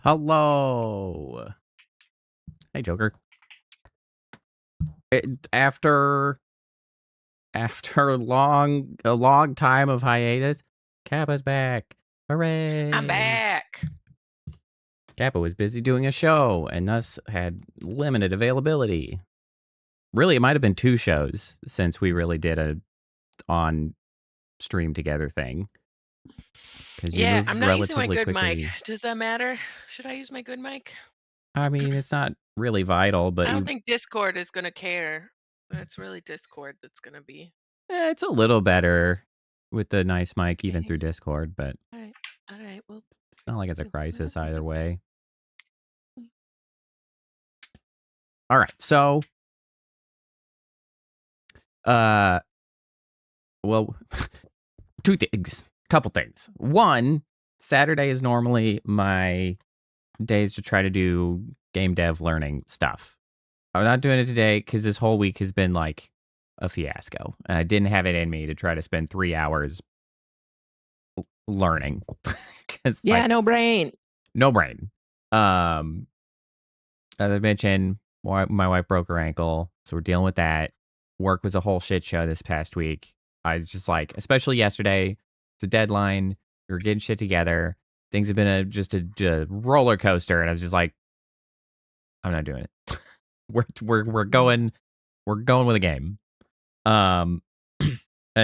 Hello. Hey, Joker. After a long time of hiatus, Kappa's back. Hooray! I'm back. Kappa was busy doing a show and thus had limited availability. Really, it might have been 2 shows since we really did a on stream together thing. Because you Yeah, moved I'm not using my relatively good mic. quickly. Does that matter? Should I use my good mic? I mean, it's not really vital, but I don't think Discord is gonna care. It's really Discord that's gonna be. it's a little better with the nice mic even Okay. through Discord, but All right. Well, it's not like it's a crisis either way. All right, so, well, 2 things, couple things. One, Saturday is normally my days to try to do game dev learning stuff. I'm not doing it today because this whole week has been like a fiasco, and I didn't have it in me to try to spend 3 hours learning. Because yeah, no brain. no brain. As I mentioned, my wife broke her ankle, so we're dealing with that. Work was a whole shit show this past week. I was just like, especially yesterday, it's a deadline. We were getting shit together. Things have been just a roller coaster, and I was just like, I'm not doing it. we're going with a game. And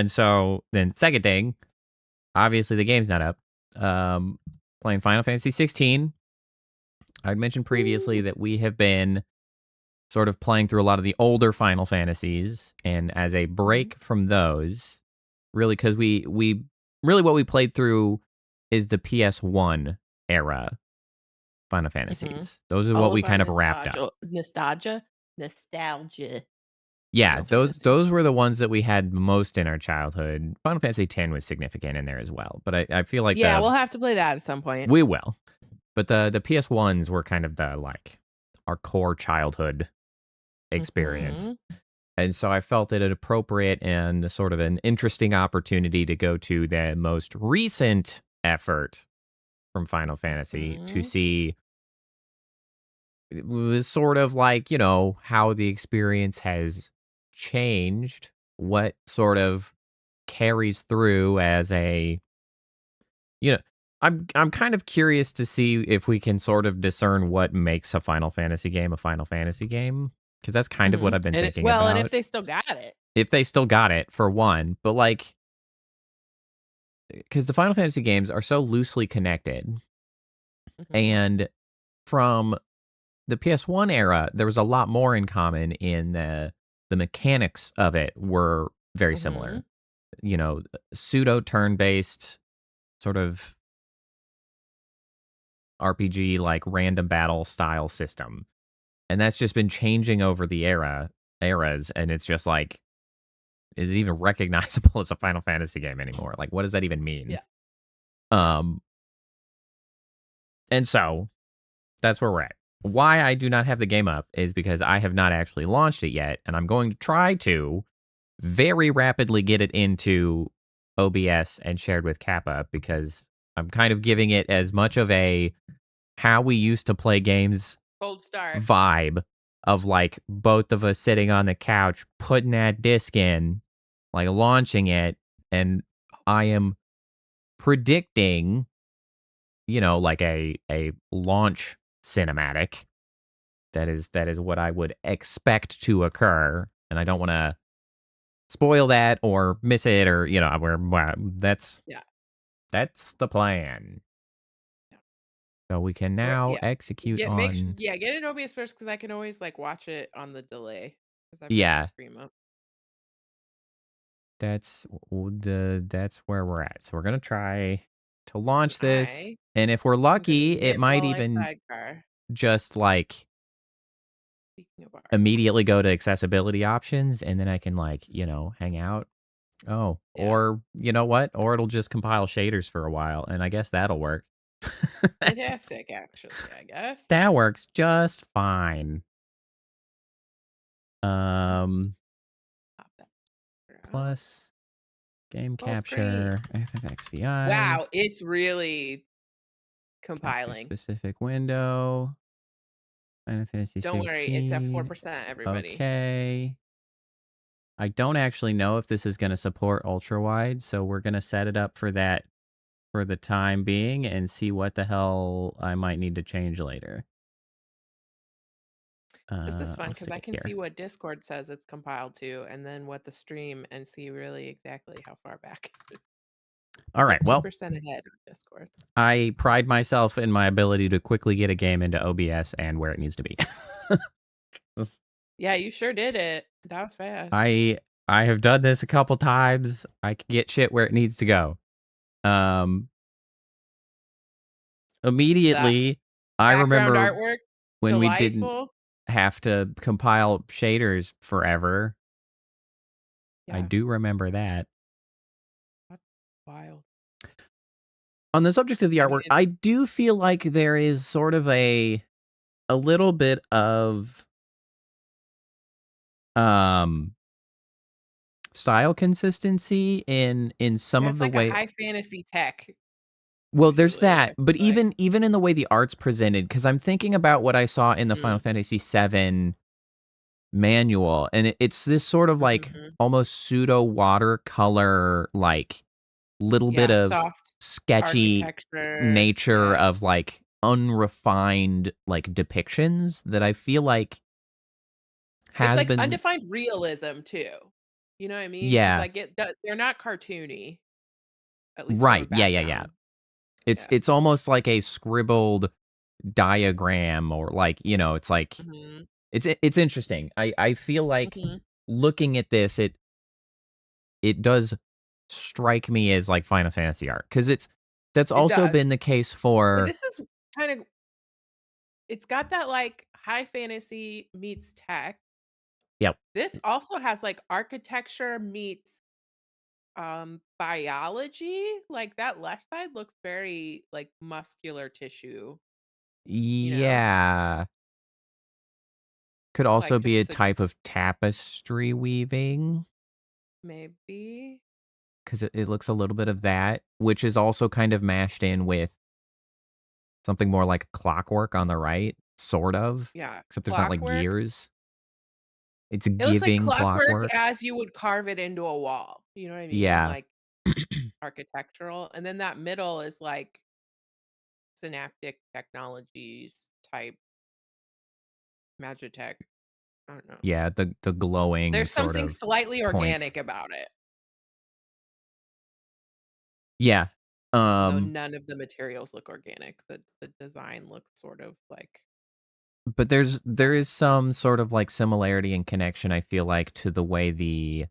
so then second thing, obviously the game's not up. Playing Final Fantasy 16. I'd mentioned previously that we have been sort of playing through a lot of the older Final Fantasies, and as a break from those, really, because we really what we played through is the PS1 era Final Fantasies. Those are All what of we our kind of wrapped up. nostalgia. Yeah, Final those Fantasy. were the ones that we had most in our childhood. Final Fantasy X was significant in there as well, but I feel like Yeah, we'll have to play that at some point. we will. But the PS1s were kind of the like our core childhood experience. And so I felt it appropriate and sort of an interesting opportunity to go to the most recent effort from Final Fantasy to see it was sort of like, how the experience has changed, what sort of carries through as you know, I'm kind of curious to see if we can sort of discern what makes a Final Fantasy game, because that's kind of what I've been thinking And if about. they still got it. If they still got it, for one, but like, because the Final Fantasy games are so loosely connected, and from the PS1 era, there was a lot more in common in the mechanics of it were very similar. Pseudo turn-based sort of RPG, like random battle style system. And that's just been changing over the eras, and it's just like, is it even recognizable as a Final Fantasy game anymore? Like, what does that even mean? Yeah. Um, and so that's where we're at. Why I do not have the game up is because I have not actually launched it yet, and I'm going to try to very rapidly get it into OBS and shared with Kappa, because I'm kind of giving it as much of a how we used to play games Cold start vibe of like both of us sitting on the couch, putting that disc in, like launching it, and I am predicting, like a launch cinematic. That is what I would expect to occur, and I don't want to spoil that or miss it, or that's the plan. So we can now execute on. get it OBS first, because I can always like watch it on the delay because I've got the Yeah, stream up. that's where we're at. So we're gonna try to launch this, and if we're I'm gonna lucky, need it it might while I even sidecar. just like Speaking of art. immediately go to accessibility options, and then I can hang out. Oh, Yeah. or you know what? Or it'll just compile shaders for a while, and I guess that'll work. Fantastic, actually, I guess. That works just fine. Um, Pop that around. plus game Full screen. capture, FFXVI. Wow, it's really compiling. Specific window. Final Fantasy Don't worry, it's at 16. 4%, everybody. Okay. I don't actually know if this is going to support ultra wide, so we're going to set it up for that for the time being and see what the hell I might need to change later. This is fun Let's because I see can see here. what Discord says it's compiled to, and then what the stream, and see really exactly how far back. All It's right. like Well, 2% ahead of Discord. I pride myself in my ability to quickly get a game into OBS and where it needs to be. Yeah, you sure did it. That was fast. I I have done this a couple times. I can get shit where it needs to go. Um, That immediately, I background remember artwork, when we didn't delightful. have to compile shaders forever. I Yeah, do remember that. that's wild. On the subject of the I artwork, mean, I do feel like there is sort of a little bit of um style consistency in some of it's the like a way. high fantasy tech Well, there's usually, I that, but feel like. even in the way the art's presented, because I'm thinking about what I saw in the Final Mhm, Fantasy VII manual, and it's this sort of like mhm. almost pseudo watercolor, like little bit Yeah, of soft sketchy architecture. nature Yeah. of like unrefined like depictions that I feel like It's has like been. undefined realism too. You know what I mean? Because Yeah, like they're not cartoony, at least from a right. Yeah. background. Yeah. It's almost like a scribbled diagram or like, it's like Mhm, it's interesting. I feel like mhm. looking at this, it does strike me as like Final Fantasy art because that's It also does. been the case But for. this is kind of, it's got that like high fantasy meets tech. Yep. This also has like architecture meets biology. Like that left side looks very like muscular tissue, you know? Yeah. Could also Like be a just like type of tapestry weaving maybe, because it looks a little bit of that, which is also kind of mashed in with something more like clockwork on the right, sort of, yeah, except there's not like clockwork. gears. It's It looks like giving clockwork clockwork. as you would carve it into a wall. You know what I mean? Yeah. Like architectural. And then that middle is like synaptic technologies type magitech. I don't know. Yeah, the glowing There's sort something of slightly points. organic about it, Yeah. though Um, none of the materials look organic. The design looks sort of like but there is some sort of like similarity and connection, I feel like, to the way the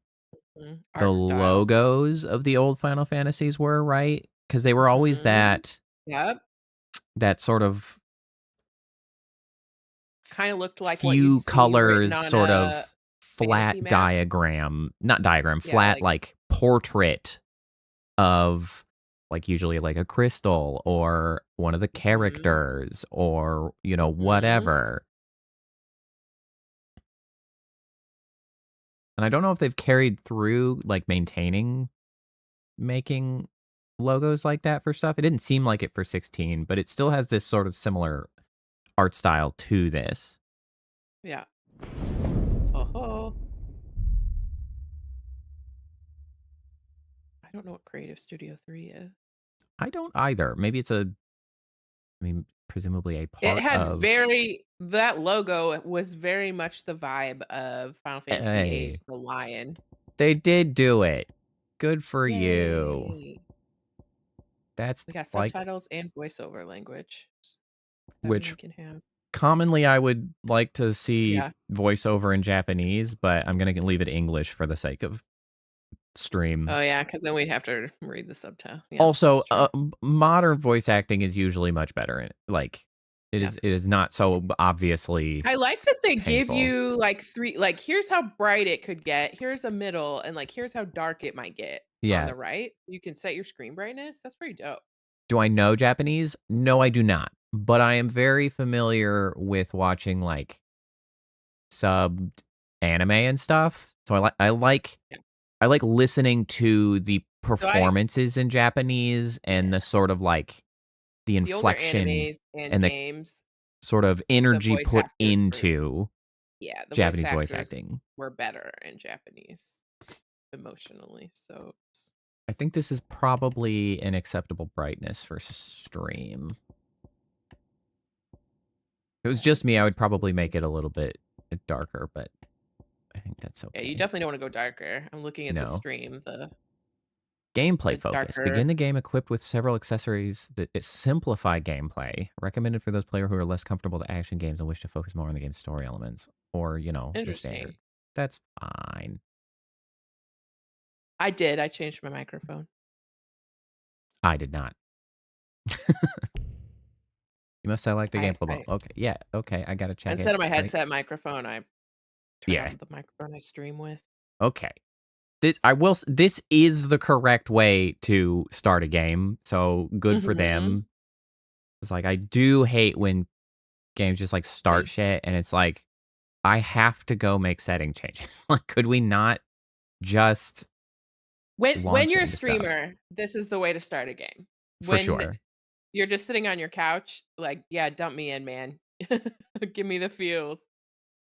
art style. logos of the old Final Fantasies were, right? Because they were always Mhm. Yep. that sort of Kinda looked like what you'd few see written colors, on sort a of fantasy flat map. diagram, not diagram, Yeah, flat like like portrait of like usually like a crystal or one of the mhm, characters or, mhm. whatever. And I don't know if they've carried through like making logos like that for stuff. It didn't seem like it for 16, but it still has this sort of similar art style to this. Yeah. Oh-ho. I don't know what Creative Studio 3 is. I don't either. Maybe I mean, presumably a It part had of. very that logo was very much the vibe of Final Fantasy VIII, Hey, the lion. they did do it. Good for you. Yay. That's We got like subtitles and voiceover language. Everything which can have. commonly I would like to see Yeah. voiceover in Japanese, but I'm going to leave it English for the sake of stream. Oh, yeah, because then we'd have to read the subtitle. Yeah, Also, that's true. modern voice acting is usually much better. Like, Yeah. it is not so obviously I like that they give painful. you, like, 3 like, here's how bright it could get, here's a middle, and, like, here's how dark it might get on Yeah. the right. You can set your screen brightness. That's pretty dope. Do I know Japanese? No, I do not. But I am very familiar with watching like subbed anime and stuff. So Yeah. I like listening to the So I performances in Japanese and yeah. the sort of like the The older inflection animes and and the games, sort of the energy voice put actors were into yeah, the voice Japanese voice actors acting. were better in Japanese emotionally, so it's I think this is probably an acceptable brightness for stream. If it was yeah, I just me, I think would probably so too. make it a little bit darker, but I think that's Yeah, you okay. definitely don't wanna go darker. I'm looking at the No. stream, Gameplay the focus. Begin darker the game equipped with several accessories that simplify gameplay. Recommended for those players who are less comfortable with action games and wish to focus more on the game's story elements. Or, the standard. interesting. That's fine. I changed my microphone. I did not. You must have liked the gameplay mode. I Okay, yeah, okay, I gotta check it. instead of my Great. headset microphone, I turned Yeah, on the microphone I stream with. okay. This is the correct way to start a game, so good for Mhm. them. It's like, I do hate when games just, like, start They shit, and it's like, I have to go make setting changes. Like, could we not just when launch you're a into stuff? streamer, this is the way to start a game. For When sure. you're just sitting on your couch, like, "Yeah, dump me in, man. Give me the feels."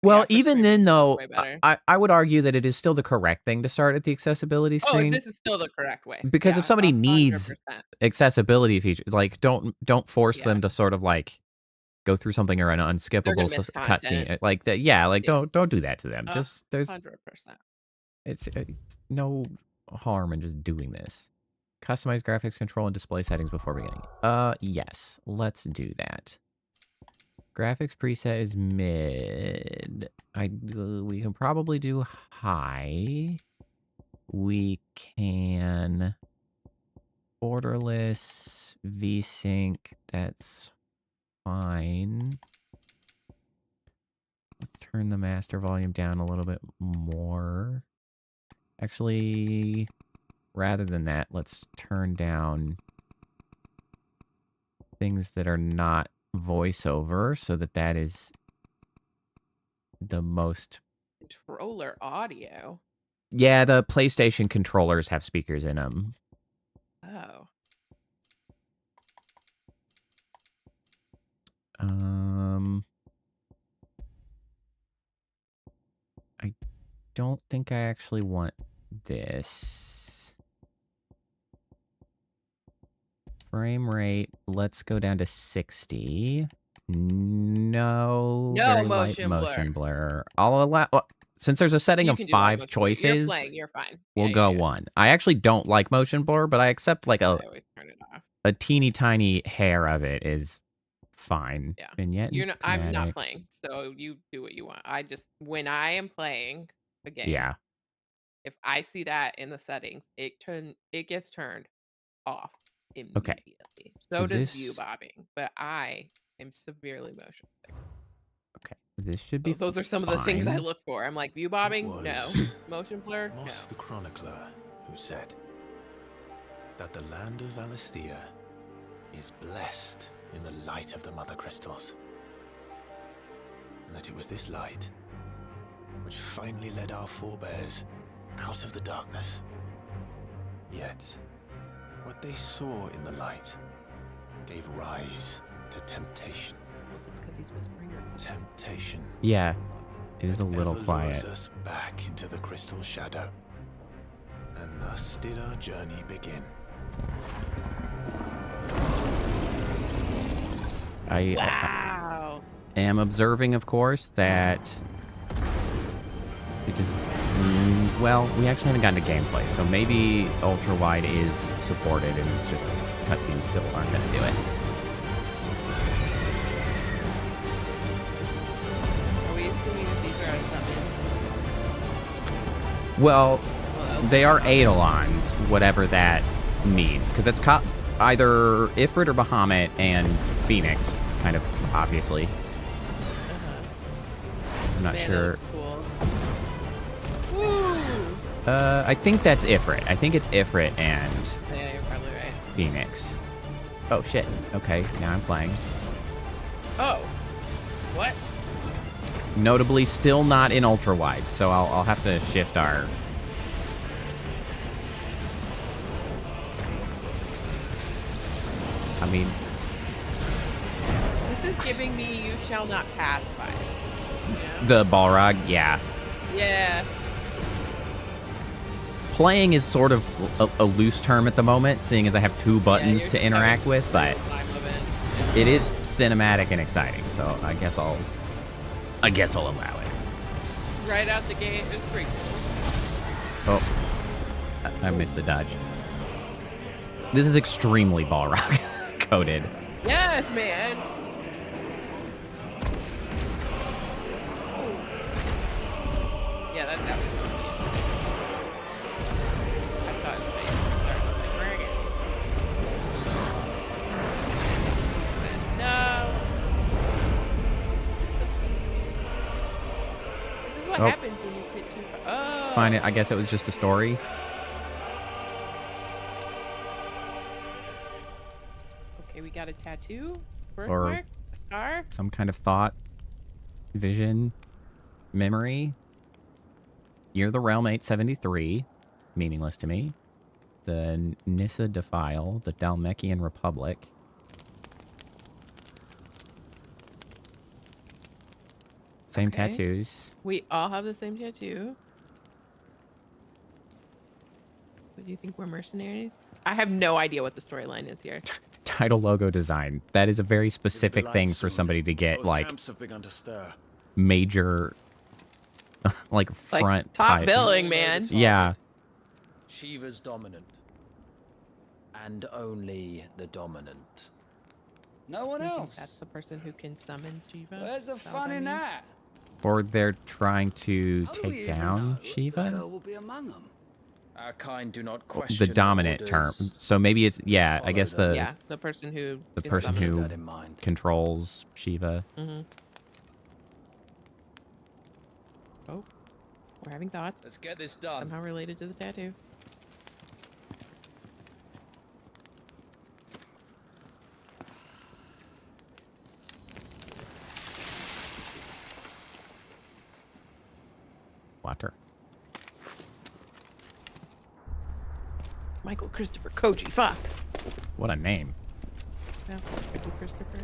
But Well, yeah, for even streaming, then, this is though, way better. I would argue that it is still the correct thing to start at the accessibility Oh, screen, this is still the correct way. because if Yeah, somebody needs 100%. accessibility features, like, don't force them Yes. to sort of, like, go through something or an They're unskippable gonna miss content. cutscene, like that. Yeah, like, Yeah. don't do that to them. Just there's 100%. it's no harm in just doing this. Customize graphics control and display settings before beginning. Yes, let's do that. Graphics preset is mid. We can probably do high. We can borderless VSync. That's fine. Let's turn the master volume down a little bit more. Actually, rather than that, let's turn down things that are not voiceover so that is the most... Controller audio? Yeah, the PlayStation controllers have speakers in them. Oh. I don't think I actually want this. Frame rate, let's go down to 60. No, No very light motion motion blur. blur. I'll allow... since there's a setting You of can do light 5 motion blur. You're choices, playing, you're fine. we'll Yeah, yeah, go yeah. 1. I actually don't like motion blur, but I accept like I always turn it off. a teeny tiny hair of it is fine. Yeah. Vignette and I'm not thematic. playing, so you do what you want. When I am playing a game, Yeah. if I see that in the settings, it gets turned off Okay. immediately. So So does view this... bobbing, but I am severely motion sick. okay. This should So be those are some of the things I fine. look for. I'm like, view It bobbing? No. was Motion blur? No. Moss the Chronicler who said that the land of Valisthea is blessed in the light of the Mother Crystals, and that it was this light which finally led our forebears out of the darkness. Yet, what they saw in the light gave rise to temptation. I don't know if it's because he's whispering or 'cause Temptation. Yeah, it is a that little ever quiet. lures us back into the crystal shadow. And thus did our journey begin. Wow. am observing, of course, that it does... well, we actually haven't gotten to gameplay, so maybe ultra-wide is supported, and it's just cutscenes still aren't going to do it. Are we assuming that these are summons? Well, Well, they are Eidolons, whatever that means, because it's either Ifrit or Bahamut and Phoenix, kind of, obviously. I'm not man, sure. that looks cool. Woo! I think that's Ifrit. I think it's Ifrit and Yeah, you're probably right. Phoenix. Oh, shit. Okay, now I'm playing. Oh. What? Notably, still not in ultra-wide, so I'll have to shift our... I mean, giving me "you shall not pass" vibes. You know? The Balrog, yeah. Yeah. Playing is sort of a loose term at the moment, seeing as I have 2 buttons you're to just interact having with, but time of it. it is cinematic and exciting, so I guess I'll allow it. Right out the gate, it's pretty cool. Oh, I missed the dodge. This is extremely Balrog coded. Yes, man. Yeah, that's absolutely. I saw his face and started like, "Bring it." Said, no. This is what Oh. happens when you hit too far. Oh. It's fine. I guess it was just a story. Okay, we got a tattoo, Or- birthmark, a scar. Some kind of thought, vision, memory. Year of the Realm 873. Meaningless to me. The Nissa Defile. The Dalmekian Republic. Same Okay. tattoos. We all have the same tattoo. What do you think, we're mercenaries? I have no idea what the storyline is here. Title logo design. That is a very It'll be specific light thing for soon. somebody to get, Both like, camps have begun to stir. major, like, Like, front top type. billing, man. Yeah. Shiva's dominant. And only the dominant. No one I think else. that's the person who can summon Shiva. Where's the Is that fun what in means? that? Or they're trying to How do we take even down know the Shiva? girl will be among them? Our kind do not The question dominant term. orders. So maybe it's, yeah, I guess Follow the Yeah, the person who. the can person summon. who- Keep that in mind. controls Shiva. Mhm. Oh, we're having thoughts. Let's get this done. Somehow related to the tattoo. Water. Michael Christopher Koji Fox. What a name. Yeah, Michael Christopher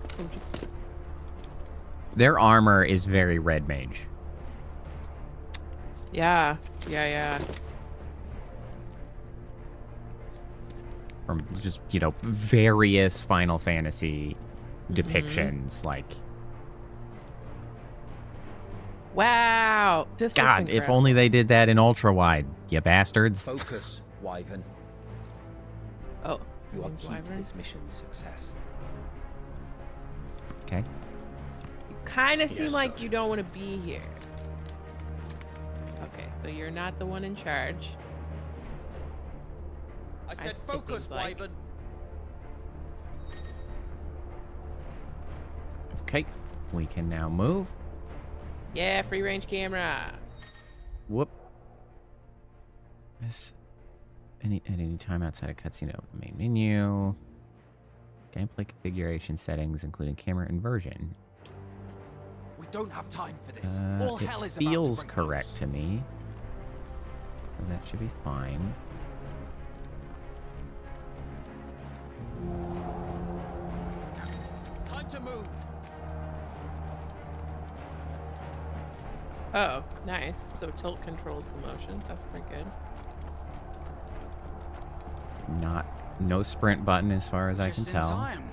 Koji. Their armor is very red mage. Yeah, yeah. From just, you know, various Final Fantasy depictions. Like, Wow. This looks God, if incredible. only they did that in ultra wide, you bastards. Focus, Wyvern. Oh, You are means key to wyvern. this mission's success. Okay. You kind of seem Yes, like Sergeant. you don't want to be here. Okay, so you're not the one in charge. I said focus, seems like. Wyvern. Okay. We can now move. Yeah, free range camera. Whoop. This. At any time outside a cutscene of the main menu. Gameplay configuration settings, including camera inversion. We don't have time for this. All hell It is about to feels break correct loose. to me. So that should be fine. Time to move. Oh, nice. So tilt controls the motion. That's pretty good. No sprint button as far as I can Just in tell. time.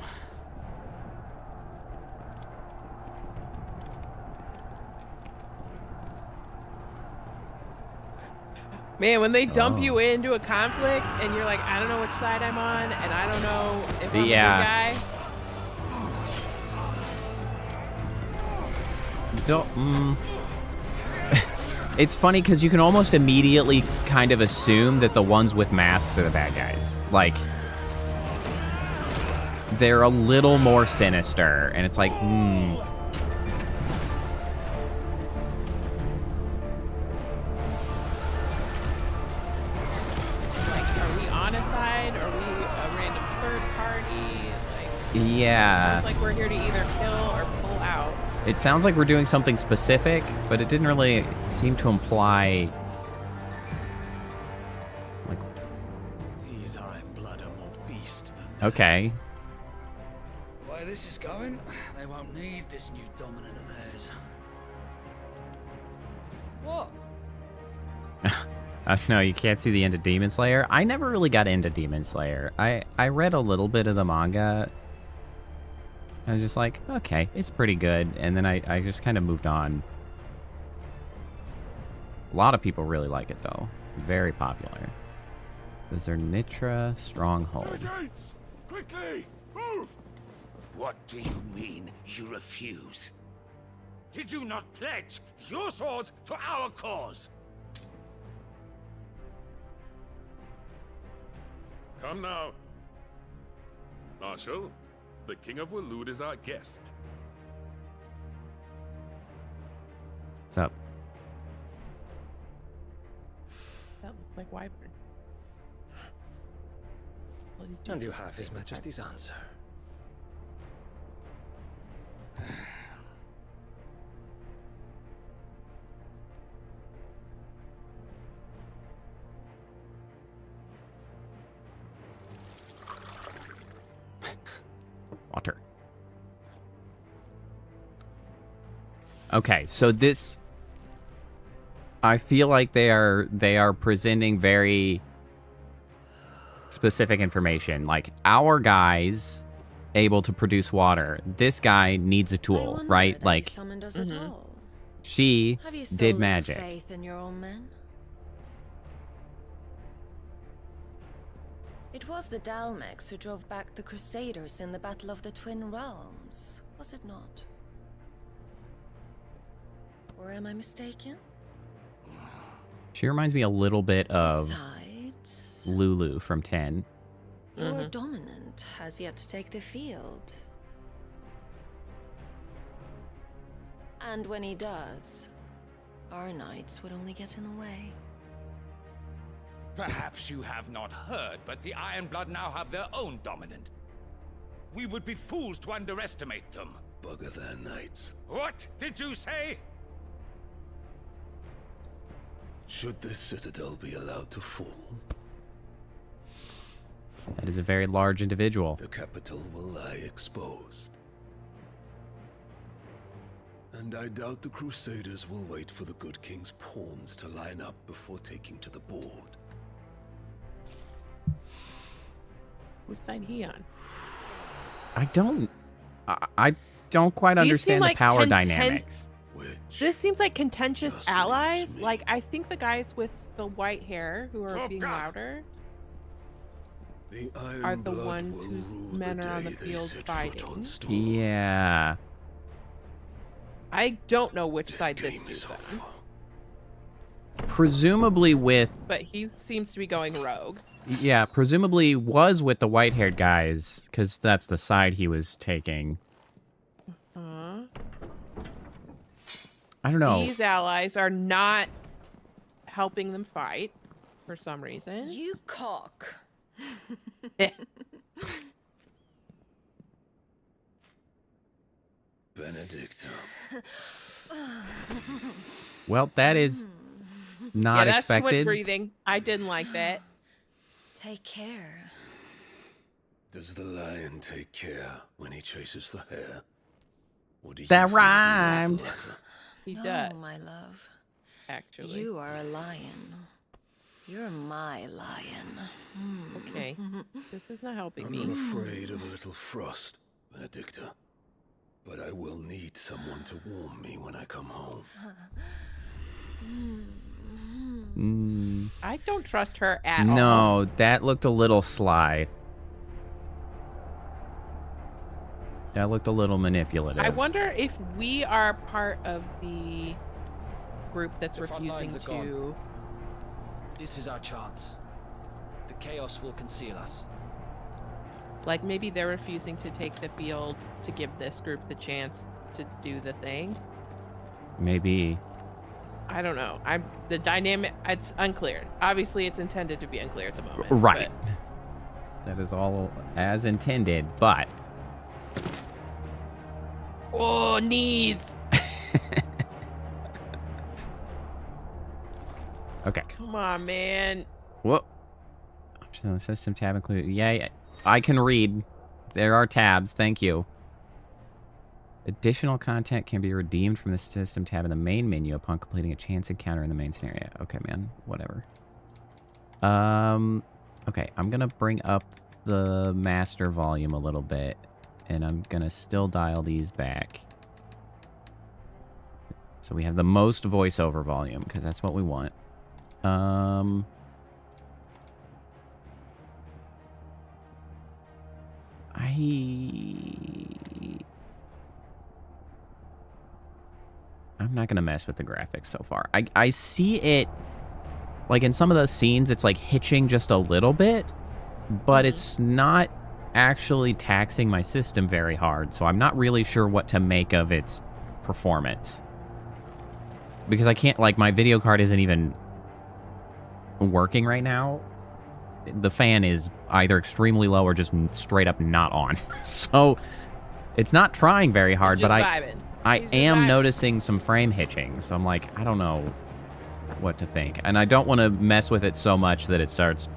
Man, when they dump Oh. you into a conflict and you're like, I don't know which side I'm on, and I don't know if I'm Yeah. a good guy. It's funny because you can almost immediately kind of assume that the ones with masks are the bad guys. Like, they're a little more sinister, and it's like, Like, are we on a side? Are we a random third party? Like, yeah. it's like we're here to either kill or pull out. It sounds like we're doing something specific, but it didn't really seem to imply, like, These iron blood are more beast than okay. Why this is going, they won't need this new dominant of theirs. What? No, you can't see the end of Demon Slayer. I never really got into Demon Slayer. I read a little bit of the manga. I was just like, okay, it's pretty good. And then I just kind of moved on. A lot of people really like it, though. Very popular. Is there Nitra Stronghold? Gates! Quickly! Move! What do you mean you refuse? Did you not pledge your swords to our cause? Come now. Marshal, the King of Waloed is our guest. What's up? That looks like wyvern. Well, these And dudes you look have like His they Majesty's answer. Water. Okay, so this... I feel like they are presenting very specific information. Like, our guy's able to produce water. This guy needs a tool, right? Like, summoned us at all. she Have you so did little magic. faith in your own men? It was the Dalmex who drove back the Crusaders in the Battle of the Twin Realms, was it not? Or am I mistaken? She reminds me a little bit of Besides, Lulu from 10. your dominant has yet to take the field. And when he does, our knights would only get in the way. Perhaps you have not heard, but the Ironblood now have their own dominant. We would be fools to underestimate them. Bugger their knights. What did you say? Should this citadel be allowed to fall, That is a very large individual. the capital will lie exposed. And I doubt the Crusaders will wait for the good king's pawns to line up before taking to the board. Whose side he on? I don't quite These seem understand the like power content- dynamics. Which, This seems like contentious Just allies. leaves me. Like, I think the guys with the white hair who are Oh, being God. louder the are the Ironblood ones will whose rule men are on the day they field set foot fighting. on Storm. Yeah. I don't know which This side this game dude's is on, over. Presumably with... but he seems to be going rogue. Yeah, presumably was with the white-haired guys, because that's the side he was taking. I don't know. These allies are not helping them fight for some reason. You cock. Benedicta. Well, that is not yeah, that's too much expected. breathing. I didn't like that. Take care. Does the lion take care when he chases the hare? Or do you That think he will rhymed. have the latter? He No, does, my love. actually. You are a lion. You're my lion. Okay. This is not helping I'm me. not afraid of a little frost, Benedicta. But I will need someone to warm me when I come home. I don't trust her at all. No, that looked a little sly. That looked a little manipulative. I wonder if we are part of the group that's The front refusing lines are to. This is our chance. The chaos will conceal us. Like, maybe they're refusing to take the field to give this group the chance to do the thing. Maybe. I don't know. The dynamic. It's unclear. Obviously, it's intended to be unclear at the moment. Right. That is all as intended, but... Oh, knees. Okay. Come on, man. Whoa. Options on the system tab included. Yeah, I can read. There are tabs. Thank you. Additional content can be redeemed from the system tab in the main menu upon completing a chance encounter in the main scenario. Okay, man. Whatever. Okay, I'm gonna bring up the master volume a little bit, and I'm gonna still dial these back. So we have the most voiceover volume, because that's what we want. I'm not gonna mess with the graphics so far. I see it, like in some of those scenes, it's like hitching just a little bit, but it's not actually taxing my system very hard, so I'm not really sure what to make of its performance. Because I can't, like, my video card isn't even working right now. The fan is either extremely low or just straight up not on. So it's not trying very hard, but I am noticing some frame hitching. So I'm like, I don't know what to think. And I don't want to mess with it so much that it starts,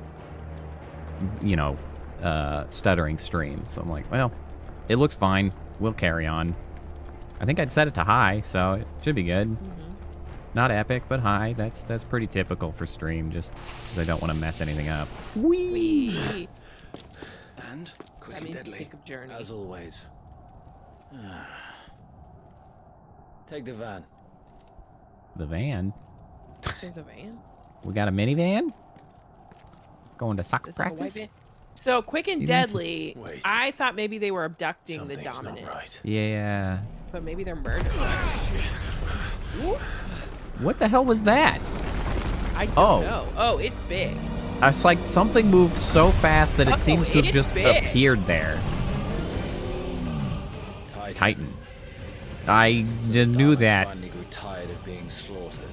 you know, stuttering stream. So I'm like, well, it looks fine. We'll carry on. I think I'd set it to high, so it should be good. Not epic, but high. That's pretty typical for stream, just because I don't want to mess anything up. Whee! And quick and deadly, as always. Take the van. The van? There's a van? We got a minivan? Going to soccer practice? So, quick and deadly, I thought maybe they were abducting the dominant. Yeah. But maybe they're murdering. What the hell was that? I don't know. Oh, it's big. It's like something moved so fast that it seems to have just appeared there. Titan. I knew that. Finally grew tired of being slaughtered.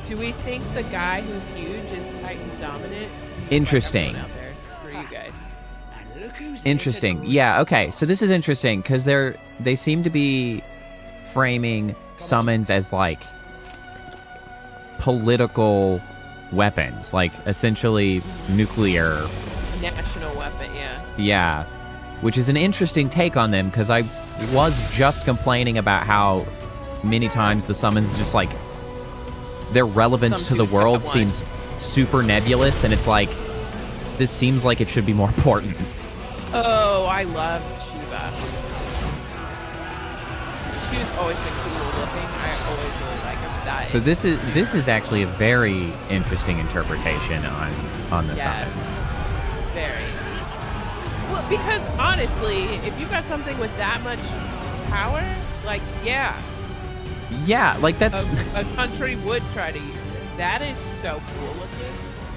Do we think the guy who's huge is Titan's dominant? Interesting. Out there. Screw you guys. Interesting. Yeah, okay. So this is interesting because they seem to be framing summons as like political weapons, like essentially nuclear. National weapon, yeah. Yeah. Which is an interesting take on them because I was just complaining about how many times the summons just like their relevance to the world seems super nebulous, and it's like this seems like it should be more important. Oh, I love Shiva. She's always been cool looking. I always really like him. So this is actually a very interesting interpretation on the summons. Very. Well, because honestly, if you got something with that much power, like yeah, like that's a country would try to use it. That is so cool looking.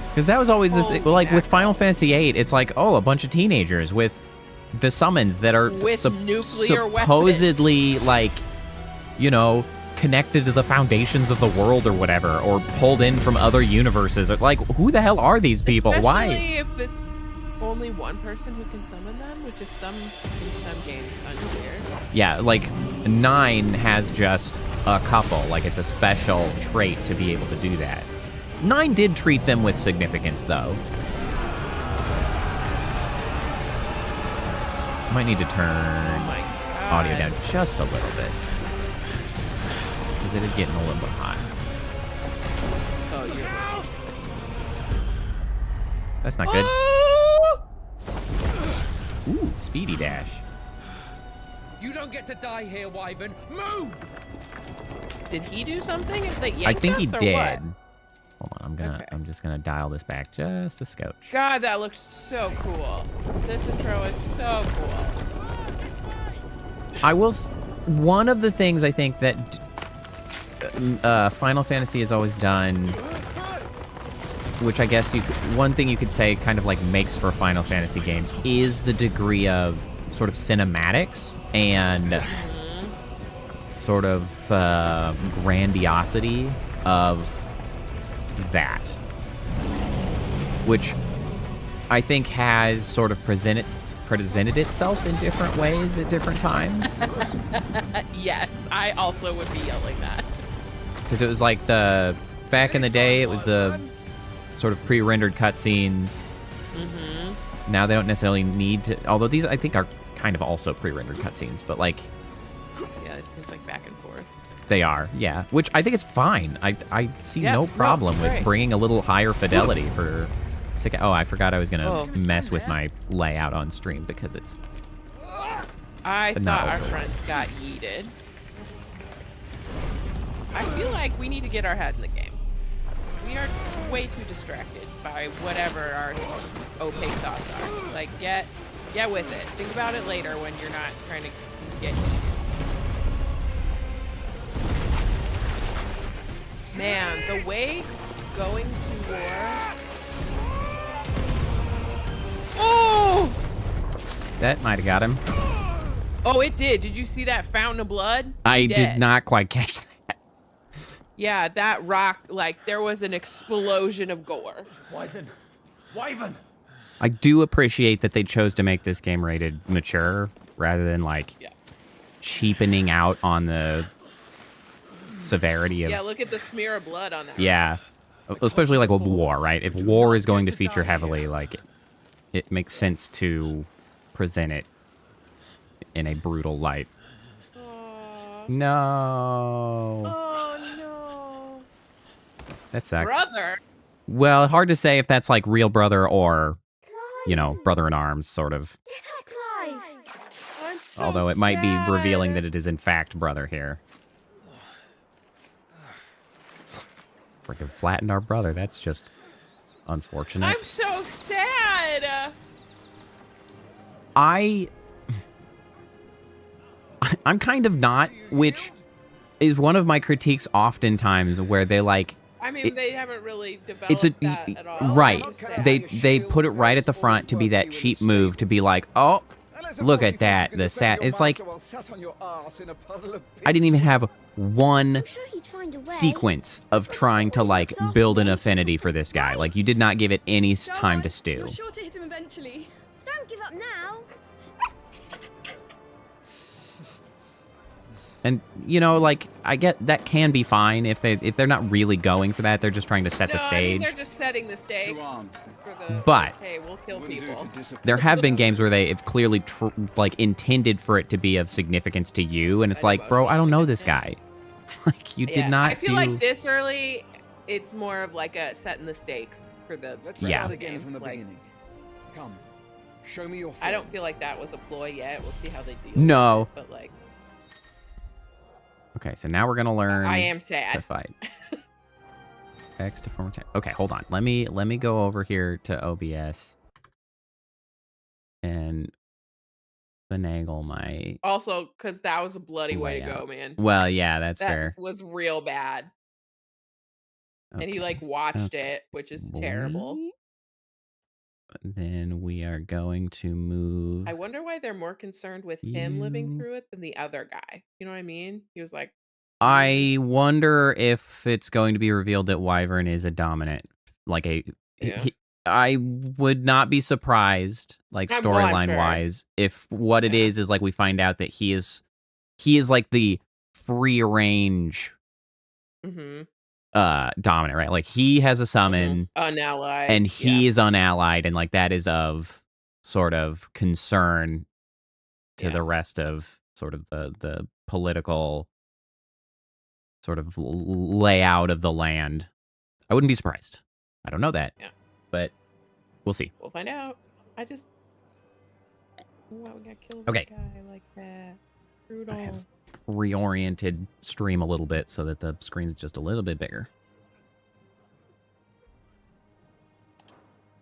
Because that was always the thing. Like with Final Fantasy VIII, it's like, oh, a bunch of teenagers with the summons that are with nuclear supposedly weapons. Like, you know, connected to the foundations of the world or whatever, or pulled in from other universes. Like, who the hell are these people? Especially Why? If it's only one person who can summon them, which is in some games unclear. Yeah, like 9 has just a couple. Like it's a special trait to be able to do that. 9 did treat them with significance, though. Might need to turn audio down just a little bit. Because it is getting a little bit hot. Oh, you're right. That's not good. Ooh, speedy dash. You don't get to die here, Wyvern. Move! Did he do something? Like, I think he did. What? Hold on, I'm just gonna dial this back just a scotch. God, that looks so cool. This intro is so cool. I will. One of the things I think that Final Fantasy has always done, which I guess one thing you could say kind of like makes for Final Fantasy games, is the degree of sort of cinematics and sort of grandiosity of that, which I think has sort of presented itself in different ways at different times. Yes, I also would be yelling that. Because it was like back in the day, it was the sort of pre-rendered cutscenes. Now they don't necessarily need to, although these I think are kind of also pre-rendered cutscenes, but like Yeah, it seems like back and forth. they are, yeah. Which I think is fine. I see Yeah, no no, problem with right. bringing a little higher fidelity for. Oh, I forgot I was gonna Oh. mess with my layout on stream because it's. I But thought not our over. friends got yeeted. I feel like we need to get our head in the game. We are way too distracted by whatever our opaque thoughts are. Like, get with it. Think about it later when you're not trying to get yeeted. Man, the way going to war. Oh! That might have got him. Oh, it did. Did you see that fountain of blood? I He did dead. not quite catch that. Yeah, that rock, like, there was an explosion of gore. Wyvern! Wyvern! I do appreciate that they chose to make this game rated mature rather than like Yeah. cheapening out on the severity of. Yeah, look at the smear of blood on that. Yeah. Especially like with war, right? If war is going to feature heavily, like it makes sense to present it in a brutal light. Aw. No. Oh, no. That sucks. Brother. Well, hard to say if that's like real brother or, you know, brother in arms, sort of. I'm so Although it might be revealing sad. that it is in fact brother here. Freaking flattened our brother. That's just unfortunate. I'm so sad. I'm kind of not, which is one of my critiques oftentimes where they like I mean, they haven't really developed it's a that at all. right. It's just They put it right at the front to be that cheap move to be like, "Oh, look at that." The sat it's like I didn't even have one sequence of trying to like build an affinity for this guy. Like you did not give it any time to stew. You're sure to hit him eventually. Don't give up now. And you know, like I get that can be fine if they're not really going for that. They're just trying to set the No, I mean, stage. they're just setting the stakes for the. But- Hey, we'll kill people. There have been games where they have clearly like intended for it to be of significance to you, and it's like, bro, I don't know this guy. Like you did Yeah, not I feel do. like this early, it's more of like a setting the stakes for the. Let's rest Yeah. of start the again game. from the Like, beginning. Come, show me your. I don't form. feel like that was a ploy yet. We'll see how they deal. No. With it, but like, Okay, so now we're gonna learn I am to sad. fight. X to form attack. Okay, hold on. Let me go over here to OBS and finagle my. Also, because that was a bloody way to layout. go, man. Well, yeah, that's That fair. was real bad. And he Okay, like watched okay. it, which is terrible. Then we are going to move. I wonder why they're more concerned with him living You- through it than the other guy. You know what I mean? He was like, I wonder if it's going to be revealed that Wyvern is a dominant, like a. Yeah. I would not be surprised, like I'm storyline sure. wise, if what it Yeah. is like we find out that he is like the free range mm-hmm, dominant, right? Like he has a summon unallied. and he yeah. is unallied, and like that is of sort of concern to Yeah. the rest of sort of the political sort of layout of the land. I wouldn't be surprised. I don't know that. Yeah. But we'll see. We'll find out. I just. Ooh, I got killed Okay. by a guy like that. Brutal. I have reoriented stream a little bit so that the screen's just a little bit bigger.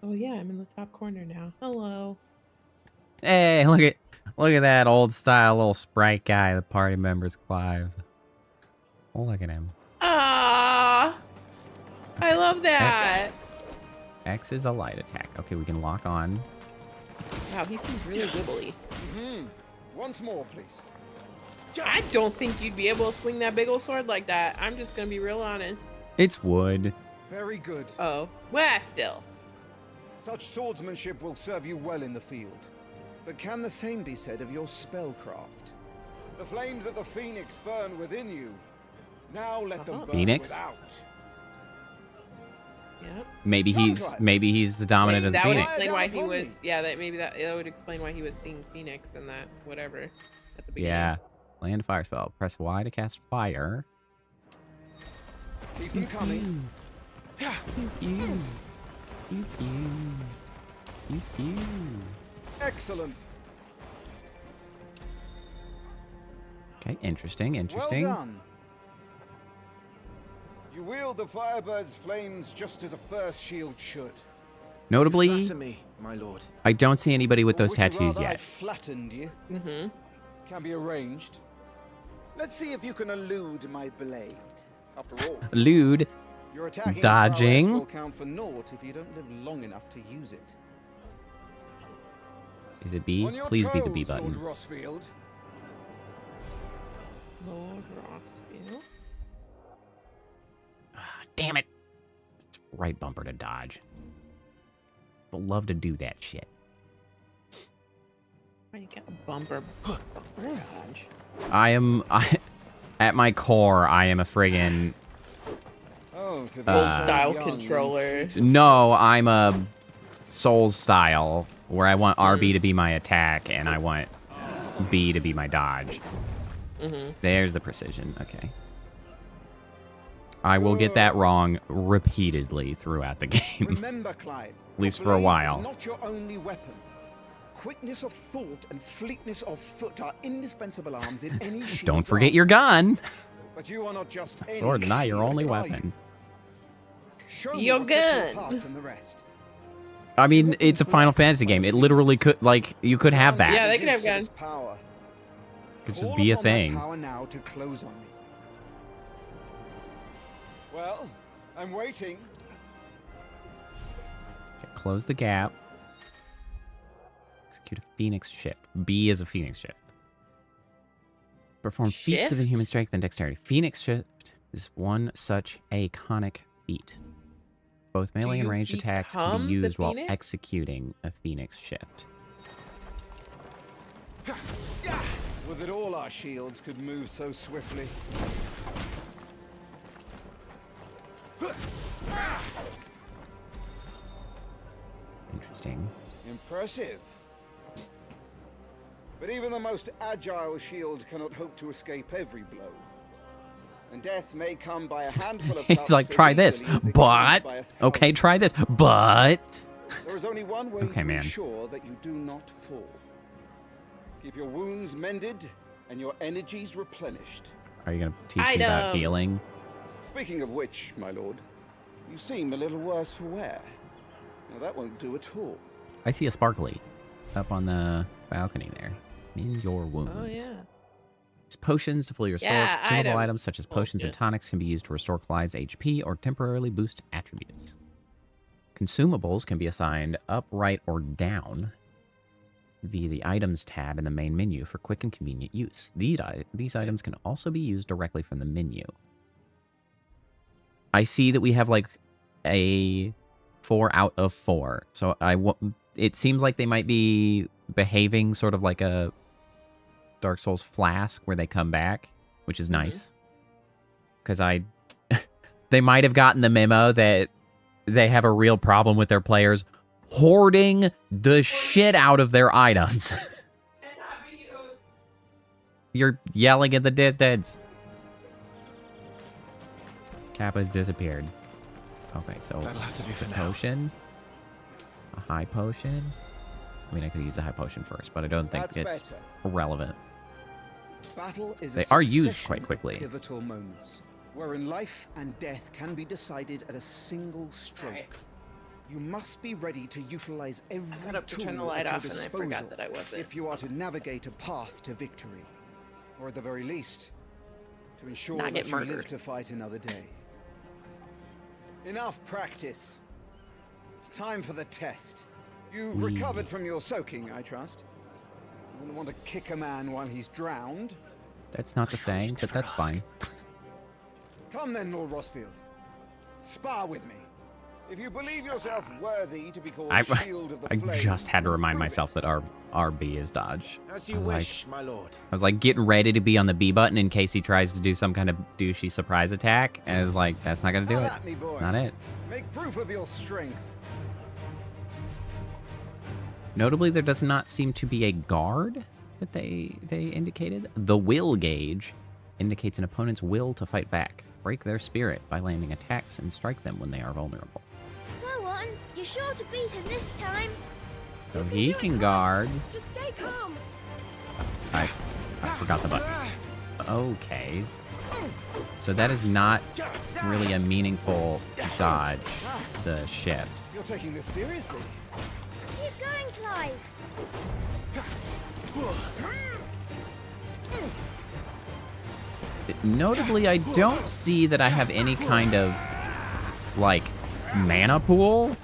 Oh yeah, I'm in the top corner now. Hello. Hey, look at that old style little sprite guy, the party members Clive. Oh, look at him. Ah, I love that. X is a light attack. Okay, we can lock on. Wow, he seems really wibbly. Once more, please. I don't think you'd be able to swing that big old sword like that. I'm just gonna be real honest. It's wood. Very good. Oh, well, still. Such swordsmanship will serve you well in the field. But can the same be said of your spellcraft? The flames of the phoenix burn within you. Now let them burn Phoenix? without. Yep. Maybe he's the dominant of the That would Phoenix. explain why he was. Yeah, that would explain why he was seeing Phoenix and that whatever at the beginning. Yeah. Land fire spell. Press Y to cast fire. Keep them coming. Excellent. Okay, interesting. Well done. You wield the Firebird's flames just as a first shield should. Notably, You flatter me, my lord. I don't see anybody with Or those would you tattoos rather I yet. flattened you. Mm-hmm. Can be arranged. Let's see if you can elude my blade. After all, Lewd. your attacking Dodging. prowess will count for naught if you don't live long enough to use it. Is it B? On your Please be the B toes, Lord button. Rossfield. Lord Rossfield. Damn it. It's right bumper to dodge. But love to do that shit. Why you got a bumper dodge? At my core, I am a friggin' Oh, to Old the style young and controller. fleet of no, I'm a Souls style where I want Mm. RB to be my attack and I want B to be my dodge. Mm-hmm. There's the precision. Okay. I will get that wrong repeatedly throughout the game. Remember, Clive. At least your for a blade while. is not your only weapon. Quickness of thought and fleetness of foot are indispensable arms in any shield. Don't forget your gun. But you are not just any Sword's not your shield, only are you? weapon. Show me Your what sets you gun. apart from the rest. I mean, it's a Final Fantasy game. It literally could, like, you could have that. Yeah, they could have Use of its guns. power. Could just Call be a upon that thing. power now to close on me. Well, I'm waiting. Okay, close the gap. Execute a Phoenix Shift. B is a Phoenix Shift. Perform feats of Shift? inhuman strength and dexterity. Phoenix Shift is one such iconic feat. Both melee and you ranged attacks can become be the used while Phoenix? executing a Phoenix Shift. Would that all our shields could move so swiftly. Interesting. Impressive. But even the most agile shield cannot hope to escape every blow. And death may come by a handful of It's cuts like, as try this, easily as it but... comes by a Okay, thousand. try this, but... There is only one way Okay, to man. ensure that you do not fall. Keep your wounds mended and your energies replenished. Are you going to teach me about Items. healing? Speaking of which, my lord, you seem a little worse for wear. Now that won't do at all. I see a sparkly up on the balcony there. In your wounds. Oh yeah. Use potions to fully restore. Yeah, Consumable items. items such as potions and Bullshit. tonics can be used to restore Clyde's HP or temporarily boost attributes. Consumables can be assigned up, right, or down via the Items tab in the main menu for quick and convenient use. These items can also be used directly from the menu. I see that we have like a 4 out of 4. So it seems like they might be behaving sort of like a Dark Souls flask where they come back, which is nice. Because they might have gotten the memo that they have a real problem with their players hoarding the shit out of their items. You're yelling in the distance. Kappa's disappeared. Okay, so That'll have to be for now. potion. A high potion. I mean, I could use a high potion first, but I don't think That's it's better. relevant. Battle is They a are used succession quite of quickly. Pivotal moments, wherein life and death can be decided at a single stroke. Right. You must be ready to utilize every got up to tool turn the light at your off and I disposal forgot that I wasn't. if you are to navigate a path to victory, or at the very least, to ensure Not that get you live murdered. to fight another day. Enough practice. It's time for the test. You've recovered from your soaking, I trust. You wouldn't want to kick a man while he's drowned. That's not the saying, but that's fine. Come then, Lord Rossfield. Spar with me. If you believe yourself worthy to be called I Shield of the I Flame, just had to then remind prove myself it. that RB is dodge. As you I'm wish, my lord. I was like getting ready to be on the B button in case he tries to do some kind of douchey surprise attack. And I was like, that's not gonna do Have it. at me, boy. It's not it. Make proof of your strength. Notably, there does not seem to be a guard that they indicated. The will gauge indicates an opponent's will to fight back. Break their spirit by landing attacks and strike them when they are vulnerable. Go on, you're sure to beat him this time. So he can guard. Just stay calm. I forgot the button. Okay. So that is not really a meaningful dodge, the shift. You're taking this seriously. Keep going, Clive. Notably, I don't see that I have any kind of, like, mana pool.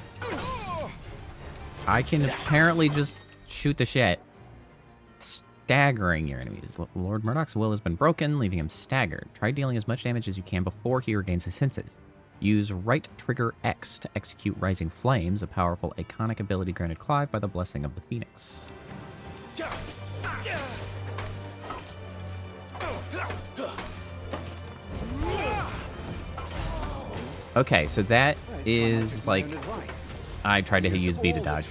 I can apparently just shoot the shit. Staggering your enemies. Lord Murdoch's will has been broken, leaving him staggered. Try dealing as much damage as you can before he regains his senses. Use right trigger X to execute Rising Flames, a powerful iconic ability granted Clive by the blessing of the Phoenix. Okay, so that is like... I tried to use B to dodge.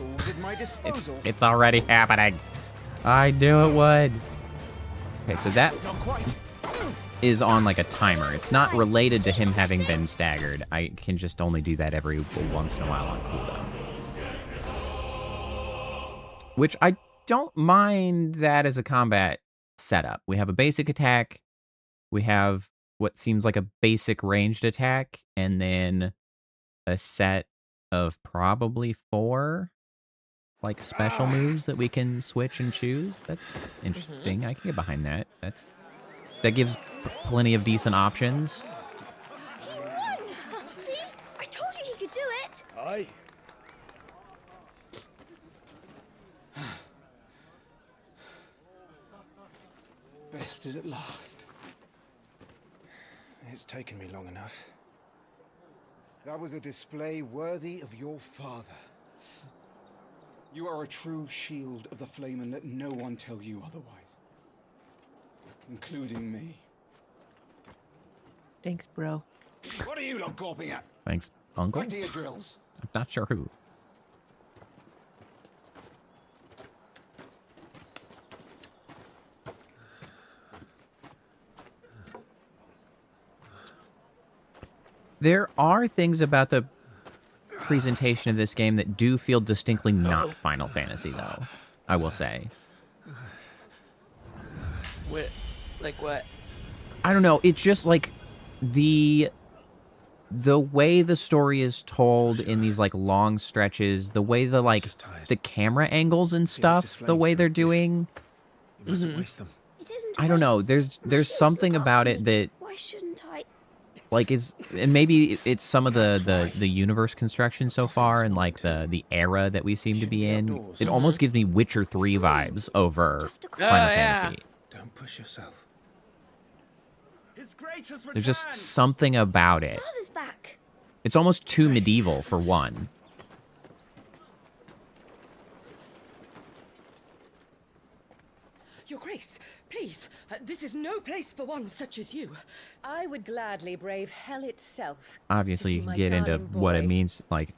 It's already happening. I knew it would. Okay, so that is on like a timer. It's not related to him having been staggered. I can just only do that every once in a while on cooldown. Which I don't mind that as a combat setup. We have a basic attack. We have what seems like a basic ranged attack, and then a set of probably 4 like special moves that we can switch and choose. That's interesting. I can get behind that. That gives plenty of decent options. He won! See? I told you he could do it! Aye. Bested at last. It's taken me long enough. That was a display worthy of your father. You are a true shield of the flame, and let no one tell you otherwise. Including me. Thanks, bro. What are you lot gawping at? Thanks, Uncle. Back to your drills. I'm not sure who. There are things about the presentation of this game that do feel distinctly not Final Fantasy, though. I will say. What? Like what? I don't know. It's just like the way the story is told in these like long stretches, the way the camera angles and stuff, the way they're doing. You mustn't waste them. It isn't I don't know. waste. There's something about it that Why shouldn't I? like is, and maybe it's some of the universe construction so far and like the era that we seem to be in. It almost gives me Witcher 3 vibes over Just a Final yeah. Fantasy. Don't push yourself. His Grace has There's just something about it. Father's back. It's almost too medieval for one. Your Grace, please, this is no place for one such as you. I would gladly brave hell itself. Obviously, to you see can my get into darling what it boy. means. Like,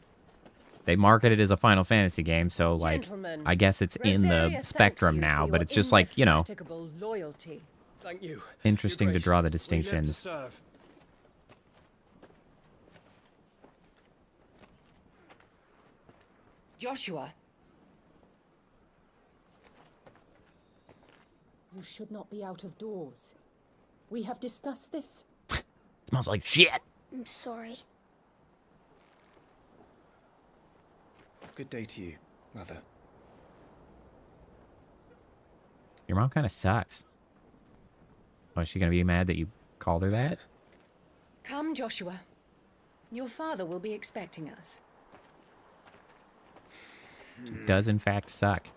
they market it as a Final Fantasy game, so like, Gentlemen, I guess it's in Rosaria the thanks spectrum you now. for But your it's just like, you know, indefatigable loyalty. Thank you. interesting Your to Grace, draw the we live to distinctions. serve. Joshua, You should not be out of doors. We have discussed this. Smells like shit. I'm sorry. Good day to you, Mother. Your mom kind of sucks. Oh, is she gonna be mad that you called her that? Come, Joshua. Your father will be expecting us. She does in fact suck.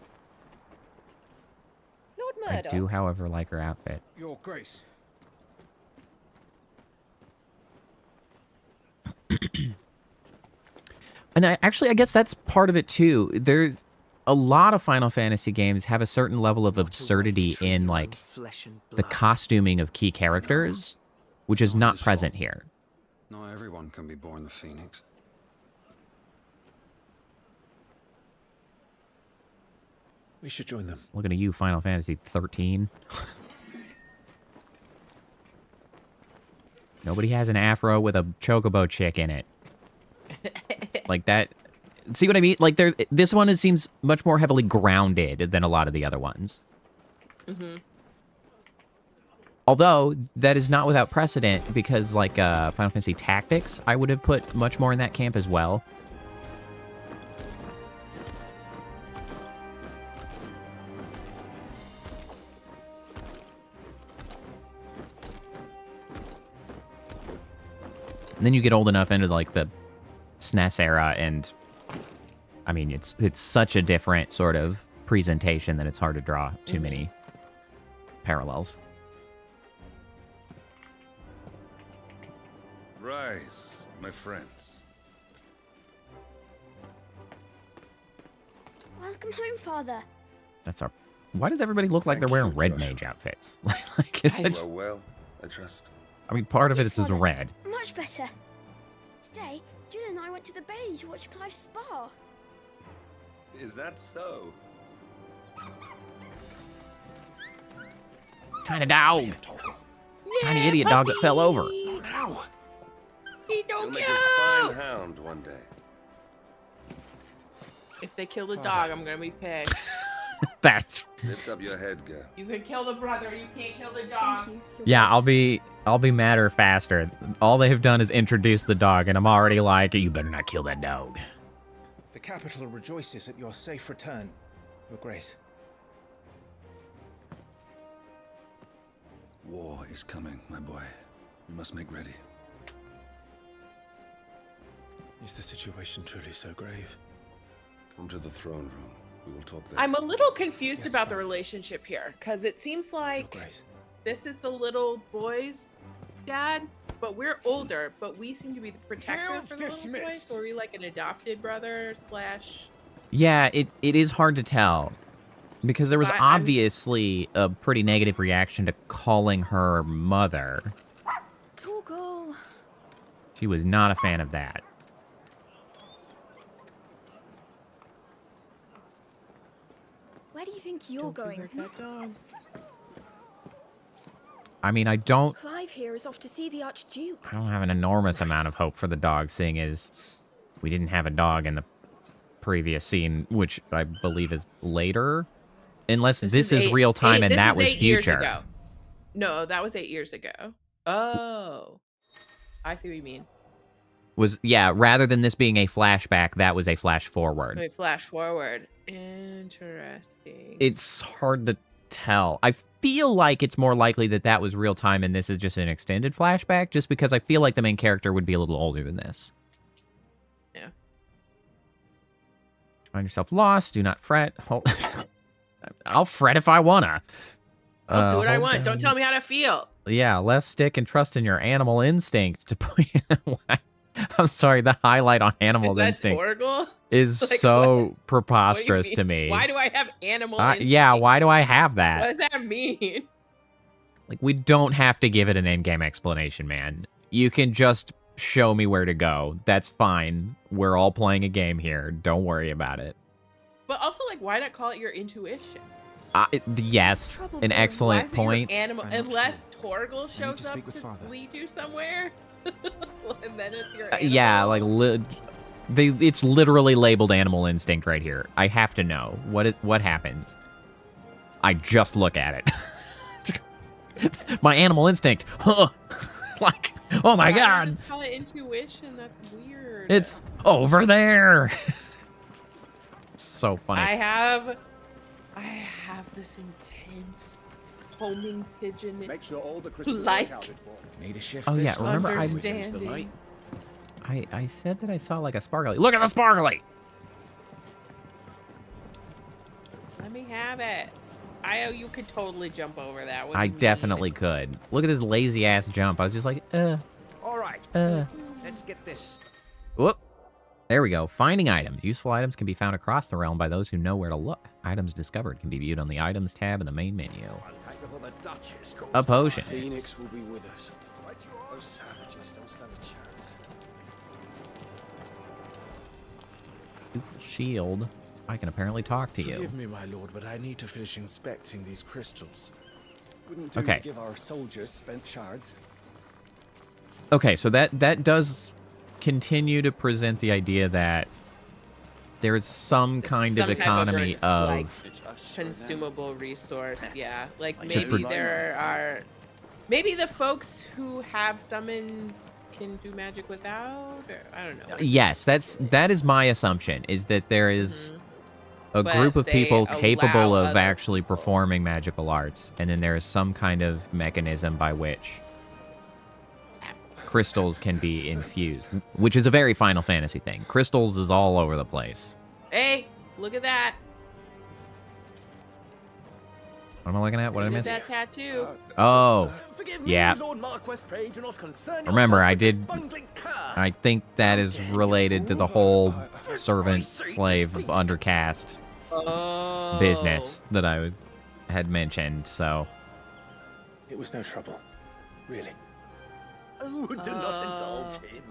Lord I Murdoch. do, however, like her outfit. Your Grace. And I guess that's part of it too. There's a lot of Final Fantasy games have a certain level of absurdity in like the costuming of key characters, which is not present here. Not everyone can be born the Phoenix. We should join them. Looking at you, Final Fantasy 13. Nobody has an afro with a chocobo chick in it. Like that. See what I mean? Like this one seems much more heavily grounded than a lot of the other ones. Mm-hmm. Although that is not without precedent, because like Final Fantasy Tactics, I would have put much more in that camp as well. And then you get old enough into like the SNES era, and I mean it's such a different sort of presentation that it's hard to draw too many parallels. Rise, my friends. Welcome home, Father. That's our. Why does everybody look like they're wearing red mage outfits? Like, is it just, Well, I trust. I mean, part of it is Father. red. Much better. Today, Jill and I went to the bay to watch Clive's spa. Is that so? Tiny dog. Tiny idiot dog that fell over. Oh, no. You'll make a fine hound one day. If they kill the dog, I'm gonna be pissed. That's. Lift up your head, girl. You can kill the brother, you can't kill the dog. Yeah, I'll be madder faster. All they have done is introduce the dog, and I'm already like, you better not kill that dog. The capital rejoices at your safe return, Your Grace. War is coming, my boy. We must make ready. Is the situation truly so grave? Come to the throne room. We will talk there. I'm a little confused about the relationship here, because it seems like this is the little boy's dad, but we're older, but we seem to be the protector for the little boy, so are we like an adopted brother slash... Yeah, it is hard to tell. Because there was obviously a pretty negative reaction to calling her mother. Torgal. She was not a fan of that. Where do you think you're going? I mean, I don't Clive here is off to see the Archduke. have an enormous amount of hope for the dog, seeing as we didn't have a dog in the previous scene, which I believe is later. Unless this is real time and that was future. No, that was 8 years ago. Oh. I see what you mean. Yeah, rather than this being a flashback, that was a flash forward. Wait, flash forward. Interesting. It's hard to tell. I feel like it's more likely that that was real time and this is just an extended flashback, just because I feel like the main character would be a little older than this. Yeah. Find yourself lost. Do not fret. I'll fret if I wanna. I'll do what I want. Don't tell me how to feel. Yeah, left stick and trust in your animal instinct to put. I'm sorry, the highlight on animal instinct is like, so preposterous to me. Why do I have animal instinct? Yeah, why do I have that? What does that mean? Like, we don't have to give it an in-game explanation, man. You can just show me where to go. That's fine. We're all playing a game here. Don't worry about it. But also, like, why not call it your intuition? Yes, an excellent point. Unless Torgal shows up to lead you somewhere, and then it's your animal. Yeah, like it's literally labeled animal instinct right here. I have to know what happens. I just look at it. My animal instinct. Huh. Like, oh my god. Just call it intuition. That's weird. It's over there. So funny. I have this intense homing pigeon. Make sure all the crystals like are accounted for. Need a shift. Oh yeah, remember I said that I saw like a sparkly. Look at the sparkly. Let me have it. You could totally jump over that. I definitely could. Look at this lazy ass jump. I was just like, All right. Let's get this. Whoop. There we go. Finding items. Useful items can be found across the realm by those who know where to look. Items discovered can be viewed on the Items tab in the main menu. A potion. Phoenix will be with us. Those savages don't stand a chance. Shield. I can apparently talk to you. Forgive me, my lord, but I need to finish inspecting these crystals. Wouldn't do Okay. to give our soldiers spent shards. Okay, so that does continue to present the idea that there's some kind of Some type economy of like, consumable resource. Yeah, like Should maybe pro- there are, maybe the folks who have summons can do magic without. Or, I don't know. Yes, that is my assumption, is that there is a But group of they people capable allow of other actually performing magical arts, and then there is some kind of mechanism by which crystals can be infused, which is a very Final Fantasy thing. Crystals is all over the place. Hey, look at that! What am I looking at? What did I Look miss? at that tattoo. Oh, Forgive me, yeah. Lord Marquess, pray do not concern Remember, yourself I with this did. bungling cur. I think that is related to the whole servant, slave, undercast business that I had mentioned. So It was no trouble. Really. Oh, do not indulge him.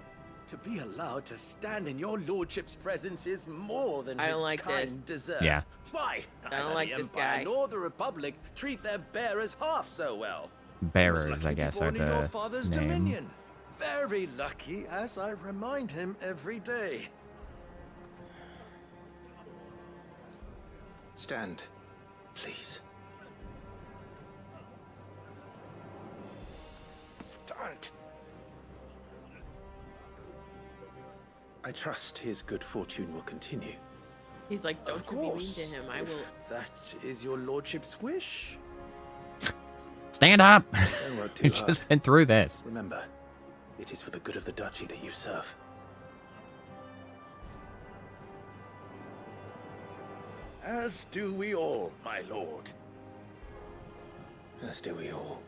To be allowed to stand in your lordship's presence is more than I don't his like kind deserves. Yeah. Why? I don't neither like the this Empire guy. nor the Republic treat their bearers half so well. bearers, Lucky I to be guess, are born in your the father's name. dominion. Very lucky, as I remind him every day. Stand, please. Stand. I trust his good fortune will continue. He's like, don't Of you be mean course, to him. I if will. that is your lordship's wish. Stand up! Don't work too You've hard. just been through this. Remember, it is for the good of the duchy that you serve. As do we all, my lord. As do we all.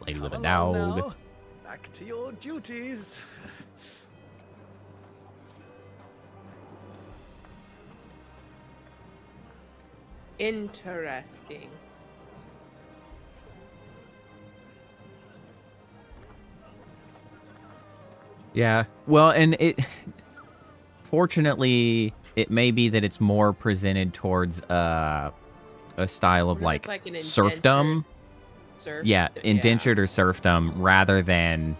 Lady with a Come along dog. now. Back to your duties. Interesting. Yeah. Well, and fortunately, it may be that it's more presented towards a style of What if it's like an serfdom. Serf? Yeah, indentured or serfdom, rather than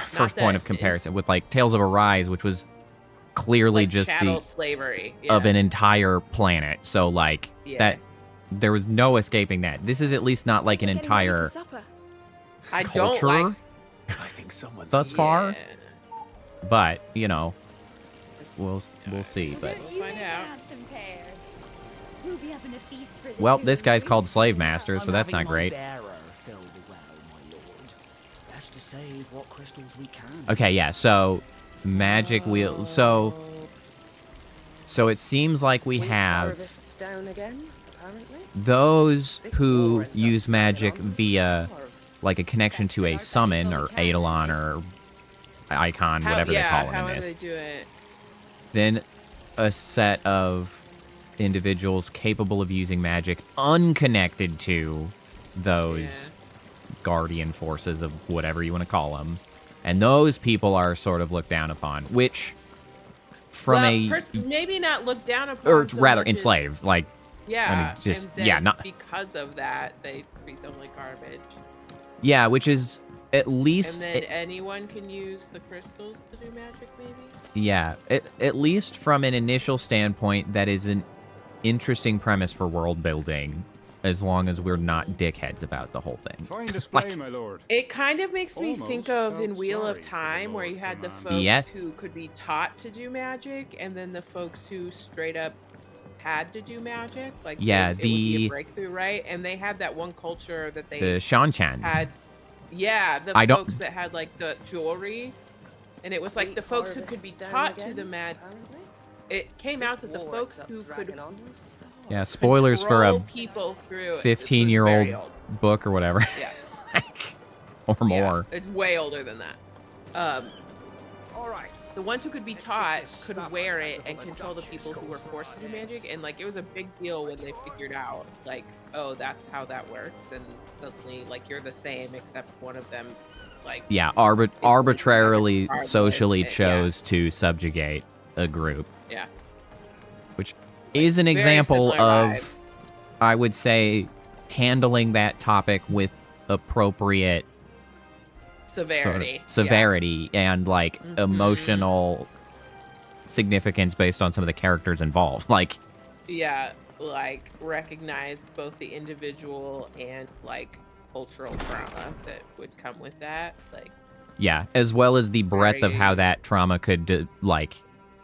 first point of comparison with like Tales of Arise, which was clearly Like just chattel slavery. of Yeah. an entire planet. So like Yeah. that, there was no escaping that. This is at least not like an entire I culture don't like. I think someone's thus far. Yeah. But you know, we'll see. But We'll find out. We'll be having a feast for the well, two this of guy's you. called Slave Master, so I'm that's having not my great. bearer fill the well, my lord. Best to save what crystals we can. Okay, yeah. So magic wheel. So it seems like we have Harvests down again, apparently. those who use magic via like a connection to a summon or eidolon or icon, whatever they call it in however this. they do it. Then a set of individuals capable of using magic unconnected to those guardian forces of whatever you want to call them. And those people are sort of looked down upon, which from maybe not looked down upon, or so rather much as- enslaved, like Yeah, I mean, just and then yeah, not because of that they treat them like garbage. yeah, which is at least And then anyone can use the crystals to do magic, maybe. yeah, at least from an initial standpoint, that is an interesting premise for world building, as long as we're not dickheads about the whole thing. Fine display, my lord. It kind of makes me think of in felt Wheel of sorry for the Time, where Lord you had the Commander. folks Yes. who could be taught to do magic, and then the folks who straight up had to do magic. Like Yeah, it would be the- a breakthrough, right? And they had that one culture that they The Shanchan. had. Yeah, the I don't- folks that had like the jewelry, and it was like the folks who could be taught to the mag. It came out that the folks who could Yeah, spoilers for a control people through it. This was 15-year-old very old. book or whatever. Yeah. Or more. Yeah, it's way older than that. the ones who could be taught could wear it and control the people who were forced to do magic, and like it was a big deal when they figured out like, oh, that's how that works, and suddenly like you're the same except one of them like arbitrarily socially Yeah. chose to subjugate a group. Yeah. Which is an very example similar of, vibes. I would say, handling that topic with appropriate Severity. severity and like emotional significance based on some of the characters involved. Like, Yeah, like recognize both the individual and like cultural trauma that would come with that. Like, yeah, as well as the breadth of how that trauma could like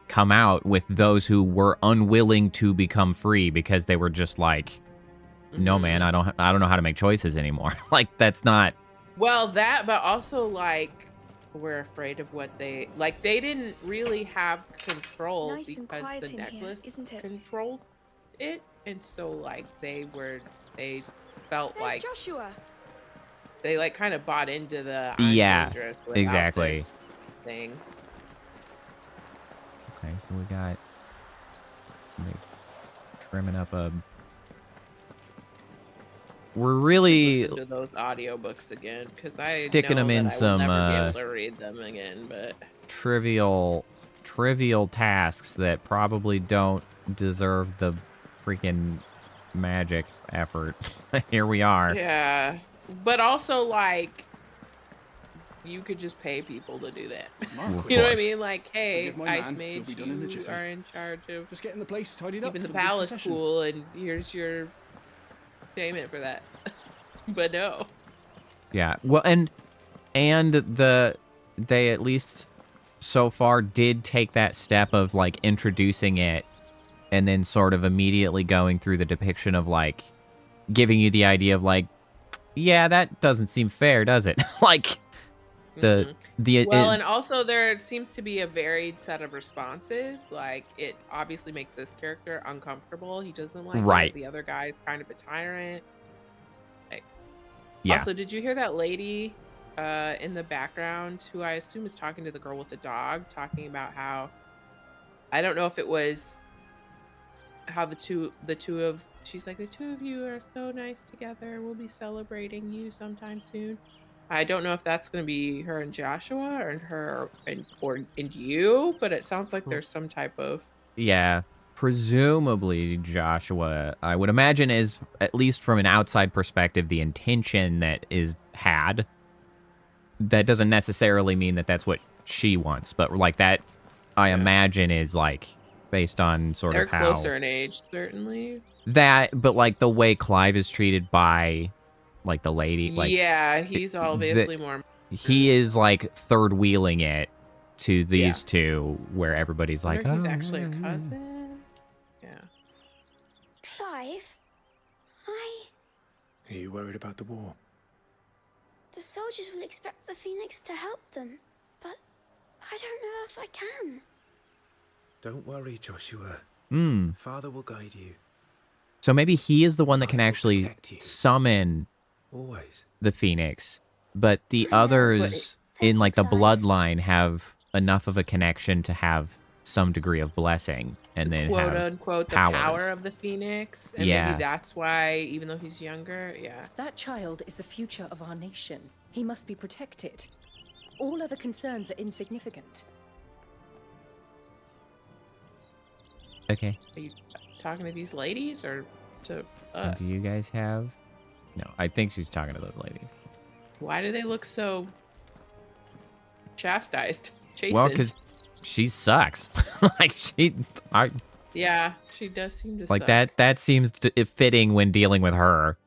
come out with those who were unwilling to become free because they were just like, no man, I don't know how to make choices anymore. Like, that's not. well, that, but also like we're afraid of what they like. They didn't really have control Nice and because quiet the in here, necklace isn't it? controlled it, and so like they felt There's like Joshua. they like kind of bought into the I'm Yeah, dangerous without exactly. this thing. Okay, so we got trimming up a. We're really Listen to those audiobooks again because I sticking know them in that I will some never be able to read them again, but trivial tasks that probably don't deserve the freaking magic effort. Here we are. yeah, but also like you could just pay people to do that. Of You know what I course. mean? Like, hey, Forgive my Ice man, Mage, he'll be done in the you jiffy. are in charge of Just getting the place tidied up keeping for the the big palace procession. cool, and here's your payment for that. But no. Yeah. Well, and they at least so far did take that step of like introducing it and then sort of immediately going through the depiction of like giving you the idea of like, yeah, that doesn't seem fair, does it? Like the Well, and also there seems to be a varied set of responses. Like, it obviously makes this character uncomfortable. He doesn't like Right. it. The other guy is kind of a tyrant. Like, Yeah. Also, did you hear that lady in the background who I assume is talking to the girl with the dog, talking about how, I don't know if it was how the two of, she's like, the two of you are so nice together. We'll be celebrating you sometime soon. I don't know if that's going to be her and Joshua or her and you, but it sounds like there's some type of. Yeah, presumably Joshua, I would imagine, is, at least from an outside perspective, the intention that is had. That doesn't necessarily mean that that's what she wants, but like that, I imagine, is like based on sort They're of how closer in age, certainly. that, but like the way Clive is treated by like the lady, like Yeah, he's obviously more. he is like third wheeling it to these two, where everybody's I like, wonder if oh, he's actually a cousin. Yeah. Clive, Are you worried about the war? the soldiers will expect the Phoenix to help them, but I don't know if I can. Don't worry, Joshua. Hmm. Father will guide you. So maybe he is the one that can actually summon Always. the Phoenix, but the others in like the bloodline have enough of a connection to have some degree of blessing, and then Quote have unquote, the powers. power of the Phoenix. And Yeah. maybe that's why, even though he's younger, That child is the future of our nation. He must be protected. All other concerns are insignificant. Okay. Are you talking to these ladies or to us? Do you guys have? No, I think she's talking to those ladies. Why do they look so chastised? Chastened? Well, because she sucks. Like Yeah, she does seem to like suck. that seems fitting when dealing with her.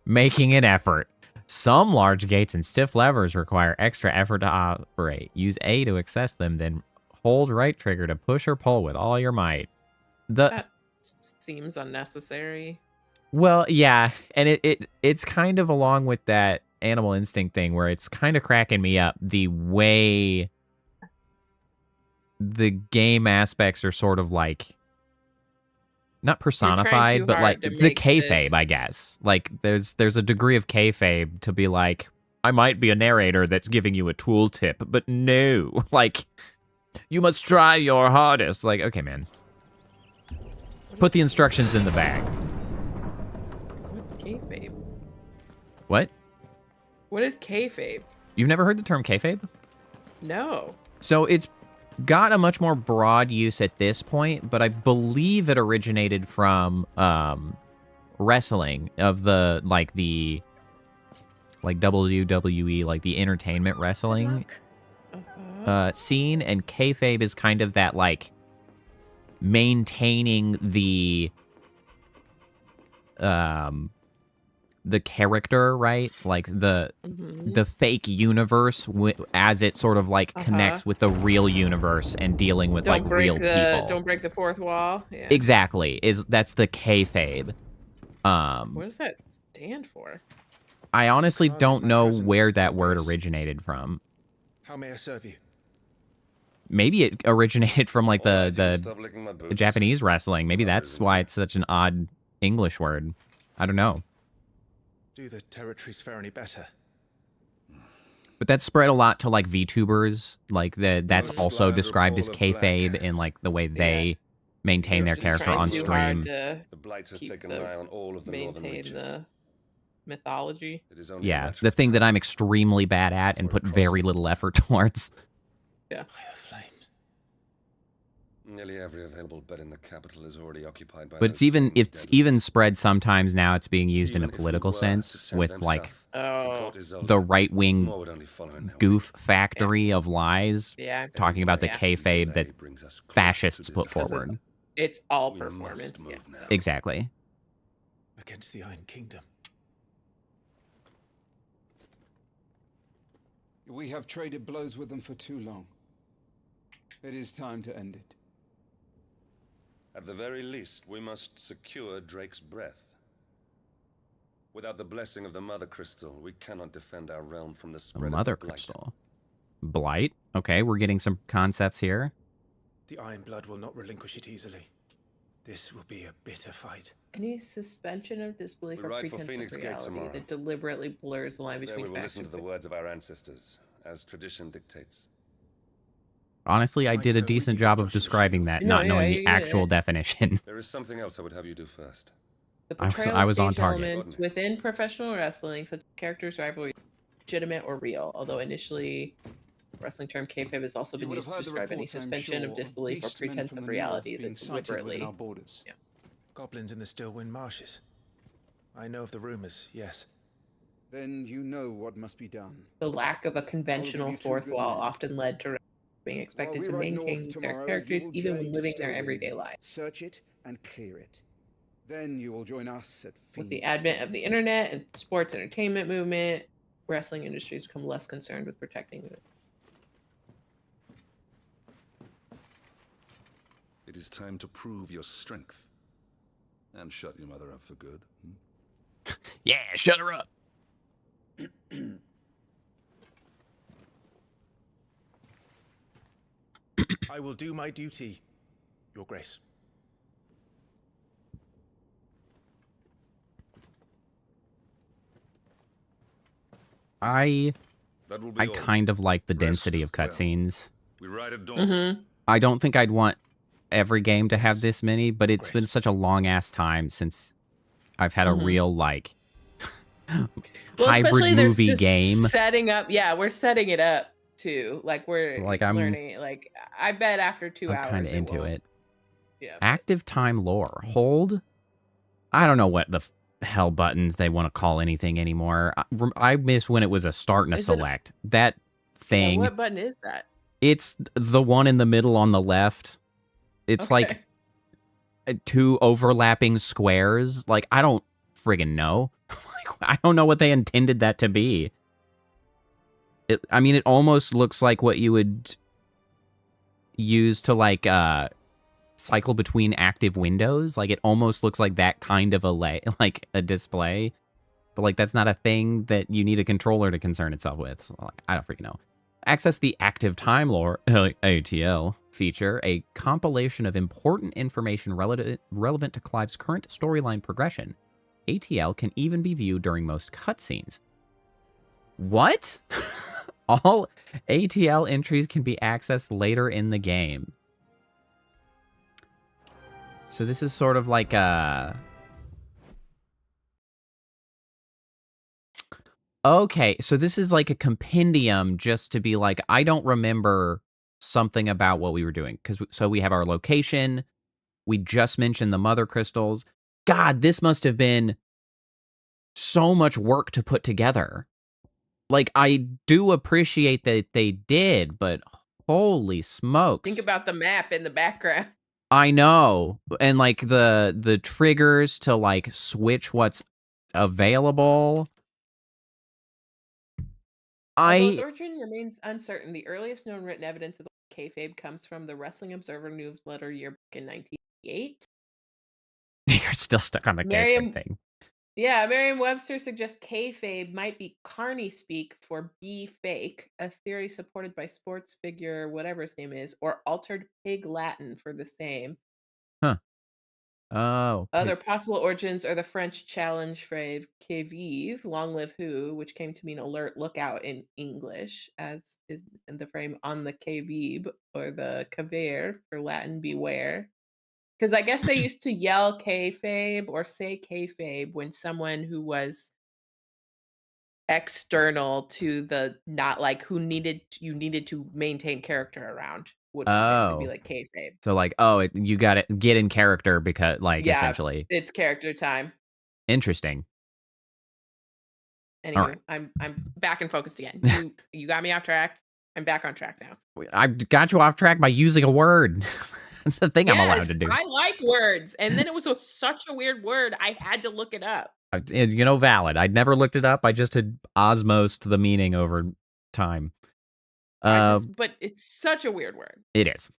Making an effort. Some large gates and stiff levers require extra effort to operate. Use A to access them, then hold right trigger to push or pull with all your might. That seems unnecessary. Well, yeah, and it's kind of along with that animal instinct thing where it's kind of cracking me up the way the game aspects are sort of like not personified, but like hard to the make kayfabe, this- I guess. Like there's a degree of kayfabe to be like, I might be a narrator that's giving you a tooltip, but no. Like, you must try your hardest. Like, okay, man. Put the instructions in the bag. What's kayfabe? What? What is kayfabe? You've never heard the term kayfabe? No. So it's got a much more broad use at this point, but I believe it originated from wrestling of the WWE, like the entertainment wrestling scene, and kayfabe is kind of that like maintaining the character, right? Like the fake universe as it sort of like connects with the real universe and dealing with like real people. Don't break the fourth wall. Yeah. Exactly. That's the kayfabe. What does that stand for? I honestly don't know where that word originated from. How may I serve you? Maybe it originated from like the Japanese wrestling. Maybe that's why it's such an odd English word. I don't know. Do the territories fare any better? But that's spread a lot to like VTubers. Like that's also described as kayfabe in like the way they maintain their character on stream. The Blight has taken an eye on all of the northern reaches. The mythology. Yeah, the thing that I'm extremely bad at and put very little effort towards. Yeah. Nearly every available bed in the capital is already occupied by. But it's even spread sometimes now. It's being used in a political sense with like the right wing goof factory of lies, talking about the kayfabe that fascists put forward. It's all performance. Yeah. Exactly. Against the Iron Kingdom. We have traded blows with them for too long. It is time to end it. At the very least, we must secure Drake's breath. Without the blessing of the Mother Crystal, we cannot defend our realm from the spread Mother of the Blight. Crystal. Blight? Okay, we're getting some concepts here. The Iron Blood will not relinquish it easily. This will be a bitter fight. Any suspension of disbelief or ride for pretense Phoenix of Gate reality tomorrow. that deliberately blurs the line There between we will listen fact to the words of our ancestors, as tradition dictates. Honestly, I did a decent job of describing that, not knowing the actual definition. There is something else I would have you do first. The portrayal I of was on stage target. elements within professional wrestling, such as characters, rivalry, legitimate or real. Although initially, wrestling term kayfabe has also been used to describe any suspension of disbelief or pretense of reality that deliberately. Yeah. Goblins in the Stillwind Marshes. I know of the rumors, yes. Then you know what must be done. The lack of a conventional fourth wall often led to being expected to maintain their characters even when living their everyday lives. Search it and clear it. Then you will join us at Phoenix. With the advent of the internet and sports entertainment movement, wrestling industries become less concerned with protecting it. It is time to prove your strength. And shut your mother up for good. Yeah, shut her up. I will do my duty, Your Grace. I kind of like the density of cutscenes. We ride at dawn. I don't think I'd want every game to have this many, but it's been such a long-ass time since I've had a real, like, hybrid movie game. Setting up, we're setting it up, too. Like, we're learning. Like, I bet after 2 hours, I'm kind of into it. Yeah. Active time lore. Hold. I don't know what the hell buttons they want to call anything anymore. I miss when it was a start and a select. That thing. What button is that? It's the one in the middle on the left. It's like 2 overlapping squares. Like, I don't friggin' know. I don't know what they intended that to be. I mean, it almost looks like what you would use to, like, cycle between active windows. Like, it almost looks like that kind of a display. But, like, that's not a thing that you need a controller to concern itself with. So, like, I don't freaking know. Access the Active Time Lore, ATL, feature, a compilation of important information relevant to Clive's current storyline progression. ATL can even be viewed during most cutscenes. What? All ATL entries can be accessed later in the game. So this is sort of like a... Okay, so this is like a compendium just to be like, I don't remember something about what we were doing. So we have our location. We just mentioned the mother crystals. God, this must have been so much work to put together. Like, I do appreciate that they did, but holy smokes. Think about the map in the background. I know. And like the triggers to like switch what's available. Although its origin remains uncertain, the earliest known written evidence of the kayfabe comes from the Wrestling Observer newsletter yearbook in 1988. You're still stuck on the kayfabe thing. Yeah, Merriam-Webster suggests kayfabe might be carny speak for be fake, a theory supported by sports figure whatever his name is, or altered pig Latin for the same. Huh. Oh. Other possible origins are the French challenge phrase "que vive," long live who, which came to mean alert, look out in English, as is in the frame on the que vive, or the caver for Latin beware. Because I guess they used to yell kayfabe or say kayfabe when someone who was external to the not like who you needed to maintain character around would come in. It'd be like kayfabe. So like, you got to get in character because like essentially. It's character time. Interesting. Anyway, right. I'm back and focused again. You got me off track. I'm back on track now. I got you off track by using a word. That's the thing I'm allowed to do. I like words. And then it was such a weird word, I had to look it up. Valid. I'd never looked it up. I just had osmosed the meaning over time. But it's such a weird word. It is.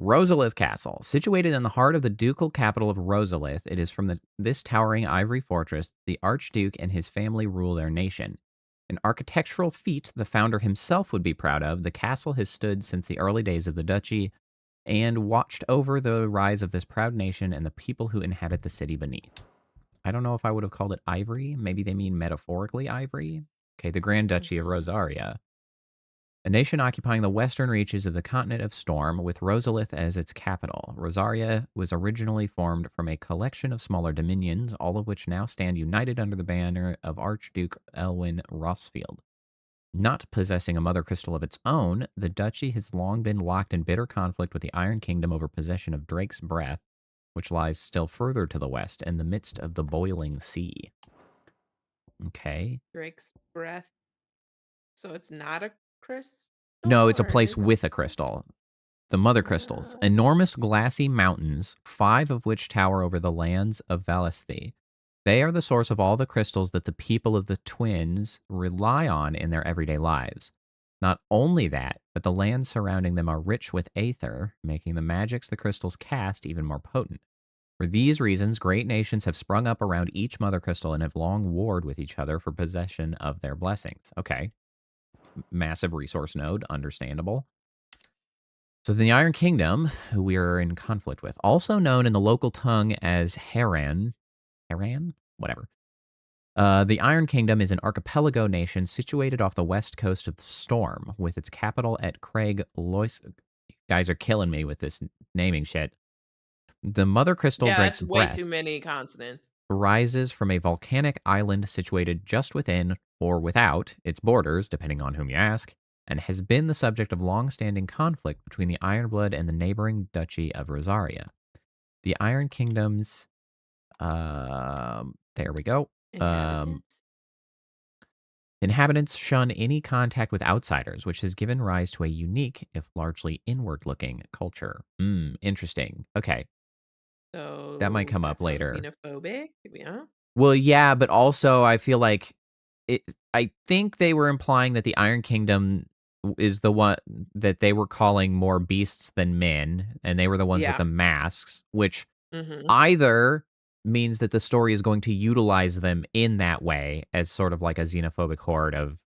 Rosalith Castle. Situated in the heart of the ducal capital of Rosalith, it is from this towering ivory fortress the Archduke and his family rule their nation. An architectural feat the founder himself would be proud of, the castle has stood since the early days of the duchy and watched over the rise of this proud nation and the people who inhabit the city beneath. I don't know if I would have called it ivory. Maybe they mean metaphorically ivory. Okay, the Grand Duchy of Rosaria. A nation occupying the western reaches of the continent of Storm, with Rosalith as its capital. Rosaria was originally formed from a collection of smaller dominions, all of which now stand united under the banner of Archduke Elwin Rossfield. Not possessing a mother crystal of its own, the duchy has long been locked in bitter conflict with the Iron Kingdom over possession of Drake's Breath, which lies still further to the west in the midst of the boiling sea. Okay. Drake's Breath. So it's not a crystal? No, it's a place with a crystal. The mother crystals. Enormous glassy mountains, 5 of which tower over the lands of Valesthi. They are the source of all the crystals that the people of the twins rely on in their everyday lives. Not only that, but the lands surrounding them are rich with aether, making the magics the crystals cast even more potent. For these reasons, great nations have sprung up around each mother crystal and have long warred with each other for possession of their blessings. Okay. Massive resource node, understandable. So the Iron Kingdom, who we are in conflict with, also known in the local tongue as Haran, whatever. The Iron Kingdom is an archipelago nation situated off the west coast of the Storm, with its capital at Craig Lois. Guys are killing me with this naming shit. The mother crystal Drake's Breath. Way too many consonants. Rises from a volcanic island situated just within or without its borders, depending on whom you ask, and has been the subject of long-standing conflict between the Ironblood and the neighboring Duchy of Rosaria. The Iron Kingdom's, there we go. Inhabitants shun any contact with outsiders, which has given rise to a unique, if largely inward-looking, culture. Interesting. Okay. So that might come up later. Xenophobic, yeah. Well, yeah, but also I feel like I think they were implying that the Iron Kingdom is the one that they were calling more beasts than men, and they were the ones with the masks, which either means that the story is going to utilize them in that way as sort of like a xenophobic horde of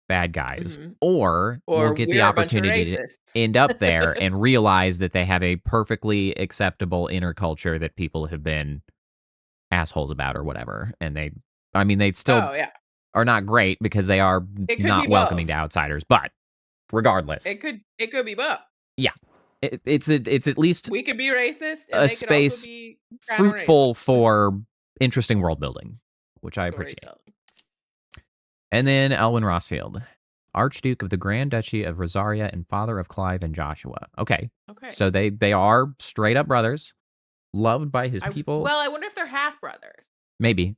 bad guys, or we'll get the opportunity to end up there and realize that they have a perfectly acceptable inner culture that people have been assholes about or whatever. And they'd still are not great because they are It could not be welcoming both. to outsiders. But regardless, It could be both. yeah, it's at least We could be racist, and a they could also space be fruitful for interesting world building, which I appreciate. storytelling. And then Elwyn Rossfield, Archduke of the Grand Duchy of Rosaria and father of Clive and Joshua. Okay. So they are straight up brothers, loved by his people. Well, I wonder if they're half brothers. Maybe.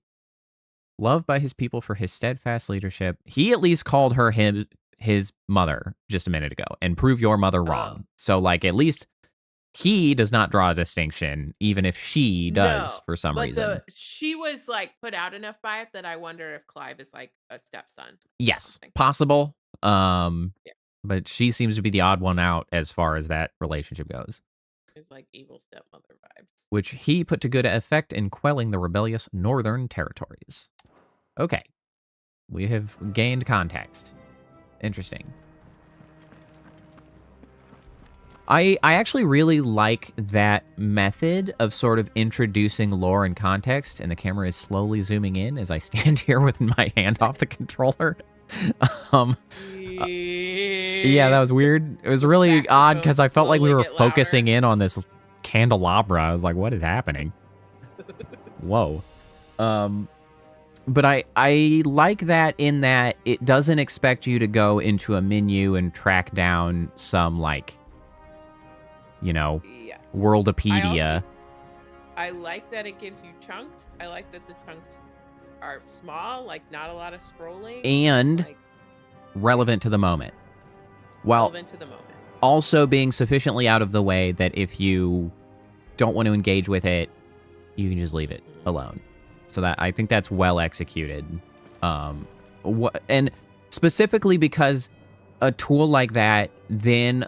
Loved by his people for his steadfast leadership. He at least called her his mother just a minute ago and prove your mother wrong. So like at least he does not draw a distinction, even if she does for some reason. She was like put out enough by it that I wonder if Clive is like a stepson. Yes, possible. But she seems to be the odd one out as far as that relationship goes. It's like evil stepmother vibes. Which he put to good effect in quelling the rebellious northern territories. Okay. We have gained context. Interesting. I actually really like that method of sort of introducing lore and context, and the camera is slowly zooming in as I stand here with my hand off the controller. Yeah, that was weird. It was really odd because I felt like we were focusing in on this candelabra. I was like, what is happening? Whoa. But I like that in that it doesn't expect you to go into a menu and track down some like, Worldopedia. I like that it gives you chunks. I like that the chunks are small, like not a lot of scrolling. And relevant to the moment. While relevant to the moment. Also being sufficiently out of the way that if you don't want to engage with it, you can just leave it alone. So that I think that's well executed. And specifically because a tool like that then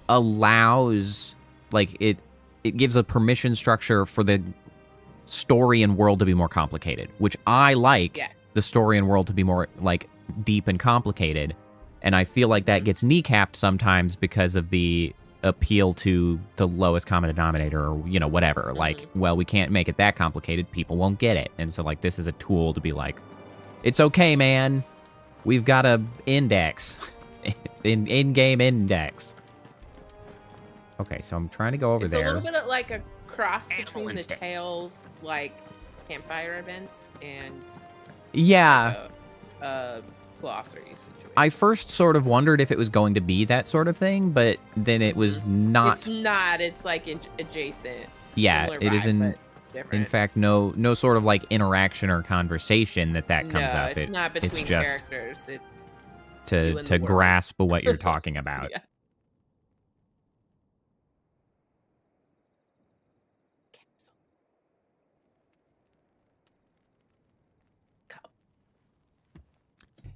allows, like, it gives a permission structure for the story and world to be more complicated, which I like the story and world to be more like deep and complicated. And I feel like that gets kneecapped sometimes because of the appeal to the lowest common denominator or, whatever. Like, well, we can't make it that complicated. People won't get it. And so, like, this is a tool to be like, it's okay, man. We've got a index. In-game index. Okay, so I'm trying to go over there. It's a little bit of like a cross between the Tales, like, campfire events and... Yeah. Glossary situation. I first sort of wondered if it was going to be that sort of thing, but then it was not. It's not. It's like adjacent. Yeah, it is in fact no sort of like interaction or conversation that comes up. It's not between it's just characters. It's to grasp what you're talking about. Yeah.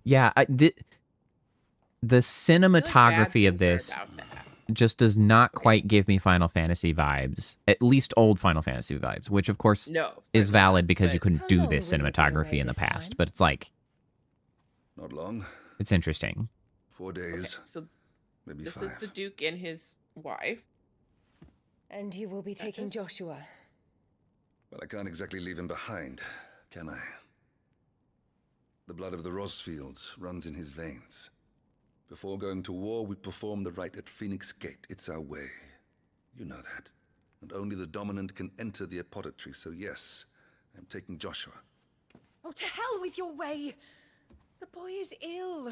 Yeah, the cinematography of this just does not quite give me Final Fantasy vibes. At least old Final Fantasy vibes, which of course is valid because you couldn't do this cinematography in the past. But it's like, not long. It's interesting. 4 days. Okay, so maybe this 5. is the Duke and his wife. And you will be taking Joshua. Well, I can't exactly leave him behind, can I? The blood of the Rosfields runs in his veins. Before going to war, we perform the rite at Phoenix Gate. It's our way. You know that. And only the dominant can enter the apothecary, so yes, I'm taking Joshua. Oh, to hell with your way! The boy is ill.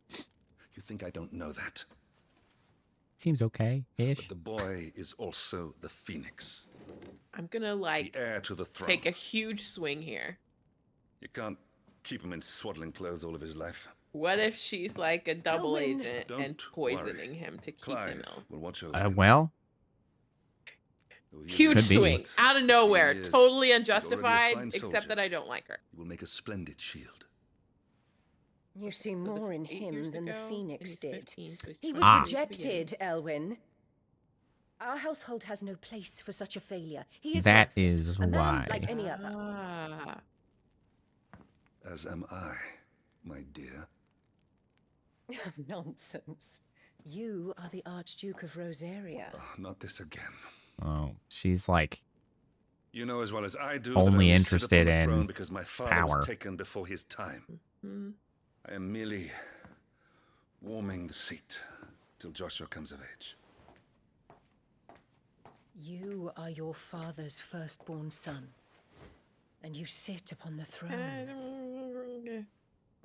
You think I don't know that? Seems okay-ish. But the boy is also the Phoenix. I'm gonna, like, the heir to the throne. take a huge swing here. You can't keep him in swaddling clothes all of his life. What if she's like a double Elwyn. agent and poisoning him to keep him ill? Will watch over him. Well, huge swing out of nowhere, years. totally You're unjustified, already a fine except soldier. that I don't like her. You will make a splendid shield. You see more in him than the Phoenix did. He was Ah. rejected, Elwyn. Our household has no place for such a failure. He is That worthless, is a man why. like any other. Ah. As am I, my dear. Nonsense. You are the Archduke of Rosaria. Oh, not this again. Oh, she's like You know as well as I do only that I interested sit upon the throne in because my father power. was taken before his time. I am merely warming the seat till Joshua comes of age. You are your father's firstborn son, and you sit upon the throne.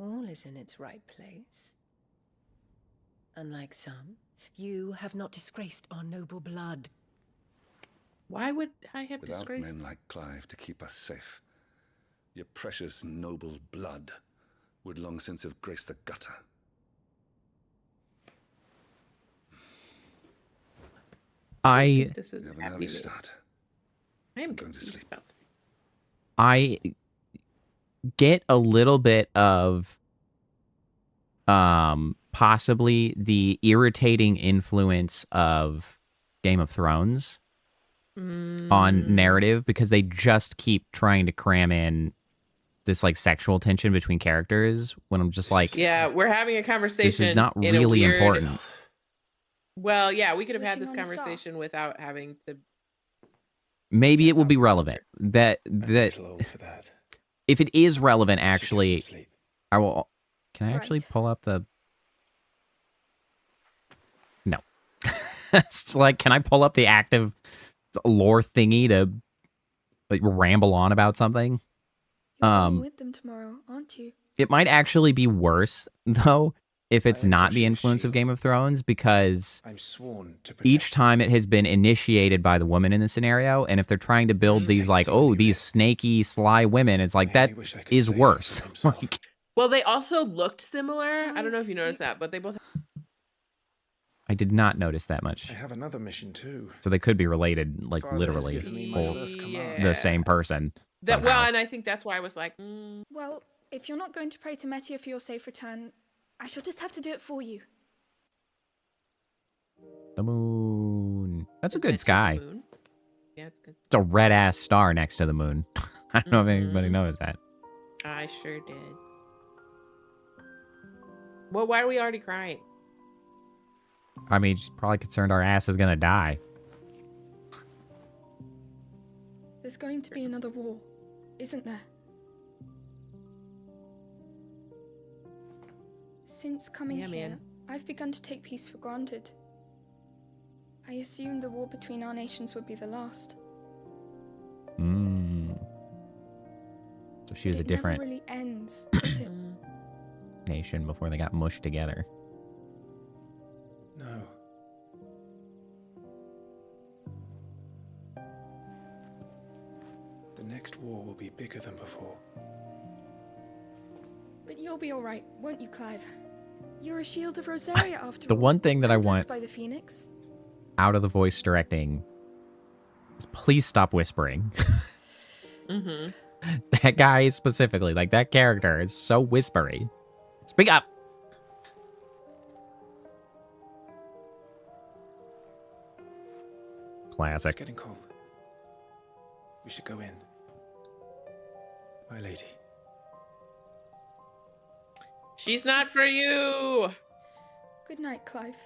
All is in its right place. Unlike some, you have not disgraced our noble blood. Why would I have Without disgraced? men like Clive to keep us safe, your precious noble blood would long since have graced the gutter. This is We have an happy early news. start. I am going to confused sleep. about I get a little bit of possibly the irritating influence of Game of Thrones on narrative, because they just keep trying to cram in this like sexual tension between characters when I'm just like, Yeah, we're having a conversation. this is not in a really weird- important. Well, yeah, we could have had Wishing this on a star. conversation without having to. Maybe it will be relevant. That I'm a little old for that. if it is relevant, I should get actually, some sleep. I will. Can I actually Right. pull up the? No, it's like, can I pull up the active lore thingy to like, ramble on about something? You're going with them tomorrow, aren't you? It might actually be worse though if it's I am not the Joshua's influence of shield. Game of Thrones, because I'm sworn to protect each time it has been initiated by the woman in the scenario, and if they're trying to build these like, oh, these snaky, sly women, it's like that is worse. Like, Well, they also looked similar. I don't know if you noticed that, but they both. I did not notice that much. I have another mission too. So they could be related, like Father has literally, given me my or first command. the same person. That somehow. well, and I think that's why I was like, Well, if you're not going to pray to Metia for your safe return, I shall just have to do it for you. The moon. That's a is good Metia the sky. moon? Yeah, it's good. It's a red ass star next to the moon. I don't know if anybody knows that. I sure did. Well, why are we already crying? I mean, she's probably concerned our ass is gonna die. There's going to be another war, isn't there? Since coming Yeah, here, man. I've begun to take peace for granted. I assumed the war between our nations would be the last. So she was a It different never really ends, does it? nation before they got mushed together. No. The next war will be bigger than before. But you'll be all right, won't you, Clive? You're a shield of Rosaria after The all. one thing that I want Blessed by the Phoenix. out of the voice directing is please stop whispering. Mm-hmm. That guy specifically, like that character is so whispery. Speak up. It's Classic. getting cold. We should go in. My lady. She's not for you. Good night, Clive.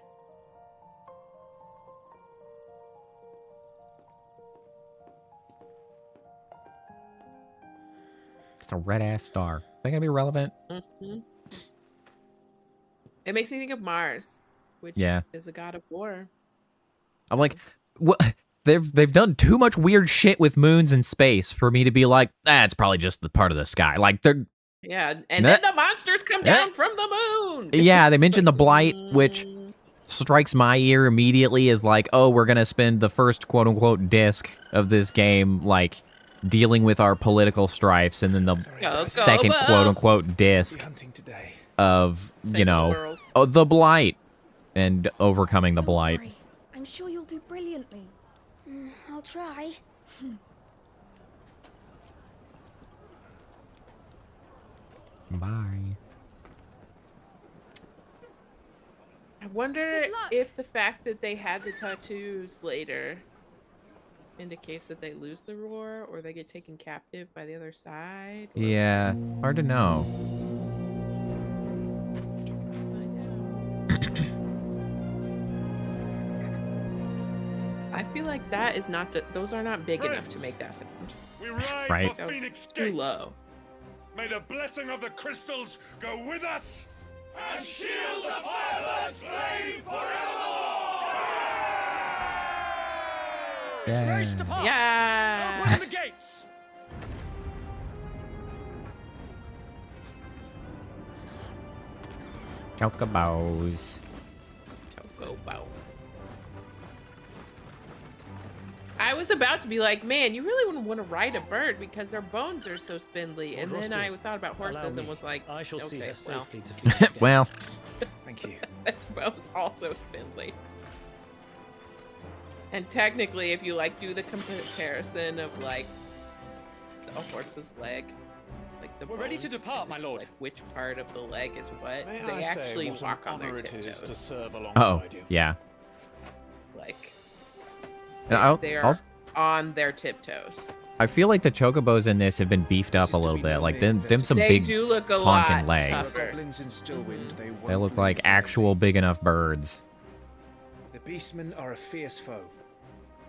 It's a red ass star. Is that gonna be relevant? Mm-hmm. It makes me think of Mars, which Yeah. is a god of war. I'm like, what? They've done too much weird shit with moons and space for me to be like, it's probably just the part of the sky. Like they're Yeah, and Nah. then the monsters come down from the moon. yeah, they mentioned the blight, which strikes my ear immediately as like, oh, we're gonna spend the first quote unquote disc of this game like dealing with our political strifes, and then the second quote unquote disc of Save the world. the blight and overcoming the blight. Worry. I'm sure you'll do brilliantly. I'll try. Bye. I wonder if the fact that they had the tattoos later indicates that they lose the roar or they get taken captive by the other side. Yeah, hard to know. I feel like that is not those are not big enough to make that sound. We ride Right. for Phoenix Too Gate. low. May the blessing of the crystals go with us and shield the firebird's flame forevermore! Disgrace departs. Yeah. Open the gates. Chocobos. Chocobo. I was about to be like, man, you really wouldn't want to ride a bird because their bones are so spindly. And then I thought about horses and was like, I shall see okay, her well, safely to Phoenix Gate. Well, Thank you. bones also spindly. And technically, if you like do the comparison of like a horse's leg, like the We're ready to bones depart, and, my lord. like, which part of the leg is what? May They I actually say what walk an on their honor it is to tiptoes. serve oh, alongside you. yeah. Like And they are on their tiptoes. I feel like the chocobos in this have been beefed up a little bit. Like them some They big do look a honking lot legs. tougher. Goblins in Stillwind, they won't They look believe like them. actual big enough birds. The beastmen are a fierce foe.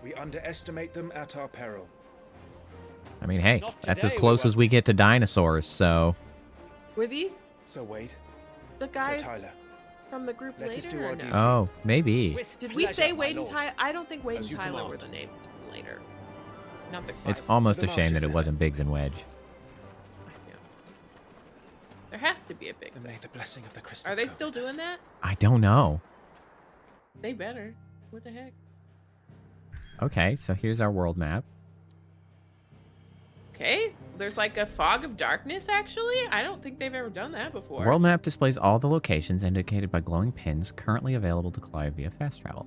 We underestimate them at our peril. I mean, hey, Not that's as today, we close as won't. we get to dinosaurs, so... Were these So Wade, the guys Tyler, from the group let us later? do Or our no? duty. Oh, maybe. Did we say Wade and Lord. Tyler? I don't think Wade As and you Tyler were command. the names from later. Not the It's Clark. almost To a the shame that marshes it then. wasn't Biggs and Wedge. There has to be a big. And may the blessing of the crystals Are they go still with us. doing that? I don't know. They better. What the heck? Okay, so here's our world map. Okay, there's like a fog of darkness. Actually, I don't think they've ever done that before. World map displays all the locations indicated by glowing pins currently available to Clive via fast travel.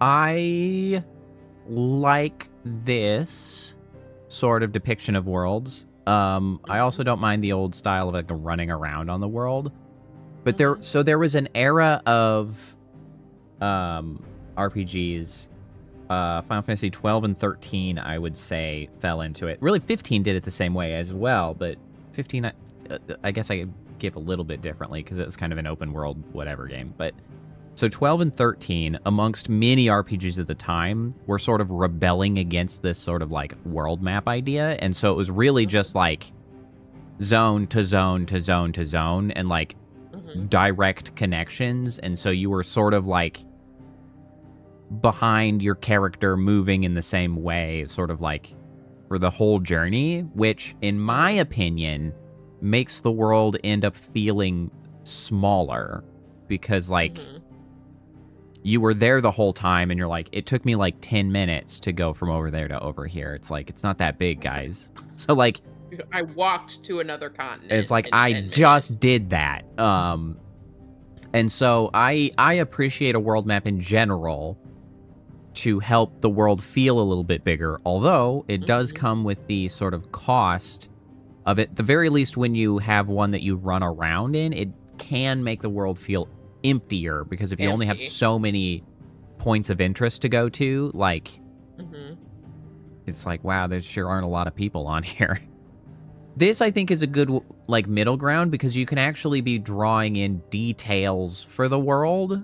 I like this sort of depiction of worlds. I also don't mind the old style of like running around on the world. But there was an era of RPGs, Final Fantasy 12 and 13, I would say, fell into it. Really, 15 did it the same way as well, but 15, I guess I give a little bit differently because it was kind of an open world whatever game. But so 12 and 13, amongst many RPGs at the time, were sort of rebelling against this sort of like world map idea. And so it was really just like zone to zone to zone to zone and like direct connections. And so you were sort of like behind your character moving in the same way, sort of like for the whole journey, which in my opinion makes the world end up feeling smaller because like you were there the whole time and you're like, it took me like 10 minutes to go from over there to over here. It's like, it's not that big, guys. So like, I walked to another continent. it's like in I 10 just did that. And so I appreciate a world map in general to help the world feel a little bit bigger, although it does come with the sort of cost of it. The very least, when you have one that you run around in, it can make the world feel emptier because if you only have Empty. so many points of interest to go to, like it's like, wow, there sure aren't a lot of people on here. This, I think, is a good, like, middle ground because you can actually be drawing in details for the world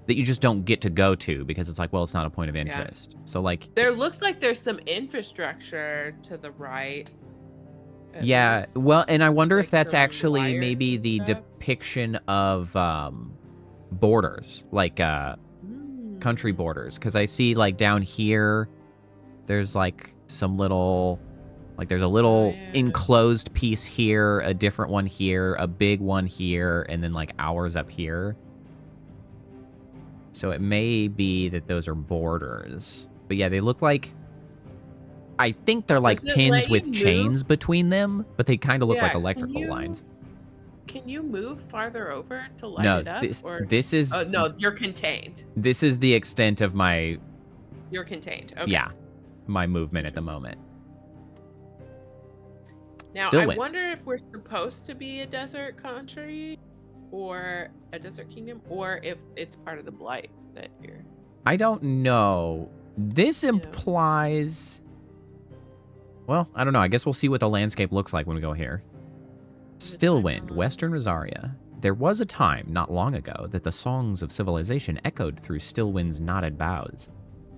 that you just don't get to go to because it's like, well, it's not a point of interest. So, like... There looks like there's some infrastructure to the right. at Yeah, least. well, and I wonder if Like that's some actually wires maybe and the stuff. depiction of borders, like country borders. Because I see, like, down here, there's, like, some little... Like, there's a little enclosed piece here, a different one here, a big one here, and then, like, ours up here. So it may be that those are borders. But yeah, they look like... I think they're like Does it pins let with you chains between them, but they kind of look like Yeah, can electrical you- lines. Can you move farther over to light No, it up? this is... Oh, no, you're contained. This is the extent of my... You're contained. Okay. Yeah, my movement at the moment. Now, Still I win. wonder if we're supposed to be a desert country or a desert kingdom or if it's part of the blight that you're... I don't know. This implies... Well, I don't know. I guess we'll see what the landscape looks like when we go here. Stillwind, Western Rosaria. There was a time, not long ago, that the songs of civilization echoed through Stillwind's knotted boughs.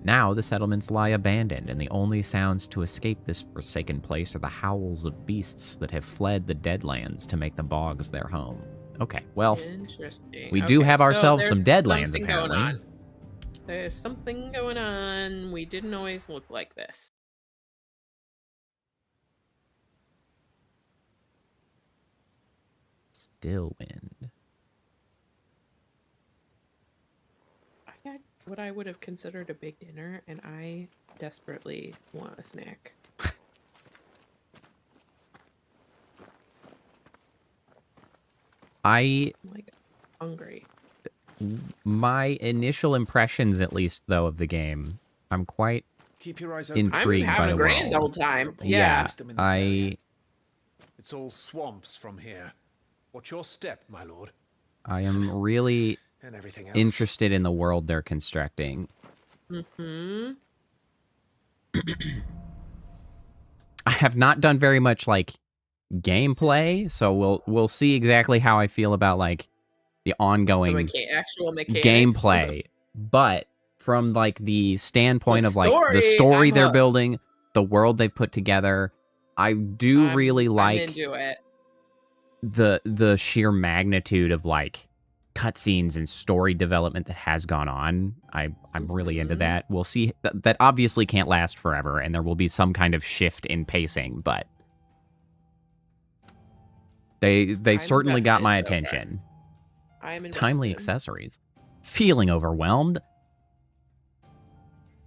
Now the settlements lie abandoned, and the only sounds to escape this forsaken place are the howls of beasts that have fled the Deadlands to make the bogs their home. Okay, well, Interesting. we do have ourselves some Deadlands, something apparently. Going on. There's something going on. We didn't always look like this. Stillwind. I had what I would have considered a big dinner, and I desperately want a snack. I'm like hungry. My initial impressions, at least, though, of the game, I'm quite Keep your eyes open. intrigued I'm by having the a grand world. old time. Yeah. It's all swamps from here. Watch your step, my lord. I am really And everything else. interested in the world they're constructing. Mm-hmm. I have not done very much like gameplay, so we'll see exactly how I feel about like the ongoing Actual mechanics. gameplay. But from like the standpoint of like the story, story I'm they're hooked. building, the world they've put together, I do really I'm like into it. the sheer magnitude of like cutscenes and story development that has gone on. I'm really into that. We'll see. That obviously can't last forever, and there will be some kind of shift in pacing, but they certainly got my attention. I'm invested. Timely accessories. Feeling overwhelmed.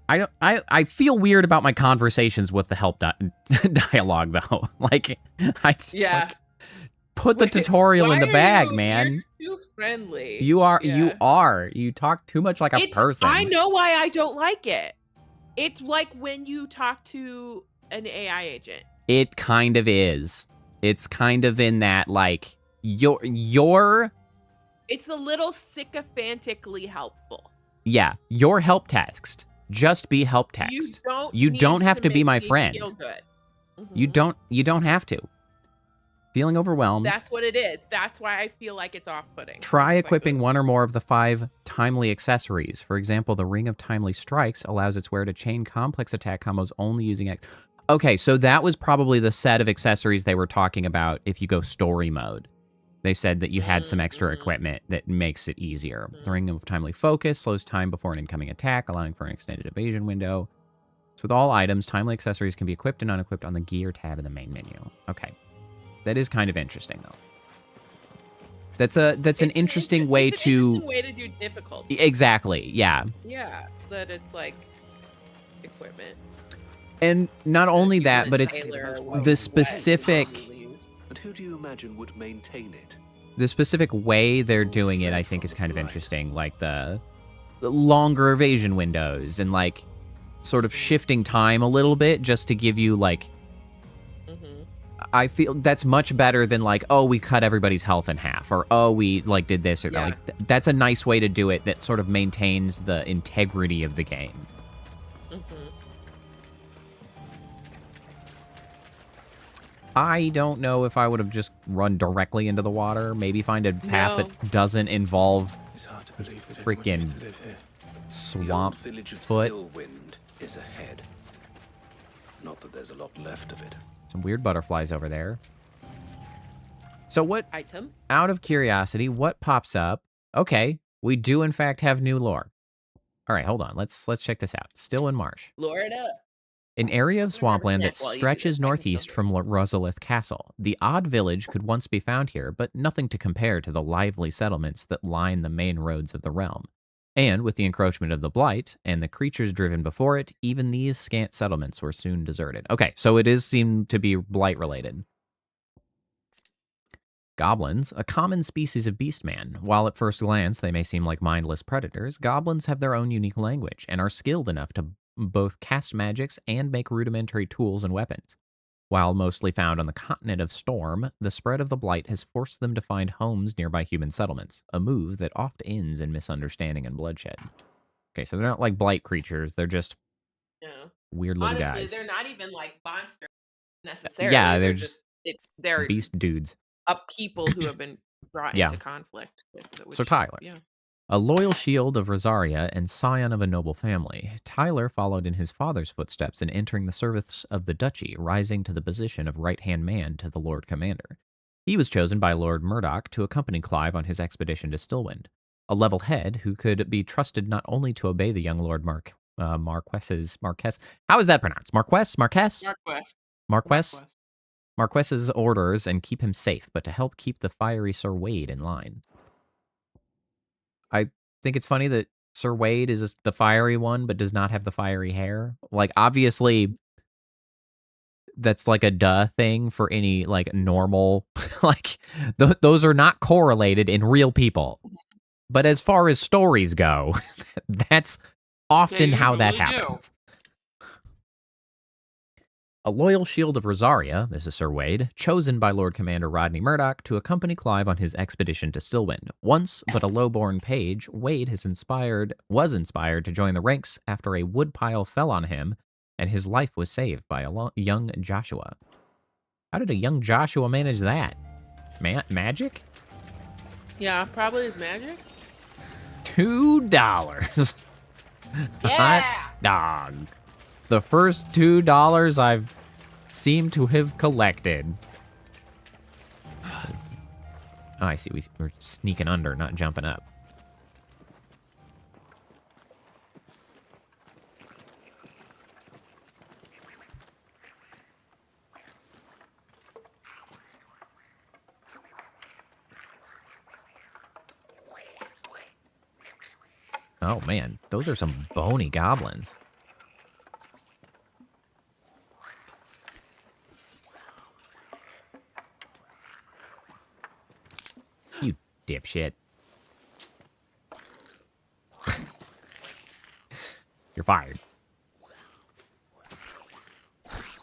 I feel weird about my conversations with the help dialogue though. Like Yeah. Put the tutorial in the bag, man. You're too friendly. You talk too much like a person. I know why I don't like it. It's like when you talk to an AI agent. It kind of is. It's kind of in that like your It's a little sycophantically helpful. Yeah, your help text. Just be help text. You don't have to be my friend. Feel good. You don't have to. Feeling overwhelmed. That's what it is. That's why I feel like it's off-putting. Try equipping one or more of the 5 timely accessories. For example, the Ring of Timely Strikes allows its wearer to chain complex attack combos only using X. Okay, so that was probably the set of accessories they were talking about if you go story mode. They said that you had some extra equipment that makes it easier. The Ring of Timely Focus slows time before an incoming attack, allowing for an extended evasion window. So with all items, timely accessories can be equipped and unequipped on the gear tab in the main menu. Okay. That is kind of interesting, though. That's an interesting way to... interesting way to do difficulty. Exactly, yeah. Yeah, that it's like equipment. And not only that, but it's the specific... And who do you imagine would maintain it? The specific way they're doing it, I think, is kind of interesting. Like the longer evasion windows and like sort of shifting time a little bit just to give you like... I feel that's much better than like, oh, we cut everybody's health in half, or oh, we like did this or that. Like, that's a nice way to do it that sort of maintains the integrity of the game. I don't know if I would have just run directly into the water. Maybe find a path that doesn't involve freaking swamp village of foot. Stillwind is ahead. Not that there's a lot left of it. Some weird butterflies over there. So what, item? Out of curiosity, what pops up? Okay, we do in fact have new lore. All right, hold on. Let's check this out. Stillwind Marsh. Lure it up. An area of swampland that snack while you do stretches this. northeast from Rosalith Castle. The odd village could once be found here, but nothing to compare to the lively settlements that line the main roads of the realm. And with the encroachment of the Blight and the creatures driven before it, even these scant settlements were soon deserted. Okay, so it is seemed to be Blight related. Goblins, a common species of beastman. While at first glance they may seem like mindless predators, goblins have their own unique language and are skilled enough to both cast magics and make rudimentary tools and weapons. While mostly found on the continent of Storm, the spread of the Blight has forced them to find homes nearby human settlements, a move that oft ends in misunderstanding and bloodshed. Okay, so they're not like Blight creatures, they're just weird little Honestly, guys. they're not even like monsters necessarily. Yeah, they're just they're beast dudes. people who have been brought Yeah. into conflict with the So witch. Tyler. Yeah. A loyal shield of Rosaria and scion of a noble family, Tyler followed in his father's footsteps in entering the service of the duchy, rising to the position of right-hand man to the Lord Commander. He was chosen by Lord Murdoch to accompany Clive on his expedition to Stillwind, a level head who could be trusted not only to obey the young Lord Marquess's how is that pronounced? Marquess's orders and keep him safe, but to help keep the fiery Sir Wade in line. I think it's funny that Sir Wade is the fiery one, but does not have the fiery hair. Like, obviously, that's like a duh thing for any like normal, like those are not correlated in real people. But as far as stories go, that's often how that happens. A loyal shield of Rosaria, this is Sir Wade, chosen by Lord Commander Rodney Murdoch to accompany Clive on his expedition to Stillwind. Once but a low-born page, Wade was inspired to join the ranks after a woodpile fell on him, and his life was saved by a young Joshua. How did a young Joshua manage that? Magic? Yeah, probably his magic. $2. Yeah! Hot dog. The first $2 I've seemed to have collected. Oh, I see. We're sneaking under, not jumping up. Oh, man. Those are some bony goblins. You dipshit. You're fired.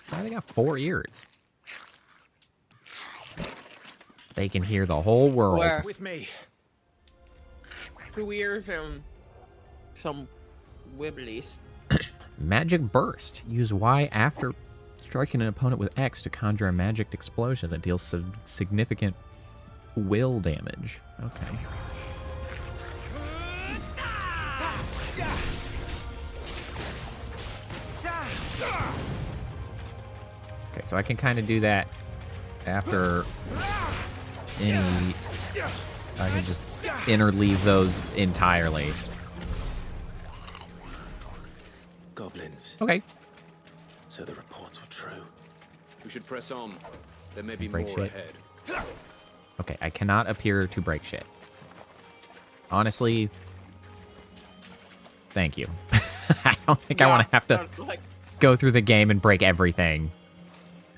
Why they got 4 ears? They can hear the whole world. Where? With me. 2 ears and some wibblies. Magic Burst. Use Y after striking an opponent with X to conjure a magic explosion that deals significant will damage. Okay. Okay, so I can kind of do that after any... I can just interleave those entirely. Goblins. Okay. So the reports were true. We should press on. There may be Break more shit. ahead. Okay, I cannot appear to break shit. Honestly, thank you. I don't think I want to have to go through the game and break everything.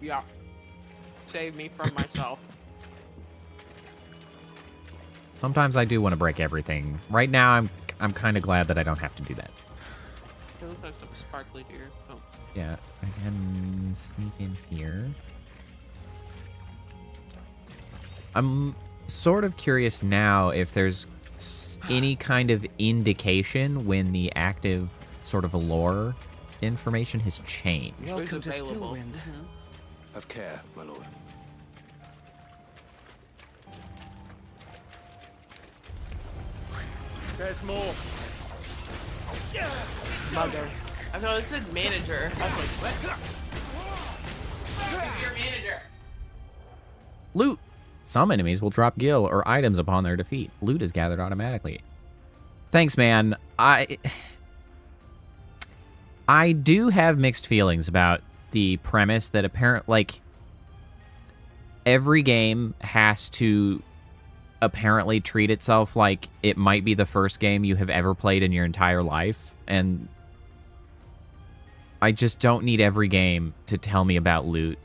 Yeah. Save me from myself. Sometimes I do want to break everything. Right now, I'm kind of glad that I don't have to do that. It looks like some sparkly deer. Oh. Yeah, I can sneak in here. I'm sort of curious now if there's any kind of indication when the active sort of lore information has changed. Welcome to Stillwind. Have care, my lord. There's more. Mother. I thought it said manager. I was like, what? Who's your manager? Loot! Some enemies will drop gil or items upon their defeat. Loot is gathered automatically. Thanks, man. I do have mixed feelings about the premise that like, every game has to apparently treat itself like it might be the first game you have ever played in your entire life, and I just don't need every game to tell me about loot.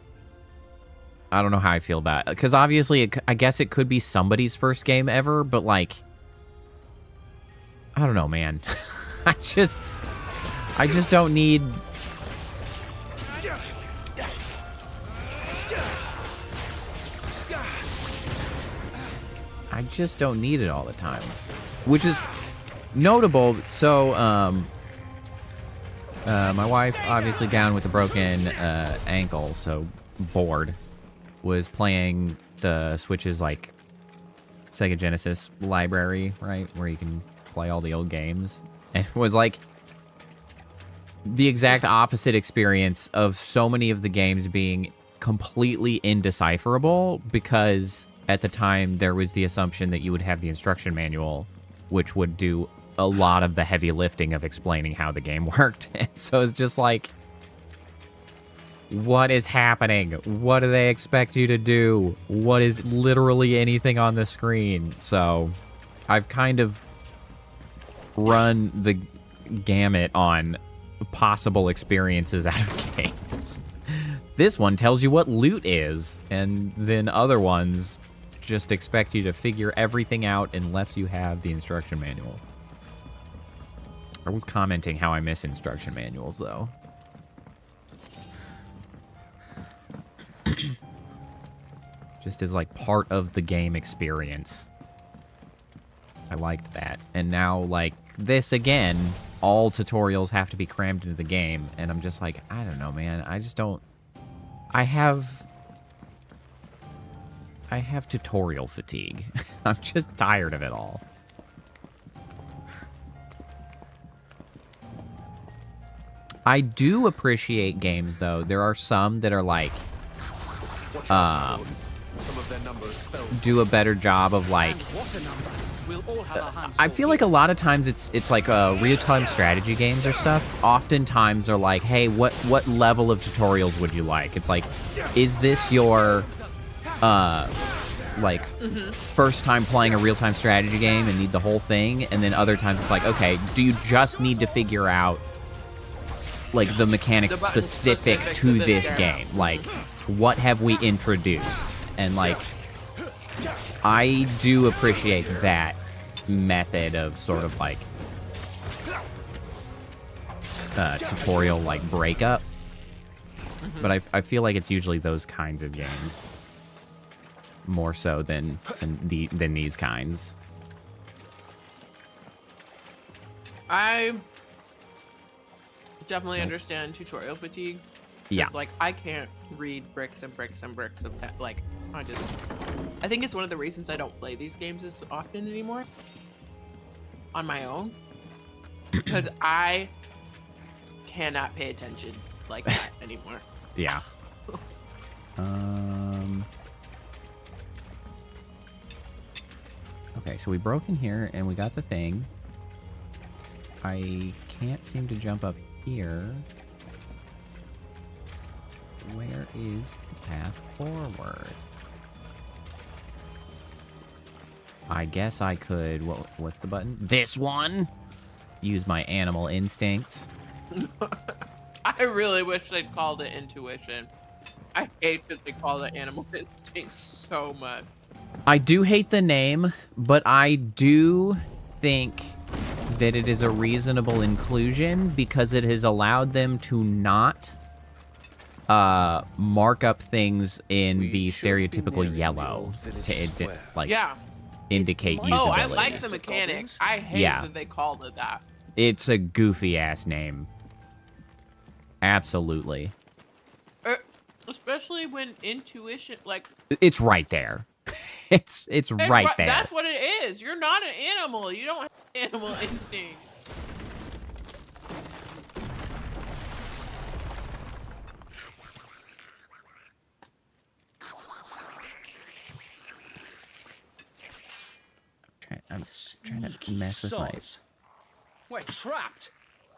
I don't know how I feel about it, because obviously I guess it could be somebody's first game ever, but like, I don't know, man. I just don't need... I just don't need it all the time, which is notable. So, my wife, obviously down with a broken ankle, so bored, was playing the Switch's like Sega Genesis library, right? Where you can play all the old games. And it was like the exact opposite experience of so many of the games being completely indecipherable, because at the time there was the assumption that you would have the instruction manual, which would do a lot of the heavy lifting of explaining how the game worked. And so it's just like, what is happening? What do they expect you to do? What is literally anything on the screen? So I've kind of run the gamut on possible experiences out of games. This one tells you what loot is, and then other ones just expect you to figure everything out unless you have the instruction manual. I was commenting how I miss instruction manuals, though. Just as, like, part of the game experience. I liked that. And now, like, this again, all tutorials have to be crammed into the game, and I'm just like, I don't know, man. I just don't... I have tutorial fatigue. I'm just tired of it all. I do appreciate games, though. There are some that are like, do a better job of like. I feel like a lot of times it's like real-time strategy games or stuff. Oftentimes are like, hey, what level of tutorials would you like? It's like, is this your like first time playing a real-time strategy game and need the whole thing? And then other times it's like, okay, do you just need to figure out like the mechanics specific to this game? Like, what have we introduced? And like, I do appreciate that method of sort of like tutorial like breakup. But I feel like it's usually those kinds of games more so than these kinds. I definitely understand tutorial fatigue. Yeah. Like, I can't read bricks and bricks and bricks of that. Like, I think it's one of the reasons I don't play these games as often anymore on my own, because I cannot pay attention like that anymore. Yeah. Okay, so we broke in here and we got the thing. I can't seem to jump up here. Where is the path forward? I guess I could... What's the button? This one? Use my animal instincts. I really wish they'd called it intuition. I hate that they call it animal instinct so much. I do hate the name, but I do think that it is a reasonable inclusion because it has allowed them to not mark up things in the stereotypical yellow to like indicate usability. Oh, I like the mechanics. I hate that they called it that. It's a goofy ass name. Absolutely. Especially when intuition, like, it's right there. It's right there. That's what it is. You're not an animal. You don't have animal instinct. I'm trying to mess with my... We're trapped.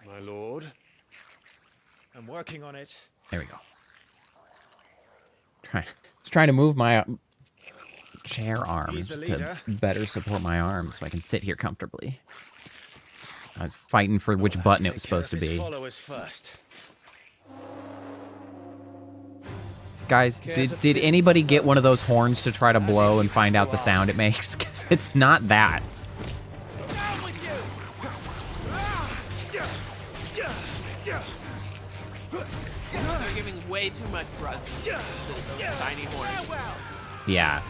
My lord. I'm working on it. There we go. Trying to move my chair arms to better support my arms so I can sit here comfortably. I was fighting for which button it was supposed to be. Guys, did anybody get one of those horns to try to blow and find out the sound it makes? Because it's not that. They're giving way too much thrust to those tiny horns. Yeah.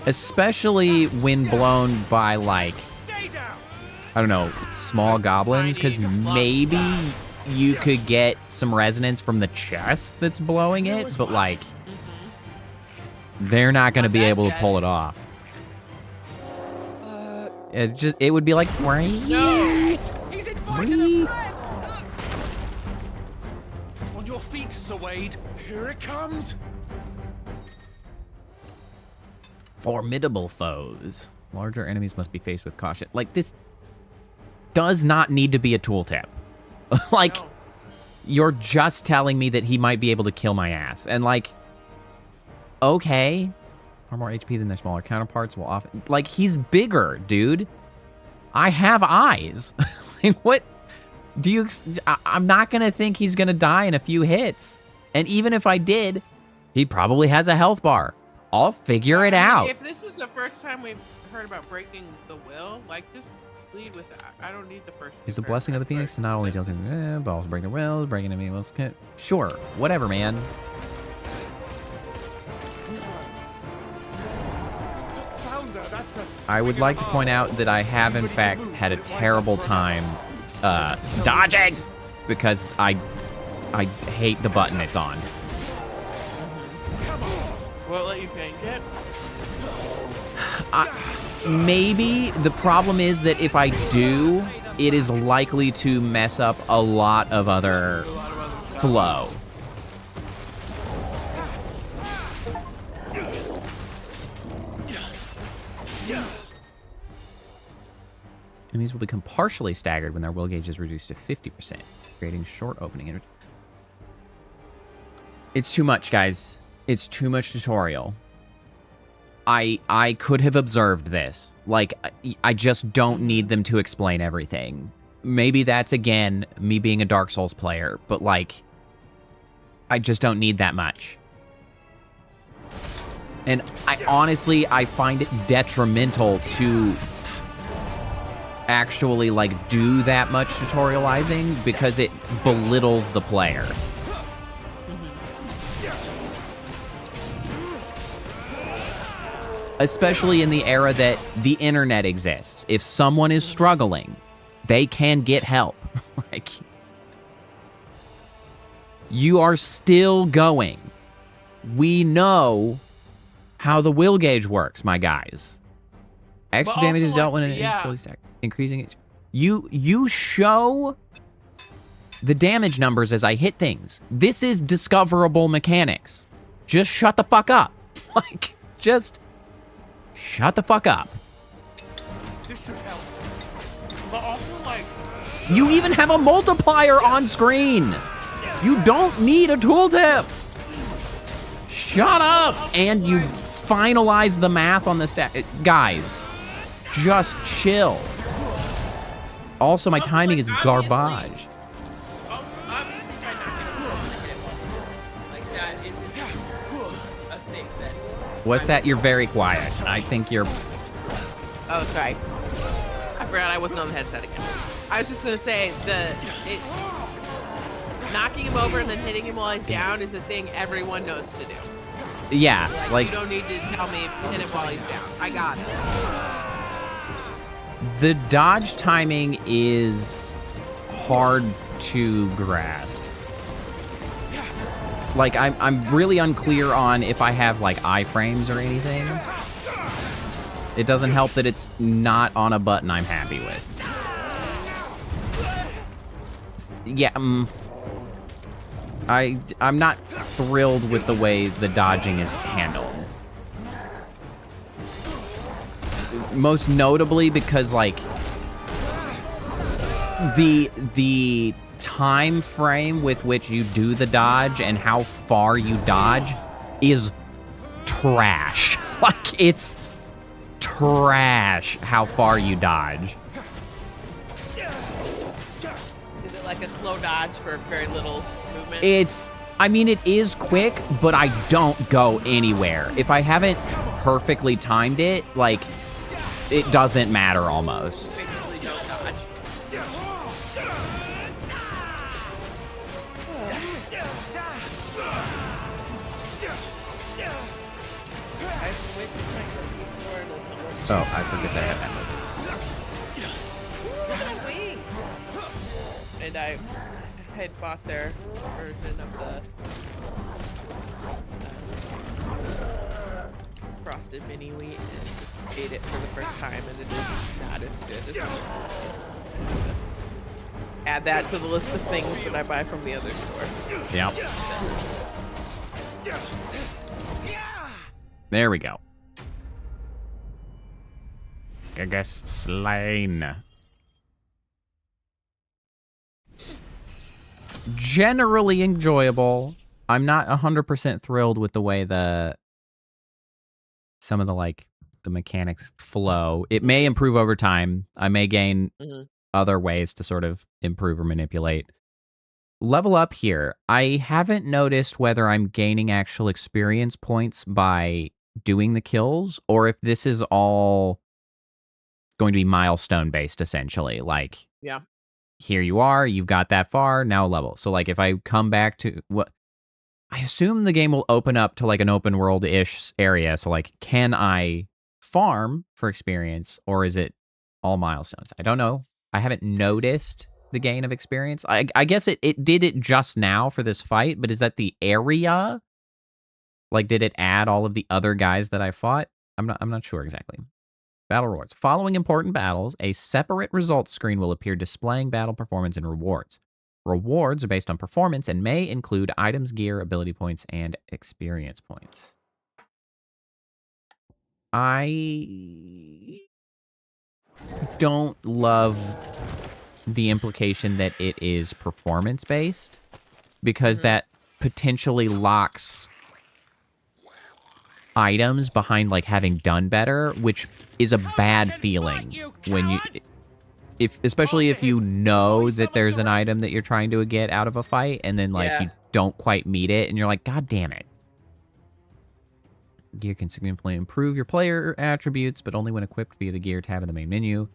Especially when blown by, like, I don't know, small goblins, because maybe you could get some resonance from the chest that's blowing it, but, like, they're not going to be able to pull it off. It would be like, No! He's invited a friend! On your feet, Sir Wade. Here it comes. Formidable foes. Larger enemies must be faced with caution. Like, this does not need to be a tooltip. Like, you're just telling me that he might be able to kill my ass. And, like, okay. Far more HP than their smaller counterparts will often... Like, he's bigger, dude. I have eyes. Like, what do you... I'm not going to think he's going to die in a few hits. And even if I did, he probably has a health bar. I'll figure it out. If this is the first time we've heard about breaking the will, like, just lead with that. I don't need the first. Is the blessing of the Phoenix to not only deal with but also break their wills, breaking enemy wills. Sure, whatever, man. I would like to point out that I have, in fact, had a terrible time dodging because I hate the button it's on. Won't let you change it? Maybe. The problem is that if I do, it is likely to mess up a lot of other flow. Enemies will become partially staggered when their will gauge is reduced to 50%, creating short opening energy. It's too much, guys. It's too much tutorial. I could have observed this. Like, I just don't need them to explain everything. Maybe that's, again, me being a Dark Souls player, but, like, I just don't need that much. And I find it detrimental to actually, like, do that much tutorializing because it belittles the player. Especially in the era that the internet exists. If someone is struggling, they can get help. Like, you are still going. We know how the will gauge works, my guys. Extra damage is dealt when it is fully stacked. Increasing it. You show the damage numbers as I hit things. This is discoverable mechanics. Just shut the fuck up. Like, just shut the fuck up. This should help. But also, like, you even have a multiplier on screen. You don't need a tooltip. Shut up. And you finalize the math on the stat. Guys, just chill. Also, my timing is garbage. What's that? You're very quiet. I think you're... Oh, sorry. I forgot I wasn't on the headset again. I was just going to say, knocking him over and then hitting him while he's down is a thing everyone knows to do. Yeah, like... You don't need to tell me if you hit him while he's down. I got it. The dodge timing is hard to grasp. Like, I'm really unclear on if I have, like, iframes or anything. It doesn't help that it's not on a button I'm happy with. Yeah, I'm not thrilled with the way the dodging is handled. Most notably because, like, the time frame with which you do the dodge and how far you dodge is trash. Like, it's trash how far you dodge. Is it like a slow dodge for very little movement? I mean, it is quick, but I don't go anywhere. If I haven't perfectly timed it, like, it doesn't matter almost. Basically don't dodge. Oh, I forget that I have that move. And I had bought their version of the frosted mini wheat and just ate it for the first time, and it is not as good as add that to the list of things that I buy from the other store. Yep. There we go. I guess slain. Generally enjoyable. I'm not 100% thrilled with the way some of the mechanics flow. It may improve over time. I may gain other ways to sort of improve or manipulate. Level up here. I haven't noticed whether I'm gaining actual experience points by doing the kills, or if this is all going to be milestone based, essentially. Like, yeah, here you are, you've got that far, now level. So like if I come back to what I assume the game will open up to like an open world-ish area. So like, can I farm for experience, or is it all milestones? I don't know. I haven't noticed the gain of experience. I guess it did it just now for this fight, but is that the area? Like, did it add all of the other guys that I fought? I'm not sure exactly. Battle rewards. Following important battles, a separate results screen will appear displaying battle performance and rewards. Rewards are based on performance and may include items, gear, ability points, and experience points. I don't love the implication that it is performance-based, because that potentially locks items behind like having done better, which is a bad feeling when especially if you know that there's an item that you're trying to get out of a fight, and then like you don't quite meet it, and you're like, God damn it. Gear can significantly improve your player attributes, but only when equipped via the gear tab in the main menu.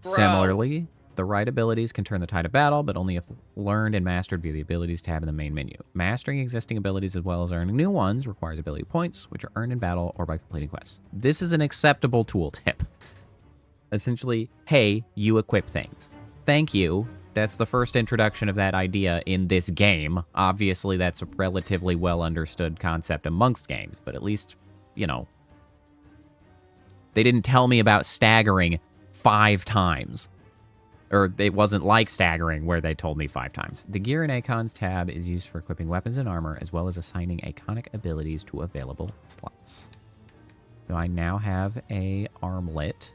Similarly, the right abilities can turn the tide of battle, but only if learned and mastered via the abilities tab in the main menu. Mastering existing abilities as well as earning new ones requires ability points, which are earned in battle or by completing quests. This is an acceptable tooltip. Essentially, hey, you equip things. Thank you. That's the first introduction of that idea in this game. Obviously, that's a relatively well understood concept amongst games, but at least, you know, they didn't tell me about staggering 5 times. Or it wasn't like staggering where they told me 5 times. The Gear and Icons tab is used for equipping weapons and armor, as well as assigning iconic abilities to available slots. So I now have a armlet.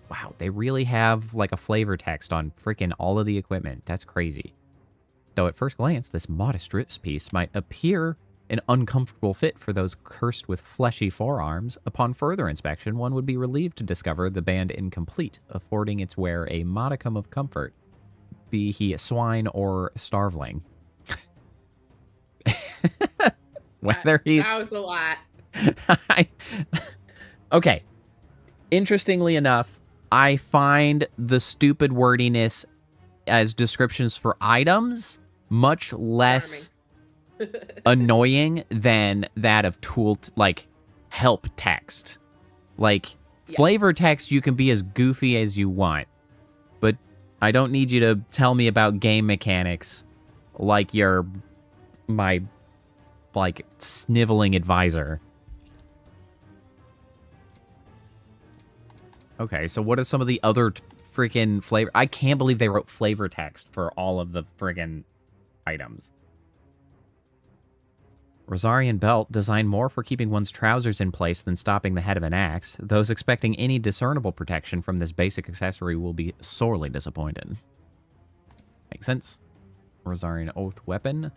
Wow, they really have like a flavor text on freaking all of the equipment. That's crazy. Though at first glance, this modest wrist piece might appear an uncomfortable fit for those cursed with fleshy forearms. Upon further inspection, one would be relieved to discover the band incomplete, affording its wearer a modicum of comfort, be he a swine or starveling. Whether he's... That was a lot. Okay. Interestingly enough, I find the stupid wordiness as descriptions for items much less annoying than that of like help text. Like flavor text, you can be as goofy as you want, but I don't need you to tell me about game mechanics like you're my like sniveling advisor. Okay, so what are some of the other freaking flavor? I can't believe they wrote flavor text for all of the friggin' items. Rosarian belt, designed more for keeping one's trousers in place than stopping the head of an axe. Those expecting any discernible protection from this basic accessory will be sorely disappointed. Makes sense. Rosarian oath weapon.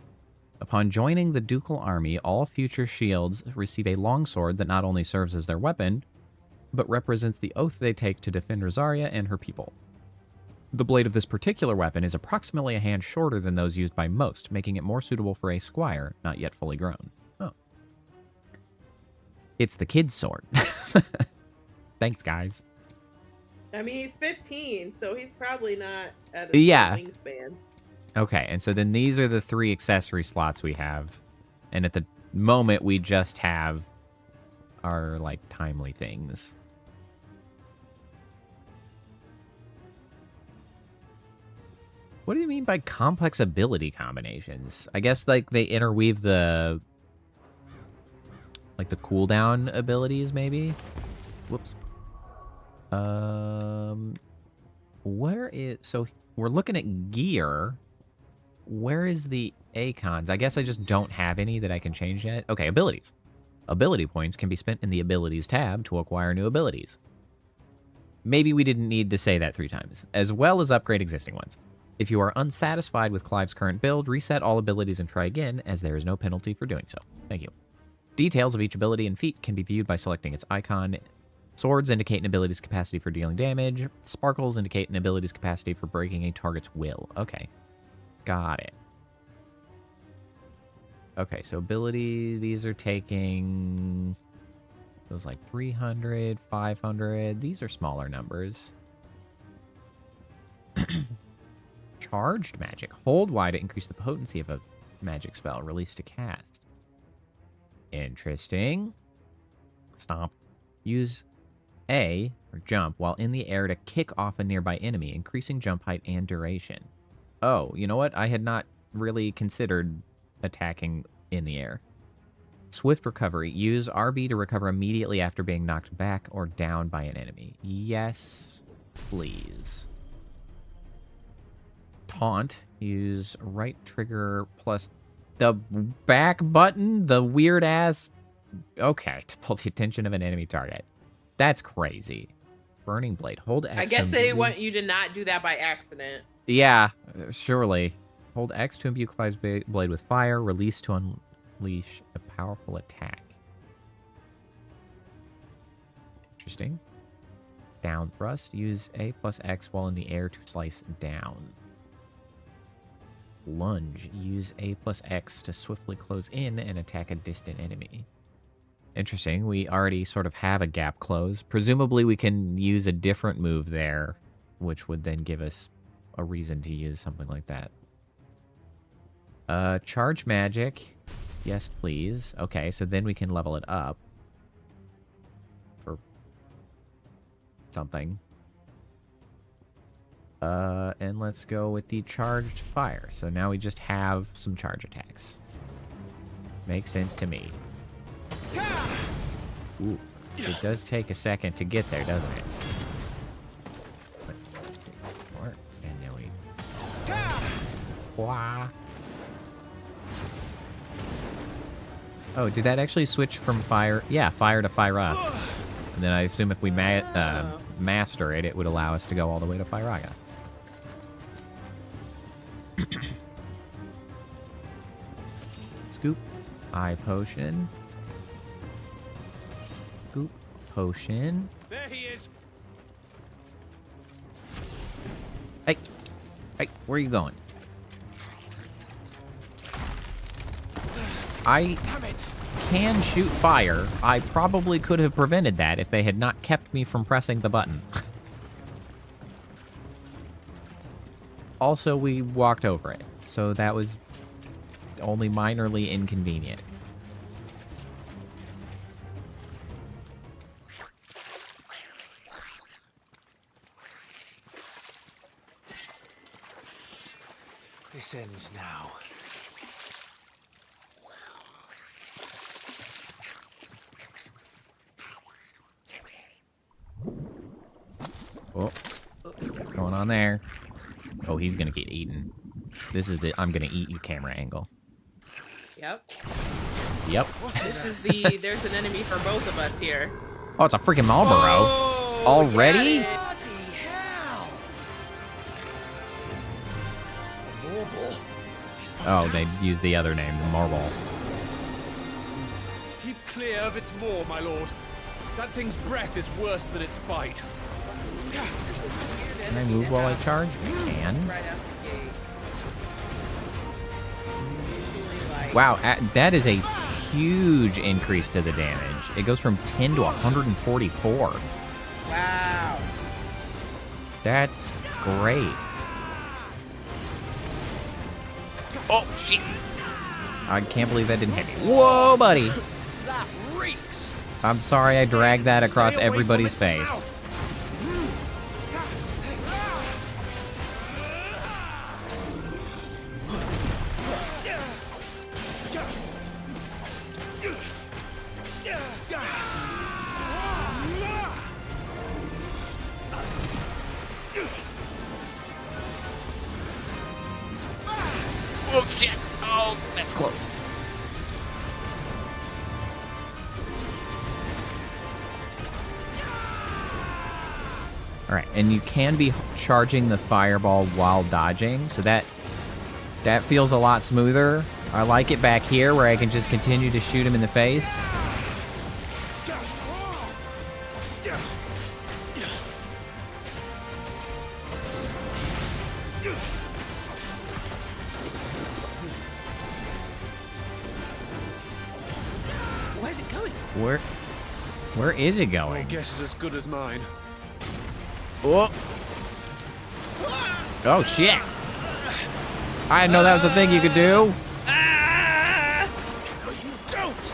Upon joining the ducal army, all future shields receive a longsword that not only serves as their weapon, but represents the oath they take to defend Rosaria and her people. The blade of this particular weapon is approximately a hand shorter than those used by most, making it more suitable for a squire not yet fully grown. Oh. It's the kid's sword. Thanks, guys. I mean, he's 15, so he's probably not at a wingspan. Okay, and so then these are the 3 accessory slots we have. And at the moment, we just have our, like, timely things. What do you mean by complex ability combinations? I guess, like, they interweave the Like the cooldown abilities, maybe? Whoops. Where is... So, we're looking at gear. Where is the icons? I guess I just don't have any that I can change yet. Okay, abilities. Ability points can be spent in the Abilities tab to acquire new abilities. Maybe we didn't need to say that 3 times. As well as upgrade existing ones. If you are unsatisfied with Clive's current build, reset all abilities and try again, as there is no penalty for doing so. Thank you. Details of each ability and feat can be viewed by selecting its icon. Swords indicate an ability's capacity for dealing damage. Sparkles indicate an ability's capacity for breaking a target's will. Okay. Got it. Okay, so ability, these are taking... Feels like 300, 500. These are smaller numbers. Charged magic. Hold Y to increase the potency of a magic spell released to cast. Interesting. Stomp. Use A, or jump, while in the air to kick off a nearby enemy, increasing jump height and duration. Oh, you know what? I had not really considered attacking in the air. Swift recovery. Use RB to recover immediately after being knocked back or down by an enemy. Yes, please. Taunt. Use right trigger plus the back button, the weird ass... Okay, to pull the attention of an enemy target. That's crazy. Burning Blade. Hold X. I guess they want you to not do that by accident. Yeah, surely. Hold X to imbue Clive's blade with fire. Release to unleash a powerful attack. Interesting. Down thrust. Use A plus X while in the air to slice down. Lunge. Use A plus X to swiftly close in and attack a distant enemy. Interesting. We already sort of have a gap close. Presumably we can use a different move there, which would then give us a reason to use something like that. Charge magic. Yes, please. Okay, so then we can level it up. For something. And let's go with the charged fire. So now we just have some charge attacks. Makes sense to me. Ooh, it does take a second to get there, doesn't it? And then we... Wah. Oh, did that actually switch from fire? Yeah, fire to fire up. And then I assume if we master it, it would allow us to go all the way to Firaga. Scoop. Eye potion. Scoop. Potion. There he is. Hey. Hey, where are you going? I can shoot fire. I probably could have prevented that if they had not kept me from pressing the button. Also, we walked over it, so that was only minorly inconvenient. This ends now. Oh, what's going on there? Oh, he's gonna get eaten. This is the I'm gonna eat you camera angle. Yep. Yep. This is there's an enemy for both of us here. Oh, it's a freaking Marlboro. Oh, already? Oh, they used the other name, the Marble. Keep clear of its maw, my lord. That thing's breath is worse than its bite. Can I move while I charge? I can. Wow, that is a huge increase to the damage. It goes from 10 to 144. Wow. That's great. Oh, shit. I can't believe that didn't hit me. Whoa, buddy. That reeks. I'm sorry I dragged that across everybody's face. All right, and you can be charging the fireball while dodging, so that feels a lot smoother. I like it back here where I can just continue to shoot him in the face. Where's it going? Where is it going? Your guess is as good as mine. Oh. Oh, shit. I didn't know that was a thing you could do. Don't.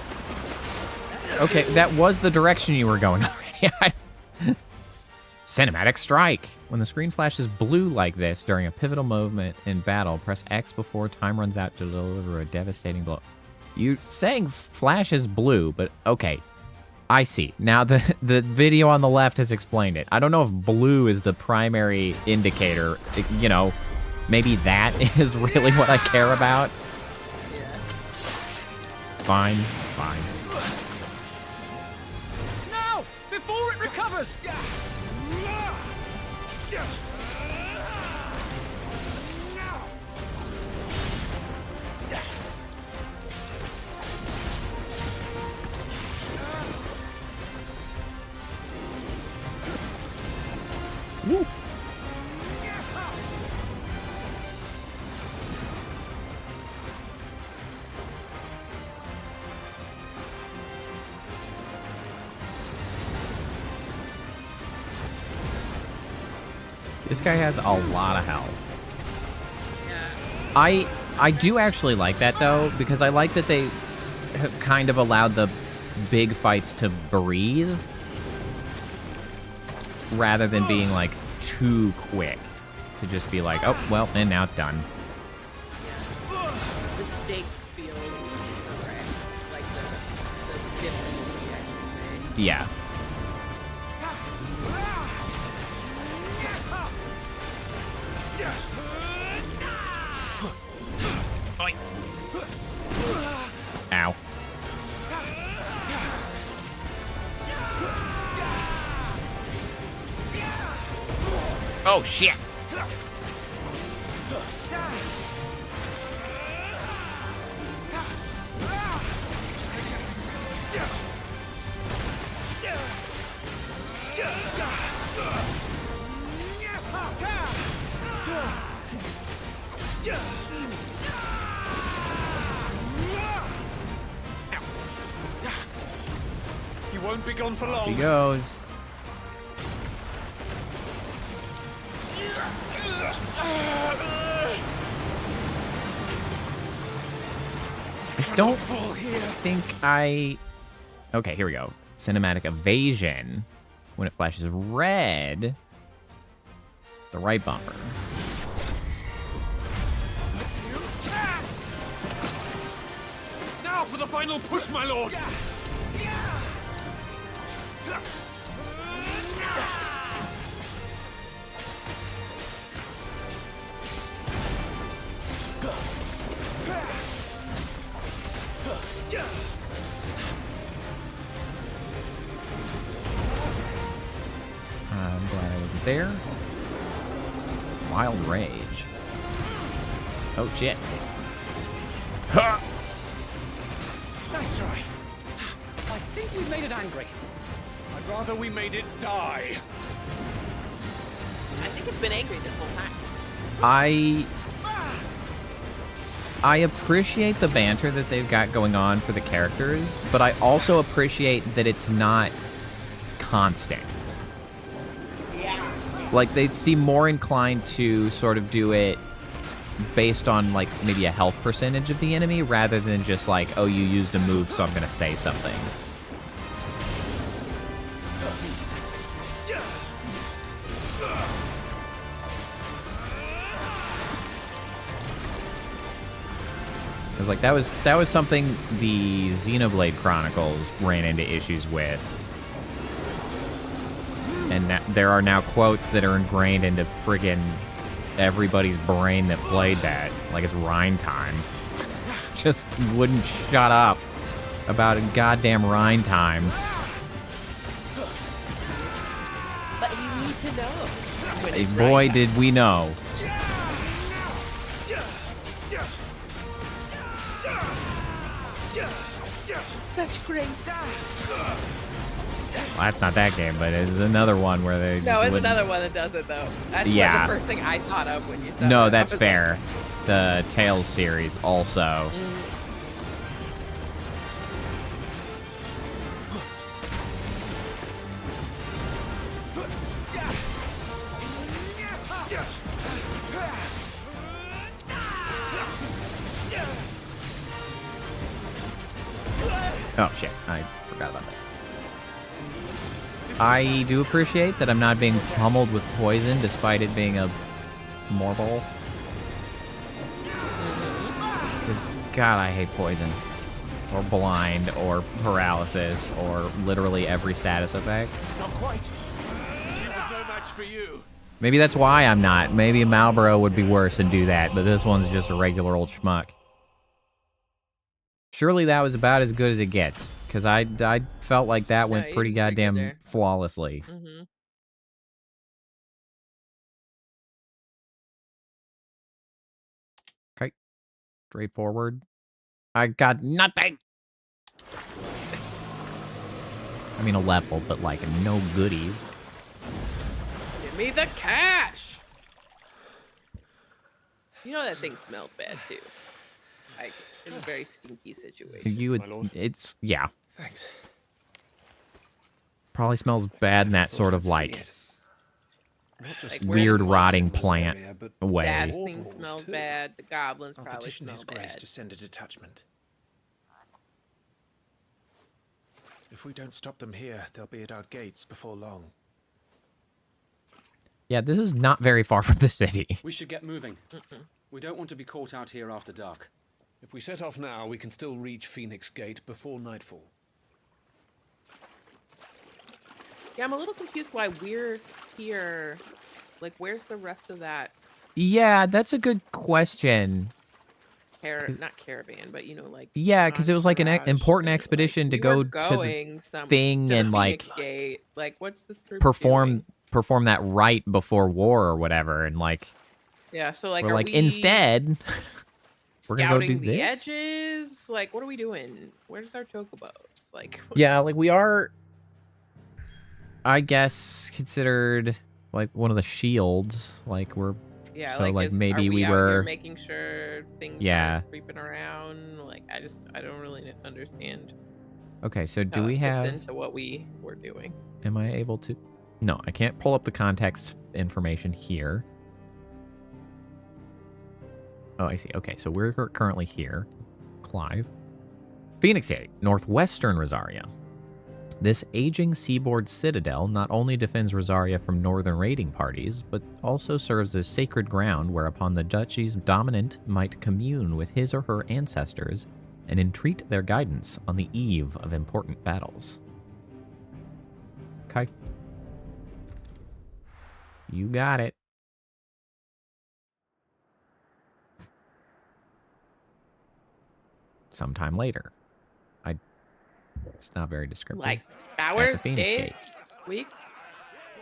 Okay, that was the direction you were going already. Cinematic strike. When the screen flashes blue like this during a pivotal moment in battle, press X before time runs out to deliver a devastating blow. You saying flashes blue, but okay. I see. Now the video on the left has explained it. I don't know if blue is the primary indicator. You know, maybe that is really what I care about. Yeah. Fine. Now! Before it recovers! Woo. This guy has a lot of health. Yeah. I do actually like that though, because I like that they have kind of allowed the big fights to breathe rather than being like too quick to just be like, oh well, and now it's done. Yeah. The stakes feel correct. Like the difficulty, I should say. Yeah. Ow. Oh shit. You won't be gone for long. He goes. I don't think I... Okay, here we go. Cinematic evasion. When it flashes red, the right bumper. Now for the final push, my lord. I'm glad I wasn't there. Wild rage. Oh shit. Ha! Nice try. I think we made it angry. I'd rather we made it die. I think it's been angry this whole time. I appreciate the banter that they've got going on for the characters, but I also appreciate that it's not constant. Yeah. Like, they seem more inclined to sort of do it based on, like, maybe a health percentage of the enemy, rather than just like, oh, you used a move, so I'm gonna say something. Because, like, that was something the Xenoblade Chronicles ran into issues with. And there are now quotes that are ingrained into friggin' everybody's brain that played that. Like, it's Rhine time. Just wouldn't shut up about a goddamn Rhine time. But you need to know. When Hey, it's boy, right. did we know. Such great dice. Well, that's not that game, but it's another one where they. No, it's wouldn't- another one that does it though. That's Yeah. what the first thing I thought of when you said No, that. that's I was fair. The Tales series also. Oh shit, I forgot about that. I do appreciate that I'm not being pummeled with poison despite it being a mortal. Because, God, I hate poison. Or blind, or paralysis, or literally every status effect. Not quite. He was no match for you. Maybe that's why I'm not. Maybe Malboro would be worse and do that, but this one's just a regular old schmuck. Surely that was about as good as it gets, because I felt like that went you pretty did pretty good goddamn there. flawlessly. Okay. Straightforward. I got nothing! I mean, a level, but like no goodies. Give me the cash. You know that thing smells bad too. Like it's a very stinky situation. You would, it's, yeah. Thanks. Probably smells bad in that sort of like weird rotting plant way. That thing smells bad. The goblins I'll probably petition smell His Grace bad. to send a detachment. If we don't stop them here, they'll be at our gates before long. Yeah, this is not very far from the city. We should get moving. We don't want to be caught out here after dark. If we set off now, we can still reach Phoenix Gate before nightfall. Yeah, I'm a little confused why we're here. Like, where's the rest of that? Yeah, that's a good question. Not caravan, but you know, like. Yeah, because it was like an entourage. important expedition to We go were to going the thing to and like Phoenix Gate. Like, what's this group perform doing? that rite before war or whatever, and like Yeah, so like, we're are like we instead we're gonna go do scouting the this. edges? Like, what are we doing? Where's our chocobos? Like, Yeah, like we are, I guess, considered like one of the shields. Like we're yeah, so like are maybe we out were here making sure things aren't creeping around. Like, I don't really understand. Okay, so do how we it fits have? into what we were doing? Am I able to? No, I can't pull up the context information here. Oh, I see. Okay, so we're currently here. Clive. Phoenix Gate, northwestern Rosaria. This aging seaboard citadel not only defends Rosaria from northern raiding parties, but also serves as sacred ground whereupon the duchy's dominant might commune with his or her ancestors and entreat their guidance on the eve of important battles. Okay. You got it. Sometime later. It's not very descriptive. Like At the hours, Phoenix days, Gate. weeks?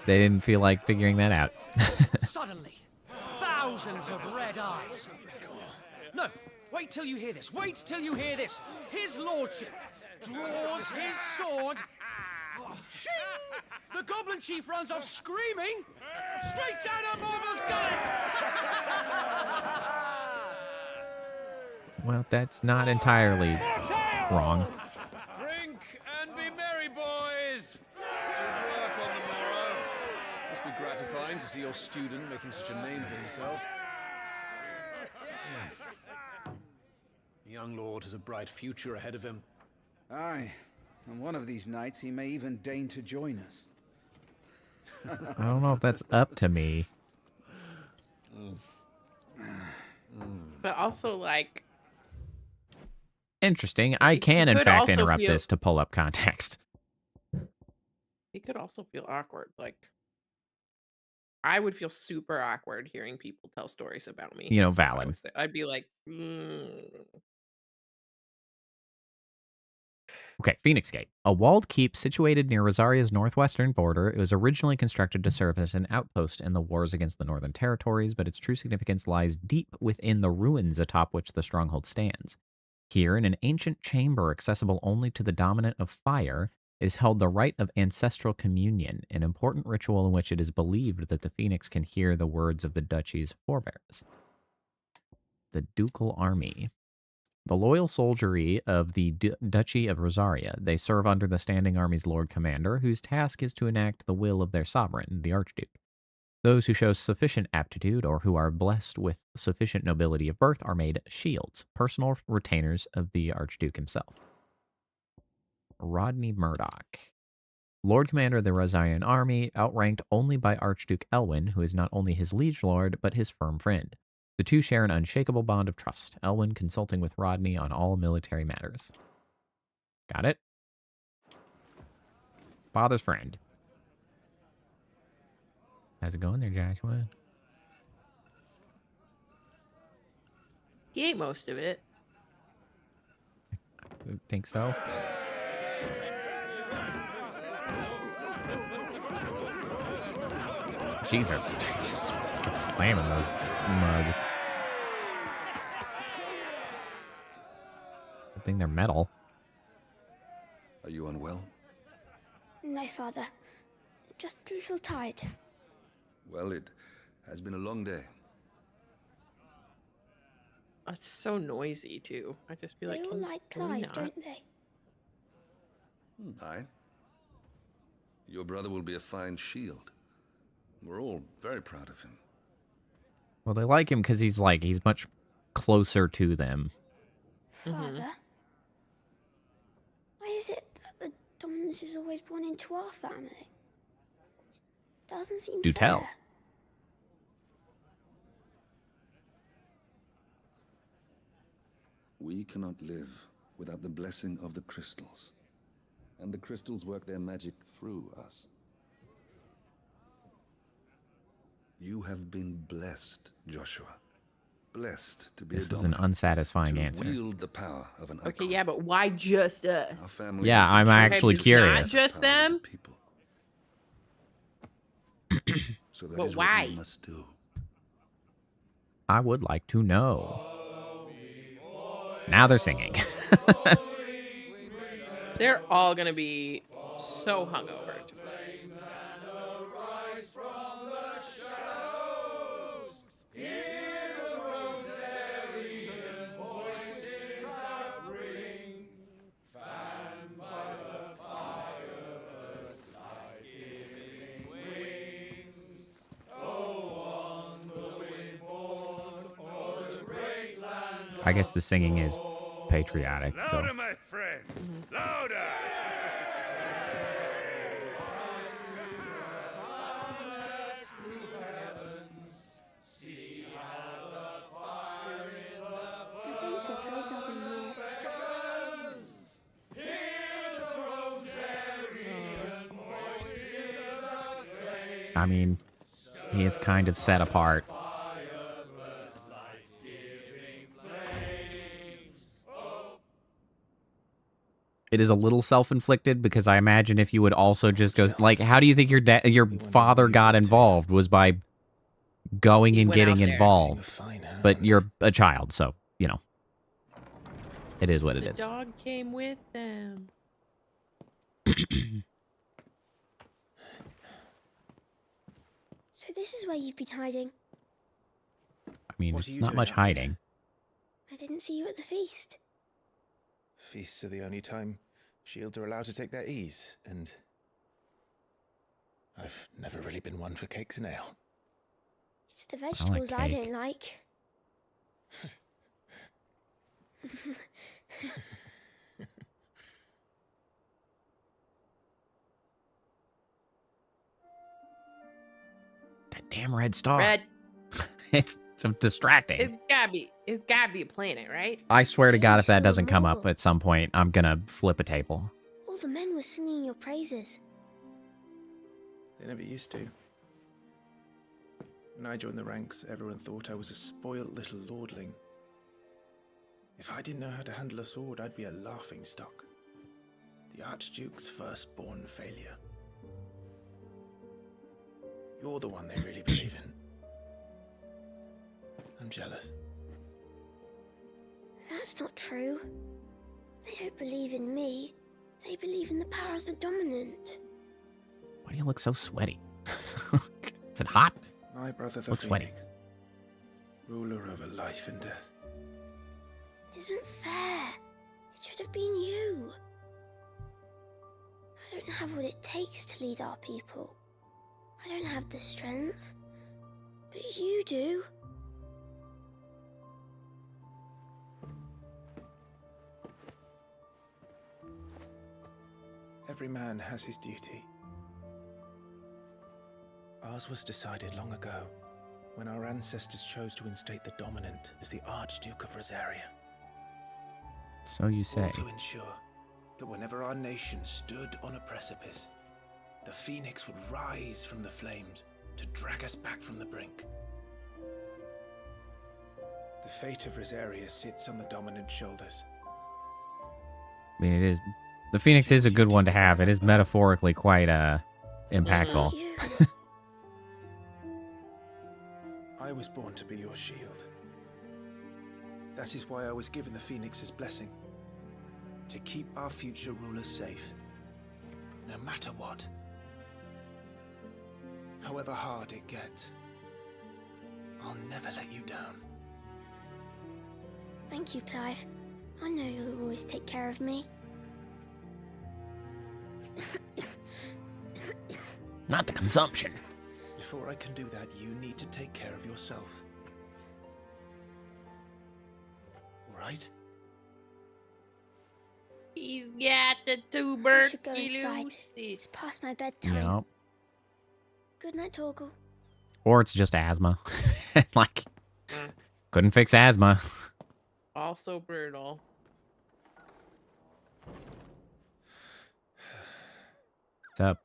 They didn't feel like figuring that out. Suddenly, thousands of red eyes. No, wait till you hear this. Wait till you hear this. His lordship draws his sword. The goblin chief runs off screaming straight down a Marvel's gullet. Well, that's not entirely wrong. Drink and be merry, boys. Good work on the morrow. Must be gratifying to see your student making such a name for himself. The young lord has a bright future ahead of him. Aye, and one of these nights he may even deign to join us. I don't know if that's up to me. But also, like, Interesting. I can, in could fact, also interrupt feel- this to pull up context. it could also feel awkward. Like, I would feel super awkward hearing people tell stories about me. You know, That's what I valid. would say. I'd be like, Okay, Phoenix Gate. A walled keep situated near Rosaria's northwestern border. It was originally constructed to serve as an outpost in the wars against the Northern Territories, but its true significance lies deep within the ruins atop which the stronghold stands. Here, in an ancient chamber accessible only to the dominant of fire, is held the rite of ancestral communion, an important ritual in which it is believed that the Phoenix can hear the words of the duchy's forebears. The Ducal Army. The loyal soldiery of the Duchy of Rosaria. They serve under the Standing Army's Lord Commander, whose task is to enact the will of their sovereign, the Archduke. Those who show sufficient aptitude or who are blessed with sufficient nobility of birth are made shields, personal retainers of the Archduke himself. Rodney Murdoch. Lord Commander of the Rosarian Army, outranked only by Archduke Elwyn, who is not only his liege lord, but his firm friend. The two share an unshakable bond of trust, Elwyn consulting with Rodney on all military matters. Got it? Father's friend. How's it going there, Joshua? He ate most of it. I think so. Jesus. Just slamming those mugs. Good thing they're metal. Are you unwell? No, Father. Just a little tired. Well, it has been a long day. It's so noisy, too. I just feel like, They all like can we Clive, not? don't they? Aye. Your brother will be a fine shield. We're all very proud of him. Well, they like him because he's much closer to them. Father? Why is it that the dominance is always born into our family? It doesn't seem Do fair. tell. We cannot live without the blessing of the crystals. And the crystals work their magic through us. You have been blessed, Joshua. Blessed to be This a was an dominant, unsatisfying to answer. wield the power of an Okay, yeah, but why just us? Our family Yeah, I'm actually Not curious. just them? So that But is why? what we must do. I would like to know. Now they're singing. They're all gonna be so hungover. I guess the singing is patriotic. So. Louder, my friend! Louder! I don't suppose I'll be missed. I mean, he is kind of set apart. It is a little self-inflicted because I imagine if you would also just go like, how do you think your father got involved? Was by going and getting involved. But you're a child, so you know, it is what it The is. dog came with them. So this is where you've been hiding. I mean, What are it's you not doing much out here? hiding. I didn't see you at the feast. Feasts are the only time shields are allowed to take their ease, and I've never really been one for cakes and ale. It's the vegetables I cake. don't like. That damn red star. Red. It's so distracting. It's gotta be a planet, right? I swear to God, if that doesn't come up at some point, I'm gonna flip a table. All the men were singing your praises. They never used to. When I joined the ranks, everyone thought I was a spoilt little lordling. If I didn't know how to handle a sword, I'd be a laughing stock. The Archduke's firstborn failure. You're the one they really believe in. I'm jealous. That's not true. They don't believe in me. They believe in the power of the dominant. Why do you look so sweaty? Is it hot? My brother the Looks sweaty. Phoenix. Ruler over life and death. It isn't fair. It should have been you. I don't have what it takes to lead our people. I don't have the strength. But you do. Every man has his duty. Ours was decided long ago, when our ancestors chose to instate the dominant as the Archduke of Rosaria. So you say. All to ensure that whenever our nation stood on a precipice, the Phoenix would rise from the flames to drag us back from the brink. The fate of Rosaria sits on the dominant's shoulders. I mean, it is. The Phoenix is a good one to have. It is metaphorically quite impactful. I was born to be your shield. That is why I was given the Phoenix's blessing. To keep our future rulers safe. No matter what. However hard it gets. I'll never let you down. Thank you, Clive. I know you'll always take care of me. Not the consumption. Before I can do that, you need to take care of yourself. All right? He's got the I should go tuberculosis. inside. It's past my bedtime. Yep. Good night, Torgal. Or it's just asthma. Like, couldn't fix asthma. Also brutal. What's up?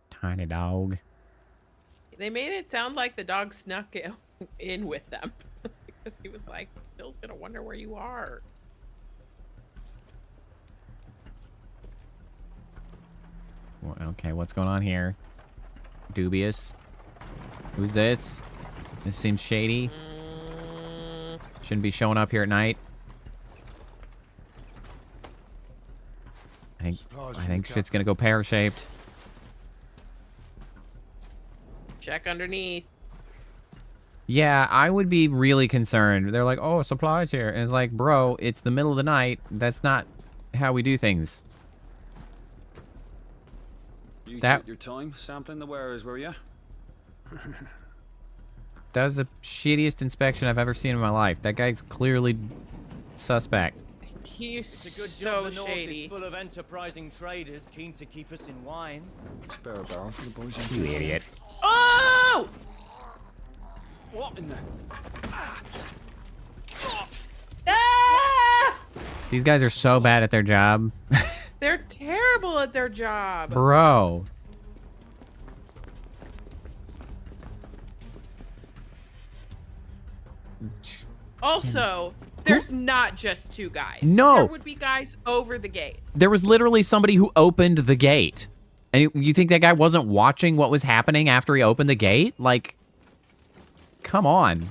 Tiny dog. They made it sound like the dog snuck in with them. Because he was like, Bill's gonna wonder where you are. Well, okay, what's going on here? Dubious. Who's this? This seems shady. Shouldn't be showing up here at night. I think shit's gonna go pear-shaped. Check underneath. Yeah, I would be really concerned. They're like, oh, supplies here. And it's like, bro, it's the middle of the night. That's not how we do things. You took your time sampling the wares, were you? That was the shittiest inspection I've ever seen in my life. That guy's clearly suspect. He's It's a good so job the North shady. is full of enterprising traders keen to keep us in wine. Spare a barrel for the boys. You idiot. Oh! What in the... Ah! These guys are so bad at their job. They're terrible at their job. Bro. Also, there's not just two guys. No. There would be guys over the gate. There was literally somebody who opened the gate. And you think that guy wasn't watching what was happening after he opened the gate? Like, come on.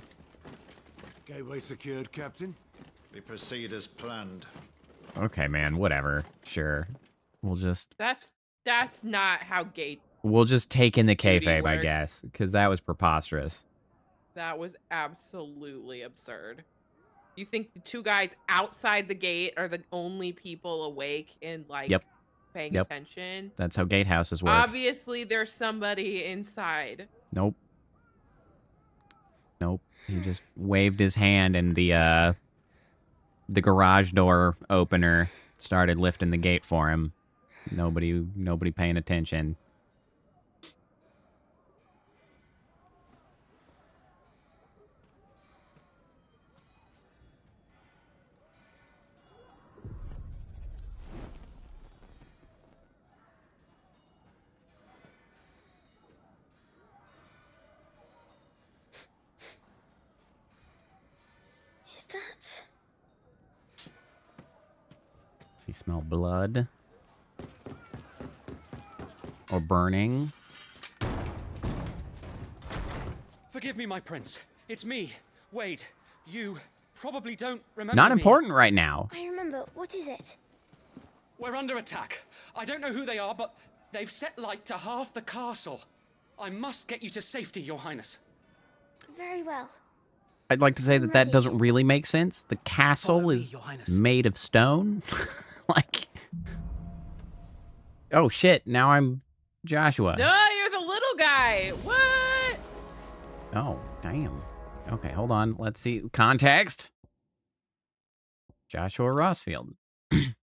Gateway secured, Captain. We proceed as planned. Okay, man, whatever. Sure. We'll just That's not how gate. take in the Duty kayfabe, I works. guess, because that was preposterous. That was absolutely absurd. You think the two guys outside the gate are the only people awake and like paying attention? That's how gatehouses work. Obviously, there's somebody inside. Nope. He just waved his hand and the garage door opener started lifting the gate for him. Nobody paying attention. Is that... You smell blood. Or burning. Forgive me, my prince. It's me, Wade. You probably don't remember Not me. important right now. I remember. What is it? We're under attack. I don't know who they are, but they've set light to half the castle. I must get you to safety, Your Highness. Very well. I'd like to say that that doesn't really make sense. The castle me, is Your Highness. made of stone. Like, oh shit, now I'm Joshua. No, you're the little guy. What? Oh, damn. Okay, hold on. Let's see. Context. Joshua Rossfield.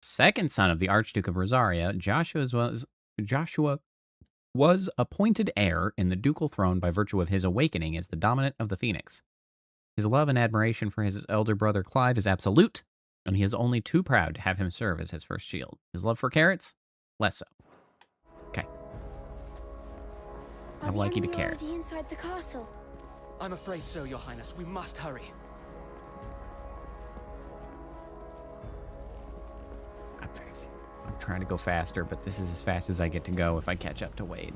Second son of the Archduke of Rosaria, Joshua was appointed heir in the ducal throne by virtue of his awakening as the dominant of the Phoenix. His love and admiration for his elder brother Clive is absolute, and he is only too proud to have him serve as his first shield. His love for carrots? Less so. Okay. I like you to carrots. Already inside the castle? I'm afraid so, Your Highness. We must hurry. I'm trying to go faster, but this is as fast as I get to go if I catch up to Wade.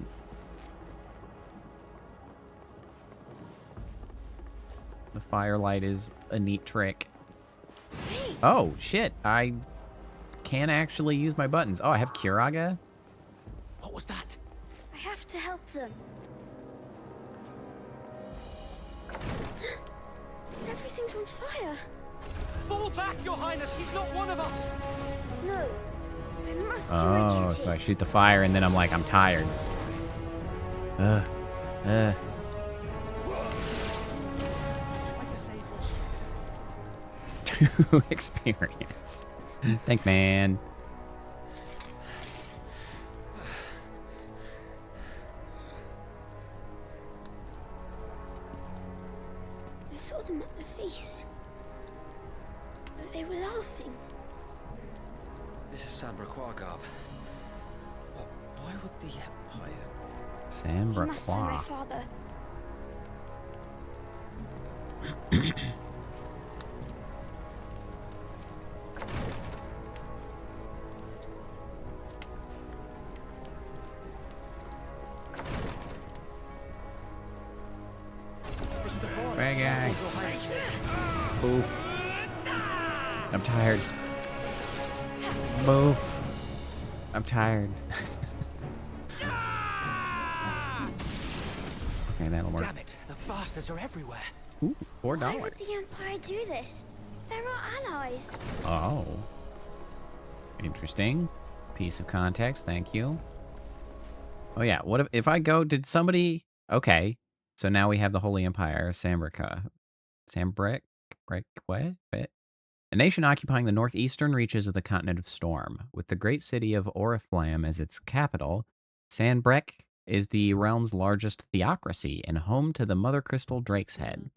The firelight is a neat trick. Oh, shit. I can actually use my buttons. Oh, I have Kiraga? What was that? I have to help them. Everything's on fire. Fall back, Your Highness. He's not one of us. No. I must do Oh, so I shoot the fire and then I'm like, I'm tired. To experience. Thank man. I saw them at the feast. But they were laughing. This is Sambra Garb. But why would the Empire? Sambra He must know my father. Bad guy. Oof. I'm tired. Move. I'm tired. Okay, that'll work. Damn it! The bastards are everywhere. Ooh, $4. Why would the Empire do this? They're our allies. Oh. Interesting. Piece of context, thank you. Oh yeah, what if I go, did somebody, okay. So now we have the Holy Empire, Sambrica. Sambric? What? A nation occupying the northeastern reaches of the continent of Storm. With the great city of Oriflamme as its capital, Sanbreque is the realm's largest theocracy and home to the Mother Crystal Drake's Head.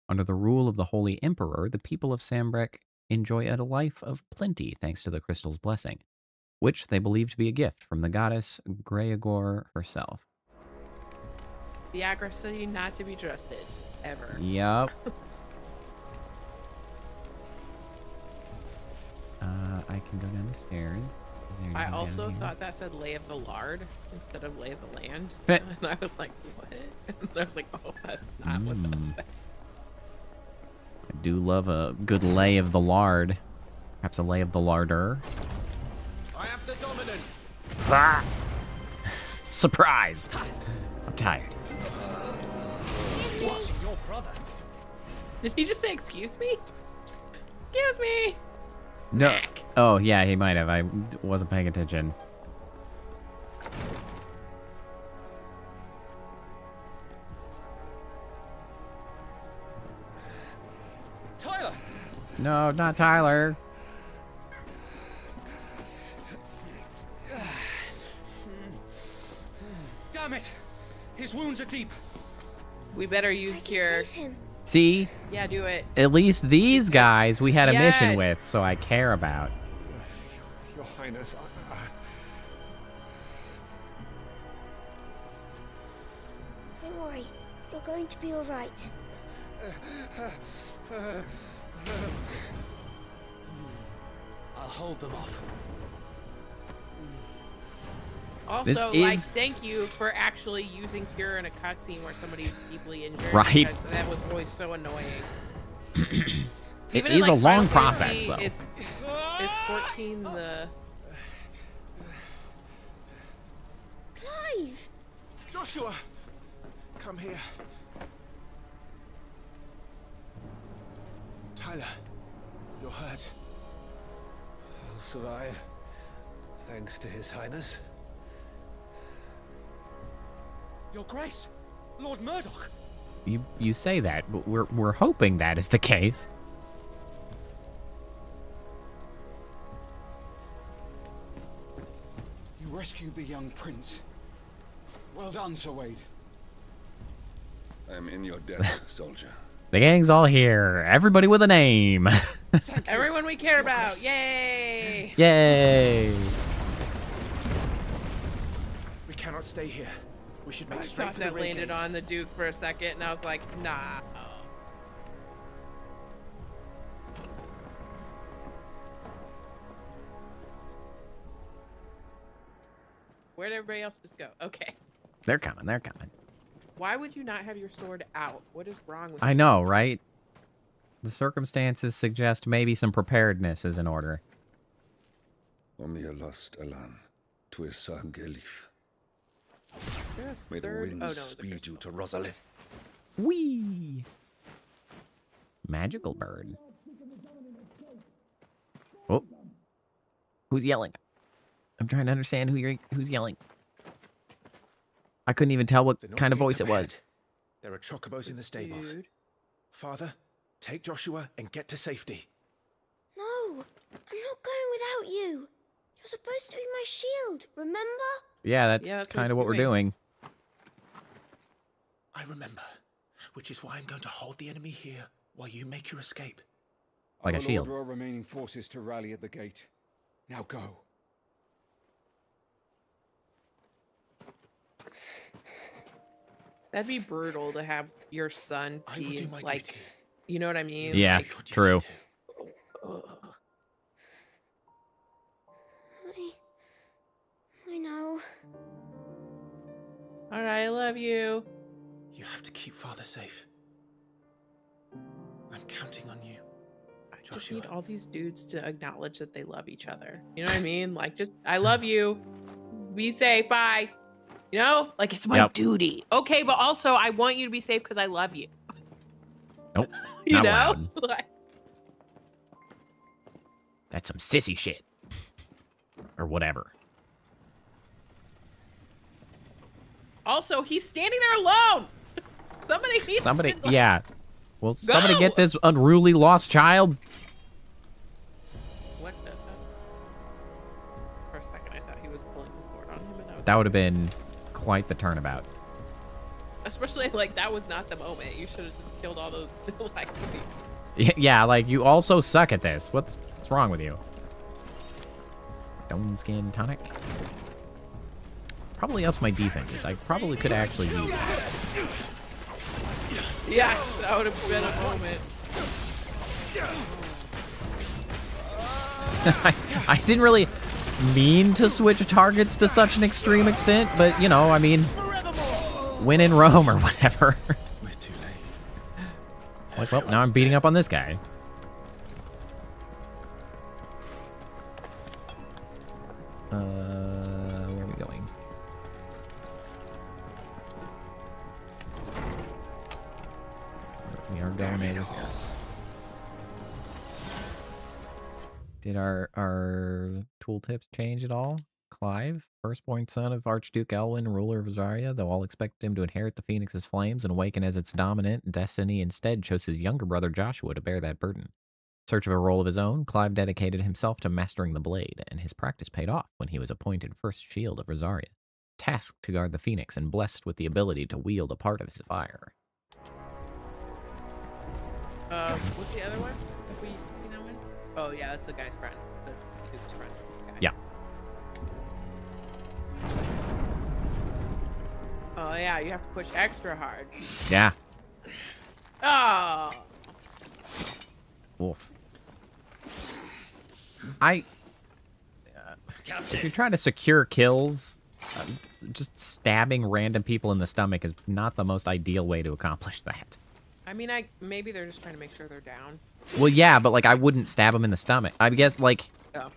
Under the rule of the Holy Emperor, the people of Sanbreque enjoy a life of plenty thanks to the crystal's blessing, which they believe to be a gift from the goddess Greagor herself. Theocracy not to be trusted, ever. Yup. I can go down the stairs. I also thought that said Lay of the Lard instead of Lay of the Land. But, and I was like, what? And I was like, oh, that's not what that said. I do love a good lay of the lard. Perhaps a lay of the larder. I have the dominant. Ah! Surprise! I'm tired. What's your brother? Did he just say, excuse me? Excuse me! No. Oh, yeah, he might have. I wasn't paying attention. Tyler! No, not Tyler. Damn it! His wounds are deep. We better use cure. See? Yeah, do it. At least these guys we had a mission Yes. with, so I care about. Your Highness, Don't worry. You're going to be all right. I'll hold them off. Also, like, thank you for actually using Cure in a cutscene where somebody's deeply injured. Right. Because that was always so annoying. It is a long process, though. Is 14 the... Clive! Joshua! Come here. Tyler, you're hurt. I'll survive. Thanks to His Highness. Your Grace, Lord Murdoch. You say that, but we're hoping that is the case. You rescued the young prince. Well done, Sir Wade. I am in your debt, soldier. The gang's all here. Everybody with a name. Everyone we care about. Yay! Yay! We cannot stay here. We should make I straight thought for the that raid landed gate. on the Duke for a second, and I was like, nah. Where'd everybody else just go? Okay. They're coming. They're coming. Why would you not have your sword out? What is wrong with I you? know, right? The circumstances suggest maybe some preparedness is in order. Omnia lost Alan, Tuisa Gelif. You're a May the third- winds oh, no, it's a speed you to Rosalith. Whee! Magical bird. Oh. Who's yelling? I'm trying to understand who's yelling. I couldn't even tell what The north kind of gate's voice it up ahead. was. There are chocobos in the stables. Dude. Father, take Joshua and get to safety. No, I'm not going without you. You're supposed to be my shield, remember? Yeah, that's that's kind of what we're doing. I remember, which is why I'm going to hold the enemy here while you make your escape. Like I a will shield. order our remaining forces to rally at the gate. Now go. That'd be brutal to have your son I will be do my like, duty. you know what I mean? Yeah, Like, true. I know. all right, I love you. You have to keep Father safe. I'm counting on you. I just Joshua. need all these dudes to acknowledge that they love each other. You know what I mean? Like, just, I love you. Be safe. Bye. You know, like, it's my duty. Okay, but also I want you to be safe because I love you. Nope. You not know? allowed. Like, That's some sissy shit. Or whatever. also, he's standing there alone. Somebody needs Somebody, to, like, yeah. Will somebody go! get this unruly lost child? What the? For a second, I thought he was pulling his sword on him, and I was That would have been quite the turnabout. especially like that was not the moment. You should have just killed all those like. Yeah, like, you also suck at this. What's wrong with you? Stone skin tonic? Probably ups my defenses. I probably could actually use that. Yeah, that would have been a moment. I didn't really mean to switch targets to such an extreme extent, but, you know, I mean, when in Rome or whatever. We're too late. It's like, well, now I'm beating up on this guy. Where are we going? We are going in. Did our tooltips change at all? Clive, firstborn son of Archduke Elwyn, ruler of Rosaria, though all expected him to inherit the Phoenix's flames and awaken as its dominant, destiny instead chose his younger brother Joshua to bear that burden. In search of a role of his own, Clive dedicated himself to mastering the blade, and his practice paid off when he was appointed first shield of Rosaria, tasked to guard the Phoenix and blessed with the ability to wield a part of his fire. What's the other one? Have we seen that one? Oh yeah, that's the guy's friend. The Duke's friend. Okay. Yeah. Oh yeah, you have to push extra hard. Yeah. Oh. Wolf. If you're trying to secure kills, just stabbing random people in the stomach is not the most ideal way to accomplish that. I mean, maybe they're just trying to make sure they're down. Well, yeah, but like I wouldn't stab them in the stomach. I guess like. Oh.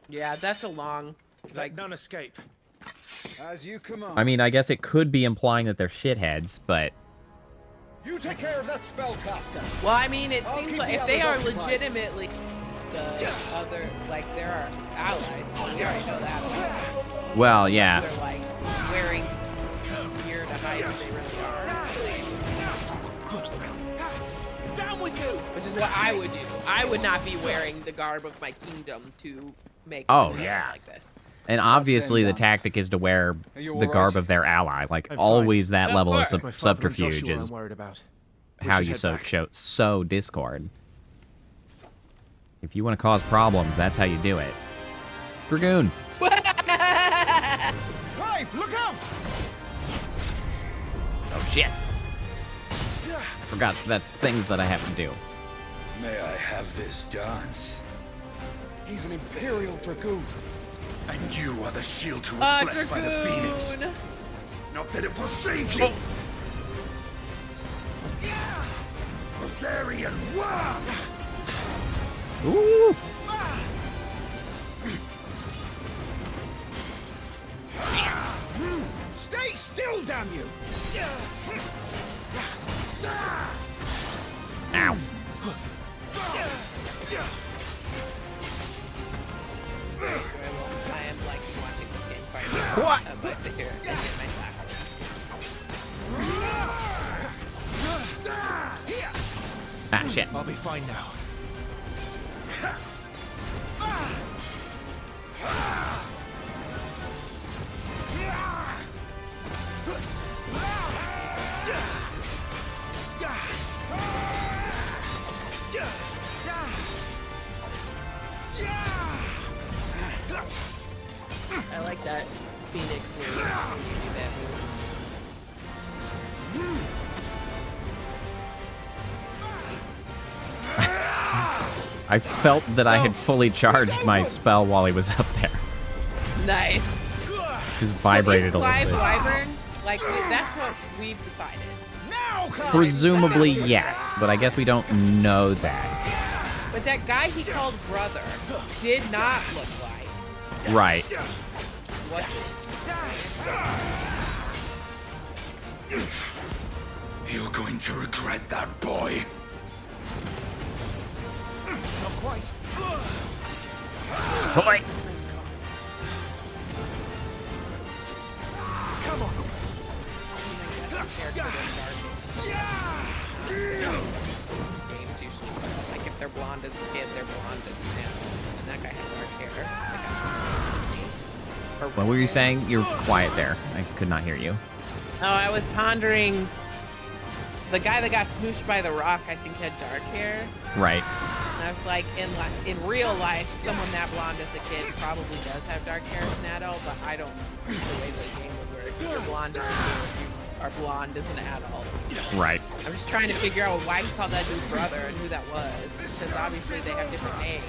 Yeah, that's a long. Like none escape. As you command. I mean, I guess it could be implying that they're shitheads, but. You take care of that spellcaster. Well, I mean, it seems like if they are legitimately the other, like they're our allies, so we already know that. Well, yeah. They're like wearing gear to hide who they really are. Down with you! Which is what I would do. I would not be wearing the garb of my kingdom to make. Oh yeah. Like this. And obviously, the tactic is to wear the garb of their ally. Like, always that level of subterfuge is how you sow discord. If you want to cause problems, that's how you do it. Dragoon! Clive, look out! Oh, shit. I forgot that's things that I have to do. May I have this dance? He's an Imperial Dragoon. And you are the shield who was blessed by the Phoenix. Not that it will save you. Rosarian One! Ooh! Stay still, damn you! Ow. I am like watching this game quite a bit. What? As I sit here and get my Ah, shit. I'll be fine now. I like that Phoenix where you do that I felt that I had fully charged my spell while he was up there. Nice. Just vibrated a little Clive bit. Wyvern, like that's what we've decided. Presumably, yes, but I guess we don't know that. But that guy he called brother did not look like. Right. What? You're going to regret that, boy. Not quite. Boy. Come on. Games usually like if they're blonde as a kid, they're blonde as an adult. And that guy had dark hair. What were you saying? You're quiet there. I could not hear you. Oh, I was pondering the guy that got smooshed by the rock, I think had dark hair. Right. And I was like, in real life, someone that blonde as a kid probably does have dark hair as an adult, but I don't the way the game would work. If you're blonde as a kid, you are blonde as an adult. Right. I'm just trying to figure out why he called that dude brother and who that was, because obviously they have different names.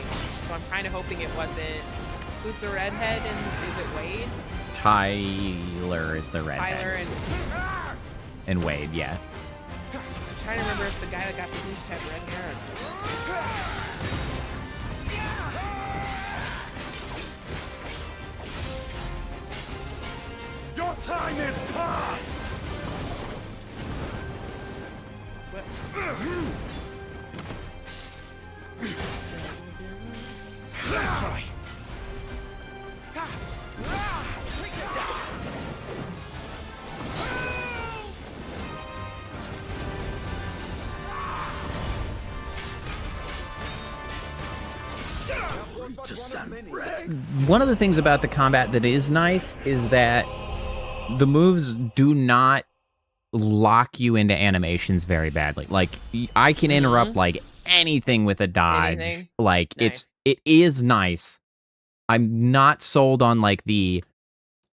So I'm kind of hoping it wasn't. Who's the redhead, and is it Wade? Tyler is the redhead. Tyler and Wade, yeah. I'm trying to remember if the guy that got smooshed had red hair or not. Your time is past! Let's try. One of the things about the combat that is nice is that the moves do not lock you into animations very badly. Like, I can interrupt like anything with a dodge. Anything? Like, Nice. it is nice. I'm not sold on like the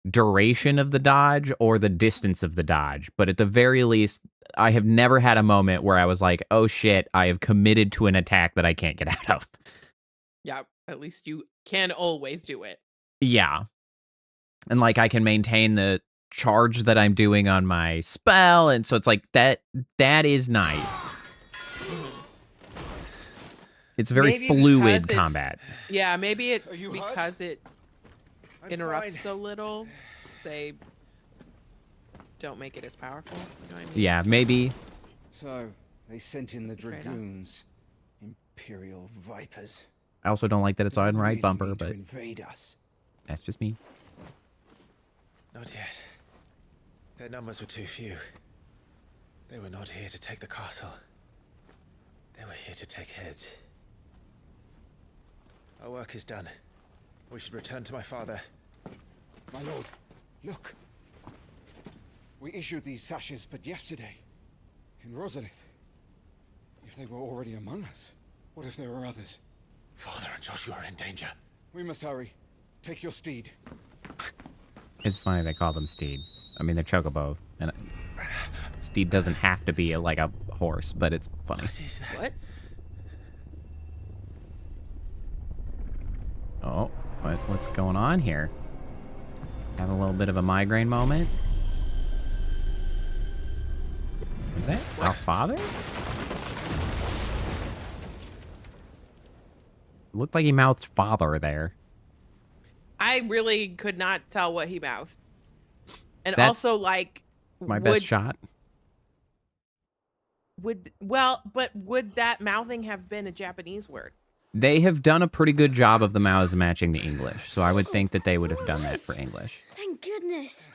duration of the dodge or the distance of the dodge, but at the very least, I have never had a moment where I was like, oh shit, I have committed to an attack that I can't get out of. Yeah, at least you can always do it. Yeah. And like I can maintain the charge that I'm doing on my spell, and so it's like that is nice. It's very Maybe fluid because combat. Yeah, maybe it's you because hurt? it I'm interrupts fine. so little, they don't make it as powerful. You know what I mean? Yeah, maybe. So, they sent in the Straight up. dragoons. Imperial vipers. I also don't like that it's on They right really bumper, mean to but invade us. that's just me. Not yet. Their numbers were too few. They were not here to take the castle. They were here to take heads. Our work is done. We should return to my father. My lord, look. We issued these sashes but yesterday. In Rosalith. If they were already among us, what if there were others? Father and Joshua are in danger. We must hurry. Take your steed. It's funny they call them steeds. I mean, they're chocobo, and steed doesn't have to be like a horse, but it's funny. What is that? What? Oh, what's going on here? Have a little bit of a migraine moment. Is that our father? Looked like he mouthed father there. I really could not tell what he mouthed. And That's also, like, My best shot. Would that mouthing have been a Japanese word? They have done a pretty good job of the mouths matching the English, so I would think that they would have done that for English. Thank goodness.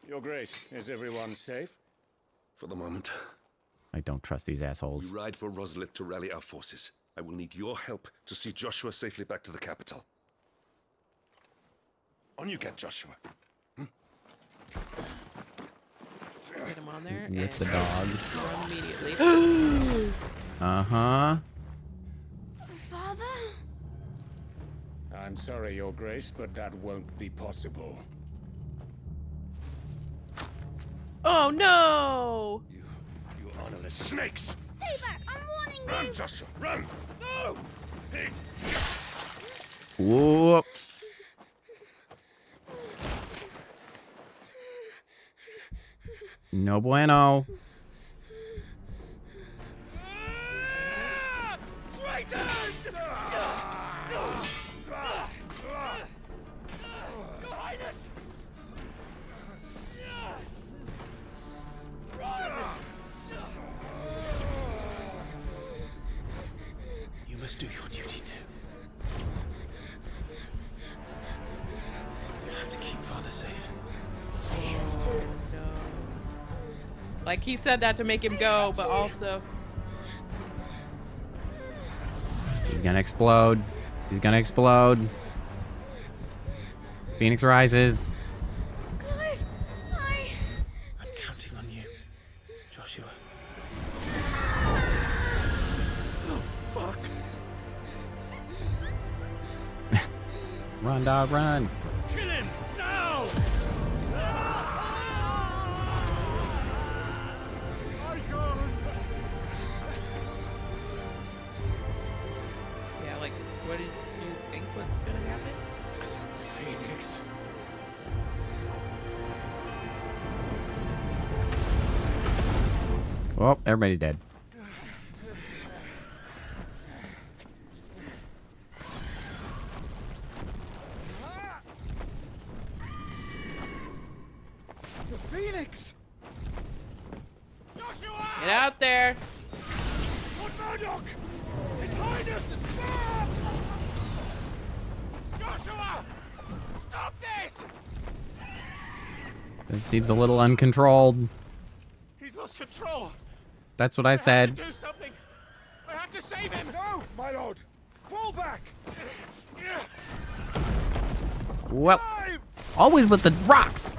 Your Grace, is everyone safe? For the moment. I don't trust these assholes. We ride for Rosalith to rally our forces. I will need your help to see Joshua safely back to the capital. On you get, Joshua. Get him on there With and the dogs. run immediately. Uh-huh. Father? I'm sorry, Your Grace, but that won't be possible. Oh no! You honorless snakes! Stay back! I'm warning Run, you! Joshua, run! No! Whoop. No bueno. Traitors! Your Highness! You must do your duty too. You have to keep father safe. No. Like, he said that to make him go, but also... He's gonna explode. He's gonna explode. Phoenix rises. Clive, I'm counting on you, Joshua. Oh, fuck. Run, dog, run. Kill him! Now! Yeah, like, what did you think was gonna happen? Phoenix. Oh, everybody's dead. The Phoenix! Get out there! Lord Murdoch! His Highness is back! Joshua! Stop this! It seems a little uncontrolled. He's lost control! That's what I said. I have to do something! I have to save him! No, my lord! Fall back! Well, always with the rocks.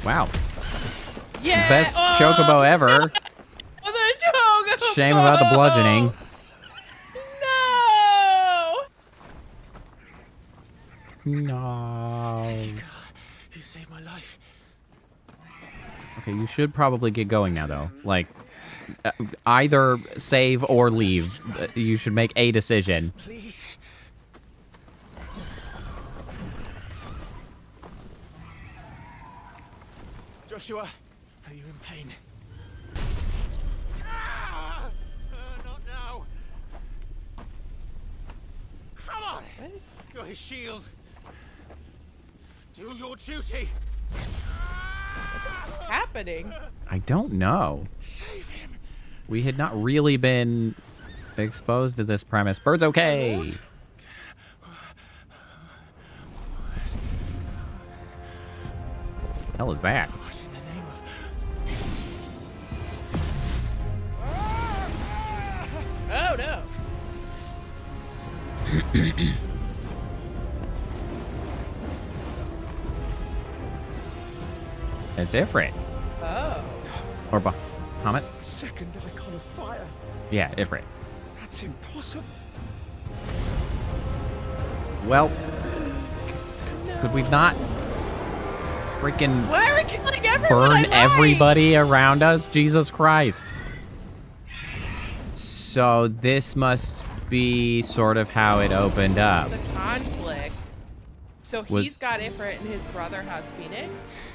Wow. Yeah! Best chocobo ever. The chocobo! Shame about the bludgeoning. No! No. You saved my life. Okay, you should probably get going now, though. Like, either save or leave. You should make a decision. Please. Joshua, are you in pain? Not now. Come on. What? You're his shield. Do your duty. What's happening? I don't know. Save him. We had not really been exposed to this premise. Bird's okay. Lord. What the hell is that? What in the name of... Oh no. It's Ifrit. Oh. Or Bahamut. Second icon of fire. Yeah, Ifrit. That's impossible. Well, could we not freaking Why are we killing everyone? burn everybody around us? Jesus Christ. So this must be sort of how it opened up. The conflict. So Was- he's got Ifrit and his brother has Phoenix?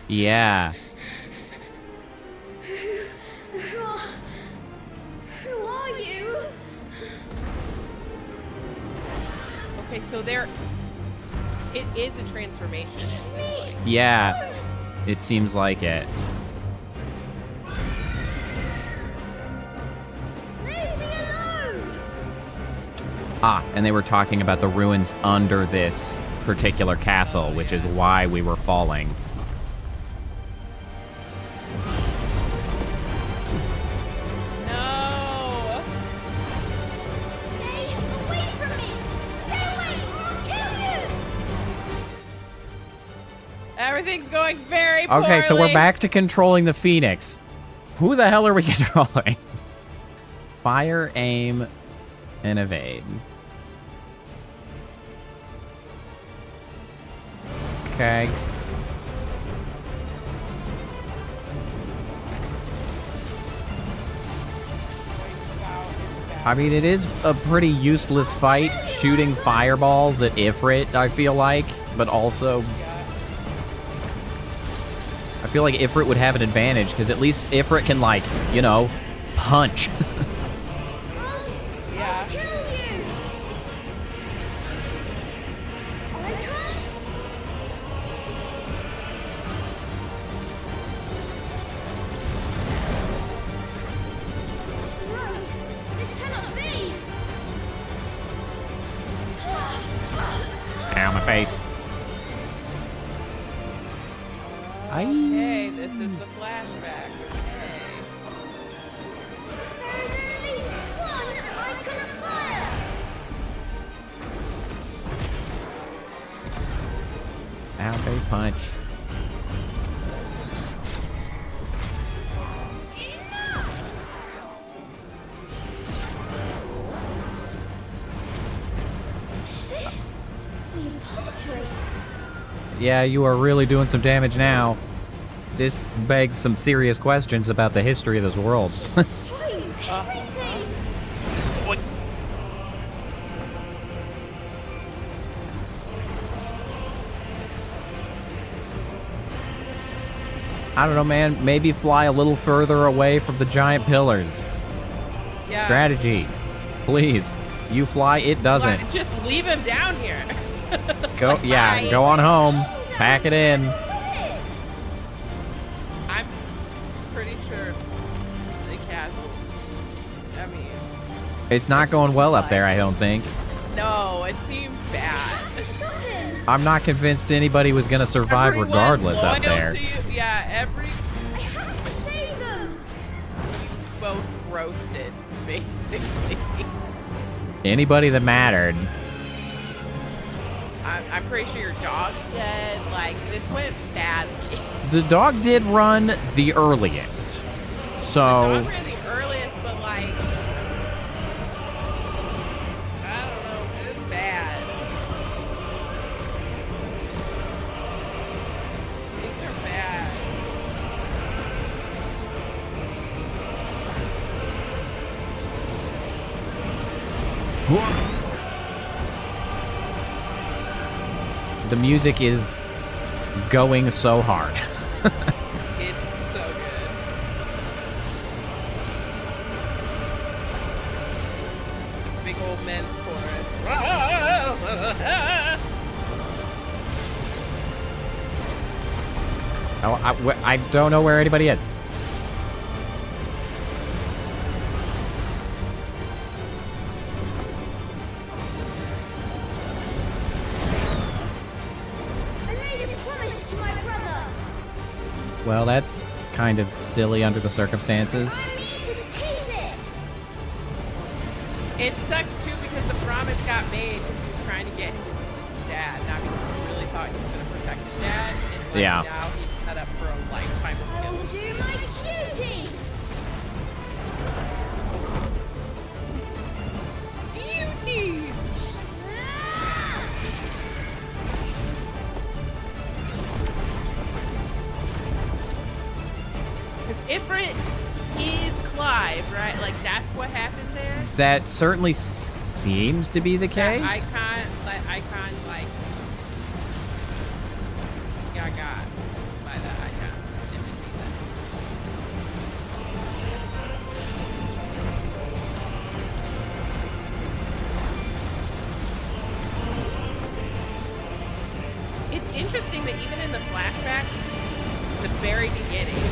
Yeah. Who are you? Okay, so it is a transformation. it seems like. Yeah. It seems like it. Leave me alone! Ah, and they were talking about the ruins under this particular castle, which is why we were falling. No! Stay away from me! Stay away! I'll kill you! Everything's going very poorly. Okay, so we're back to controlling the Phoenix. Who the hell are we controlling? Fire, aim, and evade. Okay. I mean, it is a pretty useless fight shooting fireballs at Ifrit, I feel like, but also I feel like Ifrit would have an advantage because at least Ifrit can, like, you know, punch. Yeah. Kill you! Icon? No, this cannot be! Ow, my face. Okay, this is the flashback. There is only one icon of fire! Ow, face punch. Enough! Is this the repository? Yeah, you are really doing some damage now. This begs some serious questions about the history of this world. Destroy everything! I don't know, man. Maybe fly a little further away from the giant pillars. Yeah. Strategy. Please. You fly, it doesn't. Well, just leave him down here. Go, yeah, go on home. Pack it in. I'm pretty sure the castle's, I mean, It's not going well up there, I don't think. no, it seems bad. Stop him! I'm not convinced anybody was going to survive Everyone regardless up loyal there. to you- yeah, I have to save them! both roasted, basically. Anybody that mattered. I'm pretty sure your dog's dead. Like, this went badly. The dog did run the earliest. So, Dog ran the earliest, but like, I don't know, it's bad. Things are bad. The music is going so hard. It's so good. Big old men's chorus. Oh, I don't know where anybody is. I made a promise to my brother. Well, that's kind of silly under the circumstances. I need to keep it. It sucks too because the promise got made because he was trying to get his dad, not because he really thought he was going to protect his dad. And like, Yeah. now he's set up for a lifetime of I will guilt. do my duty. Duty. Because Ifrit is Clive, right? Like that's what happened there. That certainly seems to be the case. That icon, like, got by that icon. Didn't see that. It's interesting that even in the flashback, the very beginning,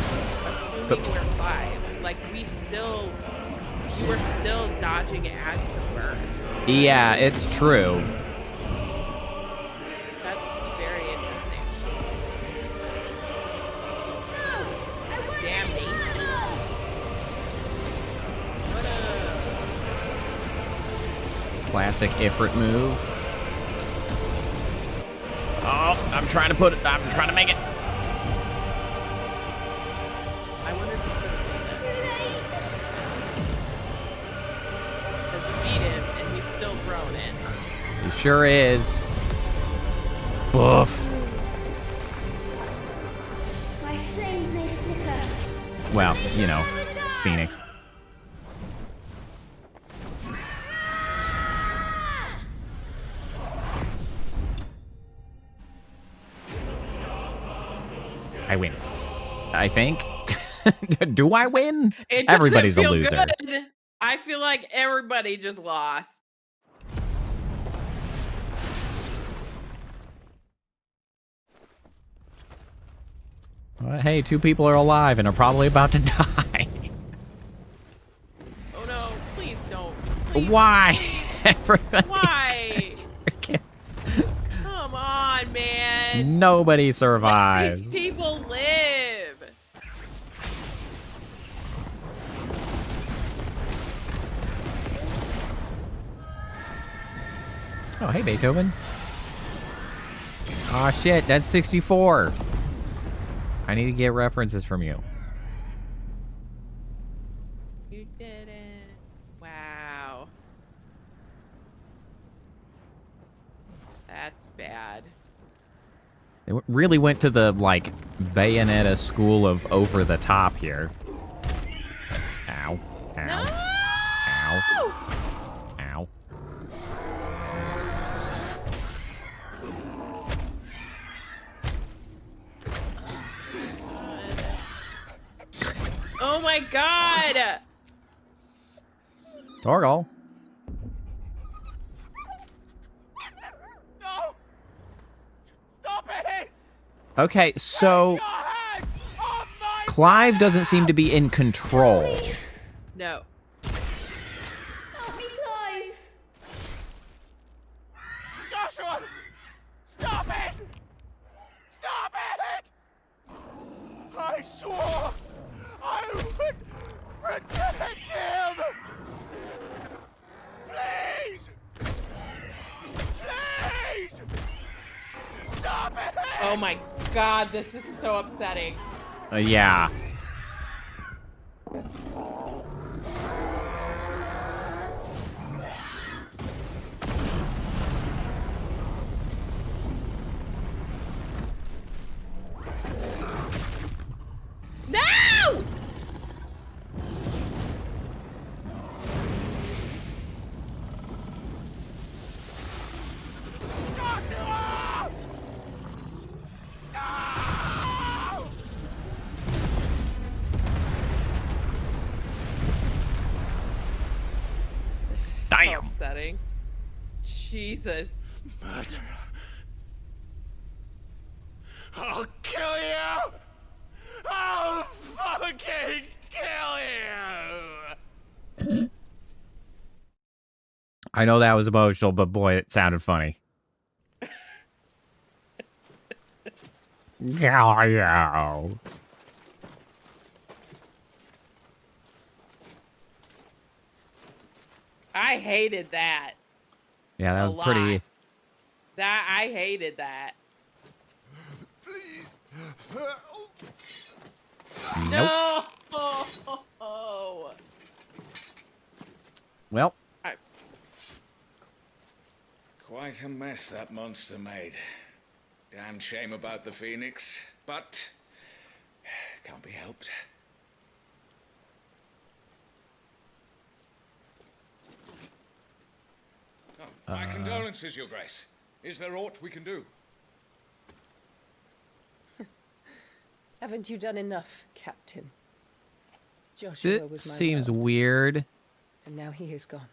assuming we're Clive, like you were still dodging it as the bird. Yeah, it's true. That's very interesting. Damn me. Classic Ifrit move. Oh, I'm trying to make it. I wonder if he's gonna because you beat him and he's still thrown in. He sure is. Boof. My flames may flicker. Well, you know, Phoenix. I win. I think. Do I win? It doesn't Everybody's a feel loser. good. I feel like everybody just lost. Well, hey, 2 people are alive and are probably about to die. Oh no, please don't. Please. Why? Everybody Why? Come on, man. Nobody survives. Let these people live. Oh, hey, Beethoven. Aw, shit, that's 64. I need to get references from you. You did it. Wow. That's bad. They really went to the, like, Bayonetta school of over the top here. Ow. Ow. No! Ow. Ow. Oh my god! Torgal. No! Stop it! Okay, so Clive doesn't seem to be in control. No. Help me, Clive. Joshua! Stop it! Stop it! I swore I would protect him! Please! Please! Stop it! Oh my god, this is so upsetting. Yeah. No! upsetting. Jesus. Murderer. I'll kill you! I'll fucking kill you! I know that was emotional, but boy, it sounded funny. Yeah. I hated that. Yeah, that a was lot. pretty. That I hated that. Please. Nope. No. Well. Quite a mess that monster made. Damn shame about the Phoenix, but can't be helped. Oh, my condolences, Your Grace. Is there aught we can do? Haven't you done enough, Captain? Joshua This was my seems world, weird. and now he is gone.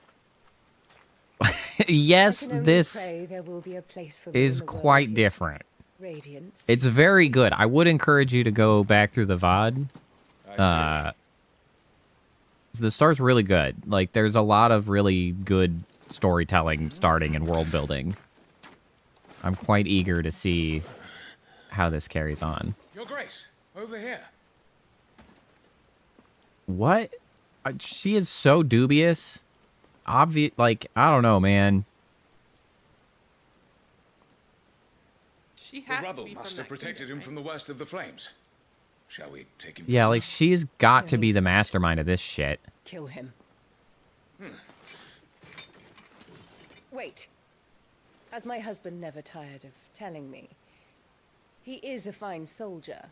Yes, I can only this pray there will be a place for me in is the world quite of his different. Radiance. It's very good. I would encourage you to go back through the VOD. The story's really good. Like, there's a lot of really good storytelling starting and world building. I'm quite eager to see how this carries on. Your Grace, over here. What? She is so dubious. Obvious, like, I don't know, man. She has The rubble to be must from have that protected kingdom, him right? from the worst of the flames. Shall we take him? Yeah, like, prisoner? she's got to be the mastermind of this shit. Kill him. Wait. As my husband never tired of telling me, he is a fine soldier.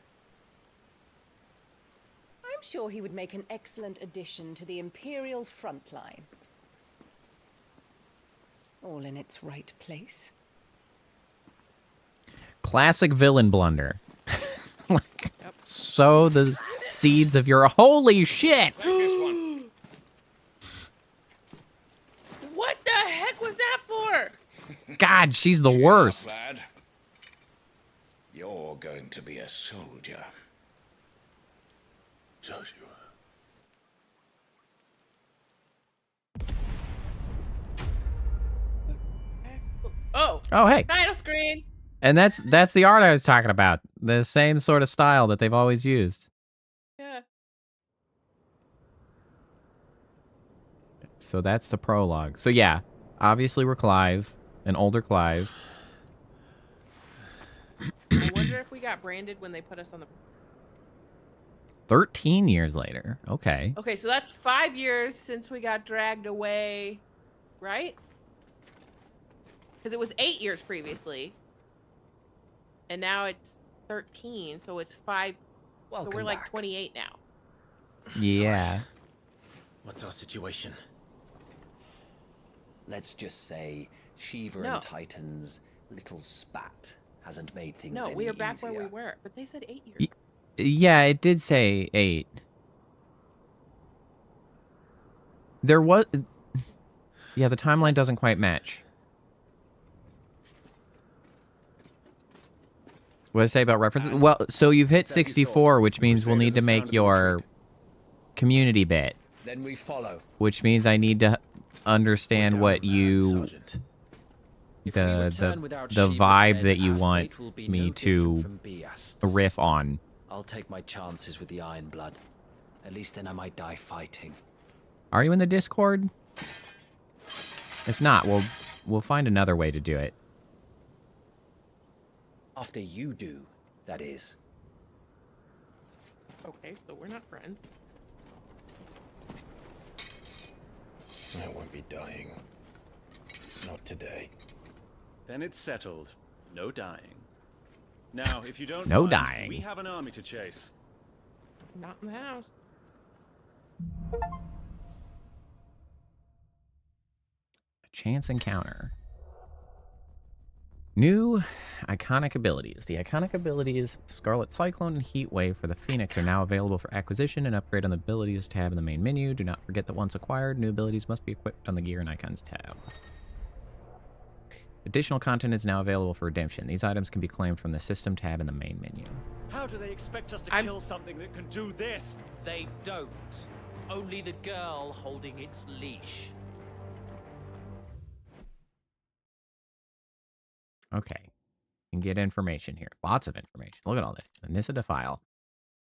I'm sure he would make an excellent addition to the Imperial front line. All in its right place. Classic villain blunder. Sow the seeds of your holy shit. What the heck was that for? God, she's the worst. Lad. You're going to be a soldier. Joshua. Oh. Oh, hey. Title screen. And that's the art I was talking about. The same sort of style that they've always used. Yeah. So that's the prologue. So yeah, obviously we're Clive, an older Clive. I wonder if we got branded when they put us on the... 13 years later. Okay. Okay, so that's 5 years since we got dragged away, right? Because it was 8 years previously. And now it's 13, so it's 5. So we're like 28 now. Yeah. What's our situation? Let's just say Shiva No. and Titan's little spat hasn't made things No, any we are back easier. where we were. But they said 8 years. Yeah, it did say 8. There was... Yeah, the timeline doesn't quite match. What did I say about references? Well, so you've hit 64, which means we'll need to make your community bit. Then we follow. Which means I need to understand what you... The vibe that you want me to riff on. I'll take my chances with the Iron Blood. At least then I might die fighting. Are you in the Discord? If not, we'll find another way to do it. After you do, that is. Okay, so we're not friends. I won't be dying. Not today. Then it's settled. No dying. Now, if you don't No mind, dying. we have an army to chase. Not in the house. A chance encounter. New iconic abilities. The iconic abilities Scarlet Cyclone and Heat Wave for the Phoenix are now available for acquisition and upgrade on the abilities tab in the main menu. Do not forget that once acquired, new abilities must be equipped on the gear and icons tab. Additional content is now available for redemption. These items can be claimed from the system tab in the main menu. How do they expect us to kill something that can do this? They don't. Only the girl holding its leash. Okay. You can get information here. Lots of information. Look at all this. The Nissa Defile.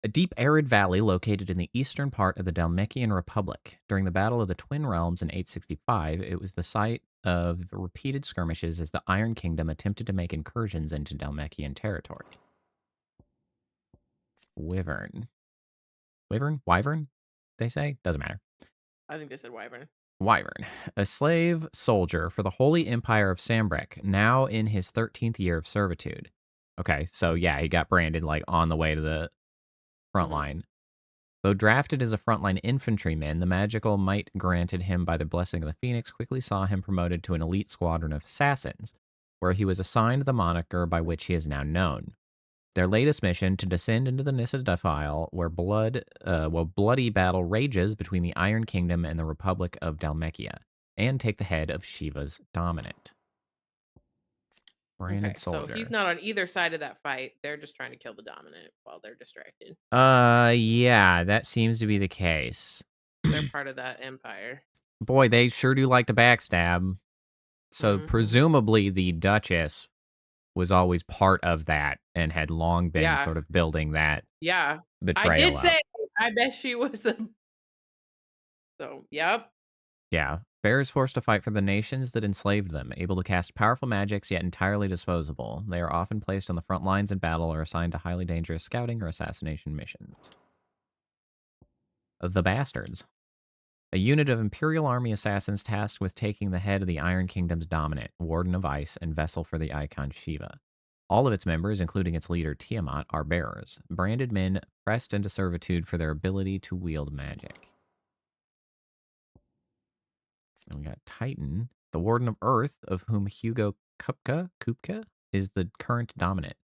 A deep arid valley located in the eastern part of the Dalmekian Republic. During the Battle of the Twin Realms in 865, it was the site of repeated skirmishes as the Iron Kingdom attempted to make incursions into Dalmekian territory. Wyvern. Wyvern? Wyvern? They say? Doesn't matter. I think they said wyvern. Wyvern, a slave soldier for the Holy Empire of Sambrek, now in his 13th year of servitude. Okay, so yeah, he got branded like on the way to the front line. Though drafted as a frontline infantryman, the magical might granted him by the blessing of the Phoenix quickly saw him promoted to an elite squadron of assassins, where he was assigned the moniker by which he is now known. Their latest mission, to descend into the Nissa Defile, where bloody battle rages between the Iron Kingdom and the Republic of Dalmekia, and take the head of Shiva's dominant. Branded soldier. So he's not on either side of that fight. They're just trying to kill the dominant while they're distracted. Yeah, that seems to be the case. They're part of that empire. Boy, they sure do like to backstab. So presumably the Duchess was always part of that and had long been sort of building that betrayal I did up. say, I bet she was a... So, yep. Yeah. Bears forced to fight for the nations that enslaved them, able to cast powerful magics yet entirely disposable. They are often placed on the front lines in battle or assigned to highly dangerous scouting or assassination missions. The Bastards. A unit of Imperial Army assassins tasked with taking the head of the Iron Kingdom's dominant, Warden of Ice, and vessel for the icon Shiva. All of its members, including its leader Tiamat, are bearers, branded men pressed into servitude for their ability to wield magic. And we got Titan, the Warden of Earth, of whom Hugo Kupka is the current dominant.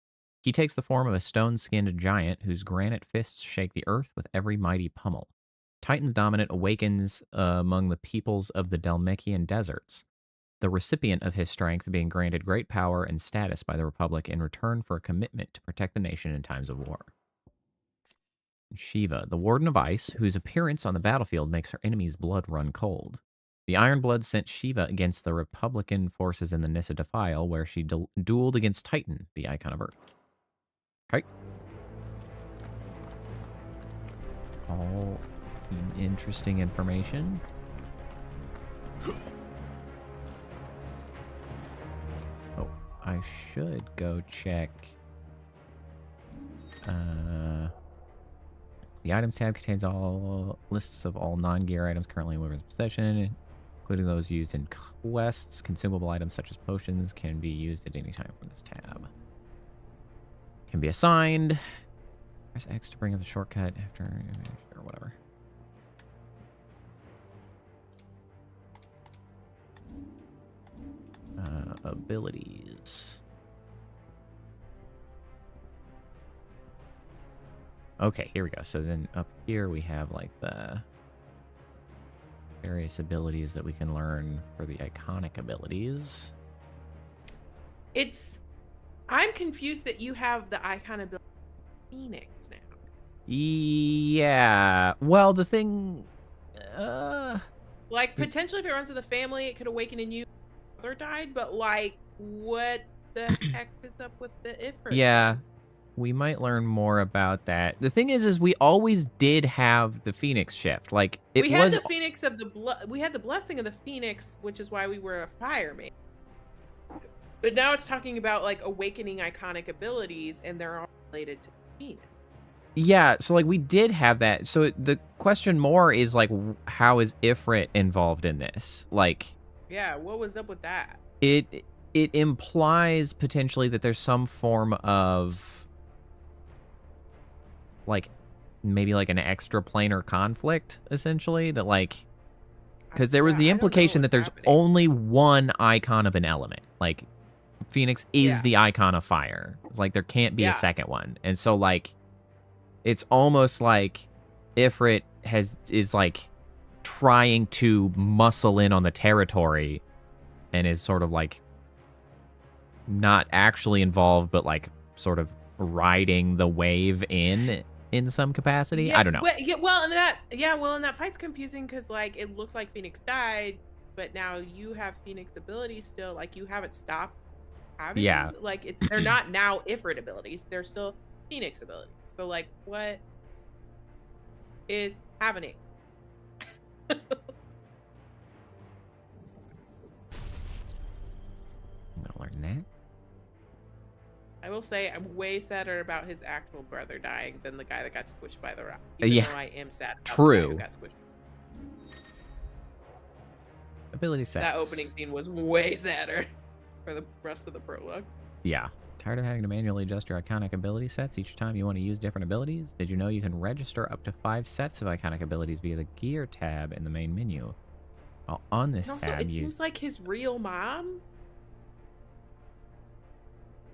He takes the form of a stone-skinned giant whose granite fists shake the earth with every mighty pummel. Titan's dominant awakens among the peoples of the Dalmekian deserts, the recipient of his strength being granted great power and status by the Republic in return for a commitment to protect the nation in times of war. Shiva, the Warden of Ice, whose appearance on the battlefield makes her enemies' blood run cold. The Ironblood sent Shiva against the Republican forces in the Nissa Defile, where she dueled against Titan, the icon of Earth. Okay. All interesting information. Oh, I should go check. The items tab contains all lists of all non-gear items currently in Wyvern's possession, including those used in quests. Consumable items such as potions can be used at any time from this tab. Can be assigned. Press X to bring up the shortcut after, or whatever. Abilities. Okay, here we go. So then up here we have like the various abilities that we can learn for the iconic abilities. I'm confused that you have the icon ability Phoenix now. Yeah. Well, the thing... like, potentially if it runs in the family, it could awaken in you. Mother died, but like, what the heck is up with the Ifrit? Yeah. We might learn more about that. The thing is we always did have the Phoenix shift. Like, we had the Phoenix of the we had the blessing of the Phoenix, which is why we were a fireman. But now it's talking about like awakening iconic abilities, and they're all related to Phoenix. Yeah, so like we did have that. So the question more is like, how is Ifrit involved in this? Like, yeah, what was up with that? It implies potentially that there's some form of like maybe like an extraplanar conflict, essentially, that like, because there was the implication that there's only one icon of an element. Like, Phoenix is the icon of fire. It's like there can't be a second one. And so like it's almost like Ifrit is like trying to muscle in on the territory and is sort of like not actually involved, but like sort of riding the wave in some capacity. I don't know. Well, and that fight's confusing because like it looked like Phoenix died, but now you have Phoenix abilities still. Like you haven't stopped having. Yeah. Like they're not now Ifrit abilities. They're still Phoenix abilities. So like, what is happening? I'm gonna learn that. I will say I'm way sadder about his actual brother dying than the guy that got squished by the rock. Yeah. Though I am sad about True. the guy who got squished. Ability sets. That opening scene was way sadder for the rest of the prologue. Yeah. Tired of having to manually adjust your iconic ability sets each time you want to use different abilities? Did you know you can register up to 5 sets of iconic abilities via the gear tab in the main menu? Well, on this And also, tab, it seems like his real mom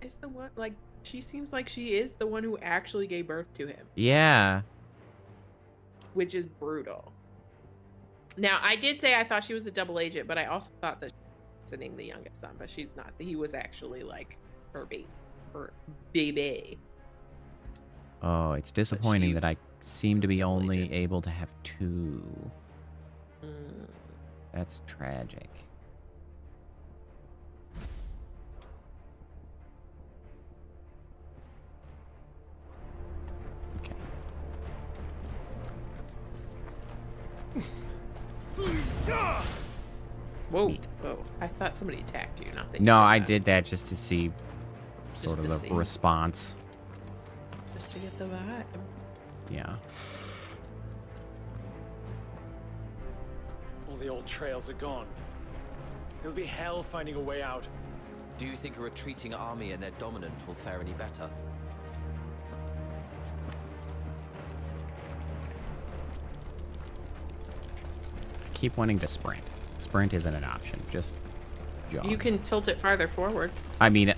is the one, like, she seems like she is the one who actually gave birth to him. Yeah. Which is brutal. Now, I did say I thought she was a double agent, but I also thought that she was sending the youngest son, but she's not. He was actually, like, her baby. Oh, it's disappointing that I seem to be only able to have 2. That's tragic. Okay. Whoa. Whoa. I thought somebody attacked you, not that you No, did I that. did that just to see sort Just of to the see. response. Just to get the vibe. Yeah. All the old trails are gone. It'll be hell finding a way out. Do you think a retreating army and their dominant will fare any better? I keep wanting to sprint. Sprint isn't an option. Just jog. You can tilt it farther forward. I mean,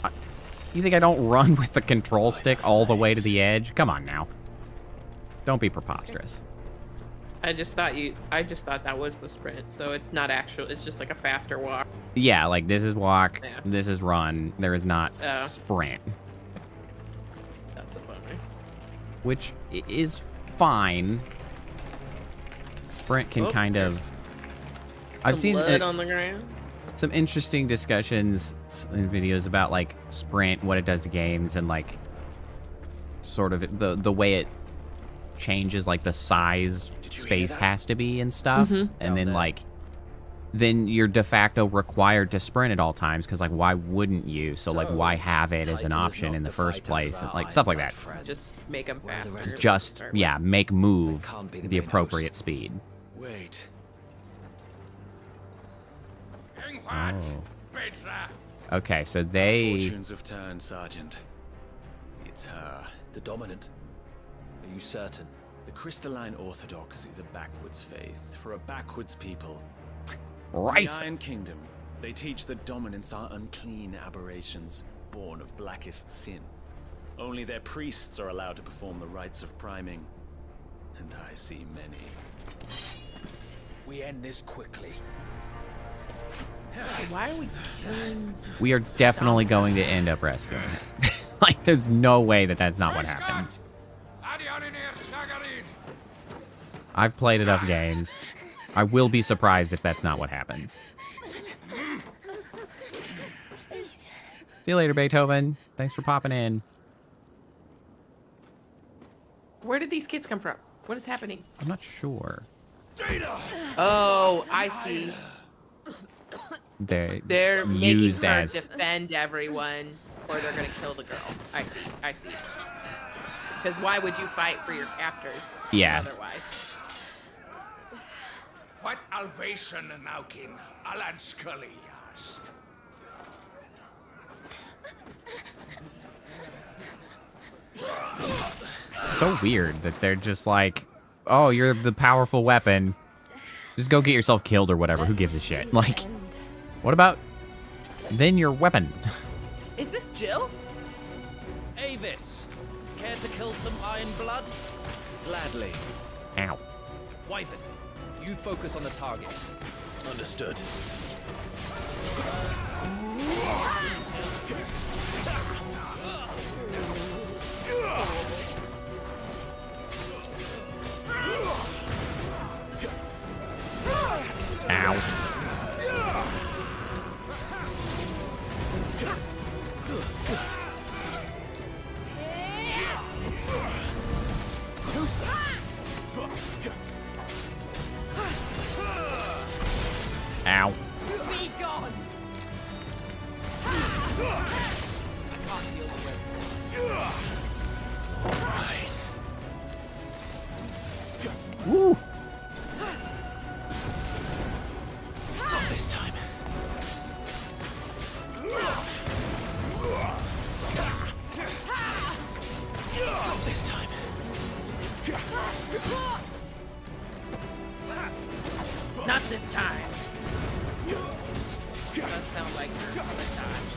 you think I don't run with the control stick all the way to the edge? Come on now. Don't be preposterous. I just thought that was the sprint, so it's not actual. It's just like a faster walk. Yeah, like this is walk, Yeah. this is run. There is not Oh. sprint, That's a bummer. which is fine. Sprint can Oh, kind there's of. I've seen blood on the ground. some interesting discussions in videos about like sprint, what it does to games, and like sort of the way it changes like the size space has to be and stuff, and then like then you're de facto required to sprint at all times because like why wouldn't you? So like why have it as an option in the first place and like stuff like that. Just make them faster. Just yeah, make move the appropriate speed. Wait. Oh. Okay, so they. Fortunes have turned, Sergeant. It's her. The dominant? Are you certain? The Crystalline Orthodox is a backwards faith for a backwards people. Right. In the Iron Kingdom, they teach that dominants are unclean aberrations, born of blackest sin. Only their priests are allowed to perform the rites of priming. And I see many. We end this quickly. Why are we killing? We are definitely going to end up rescuing it. Like, there's no way that that's not what happens. I've played enough games. I will be surprised if that's not what happens. See you later, Beethoven. Thanks for popping in. Where did these kids come from? What is happening? I'm not sure. Oh, I see. They're making used her as defend everyone, or they're gonna kill the girl. I see. Because why would you fight for your captors? Yeah. Otherwise. What alvation naukin Alan Scully asked. It's so weird that they're just like, oh, you're the powerful weapon. Just go get yourself killed or whatever. Who gives a shit? Like, what about then your weapon? Jill? Avis, care to kill some iron blood? Gladly. Ow. Wyvern, you focus on the target. Understood. Ow. Ow. Be gone! Right. Woo. Not this time. Not this time. Not this time. Does sound like you're gonna dodge.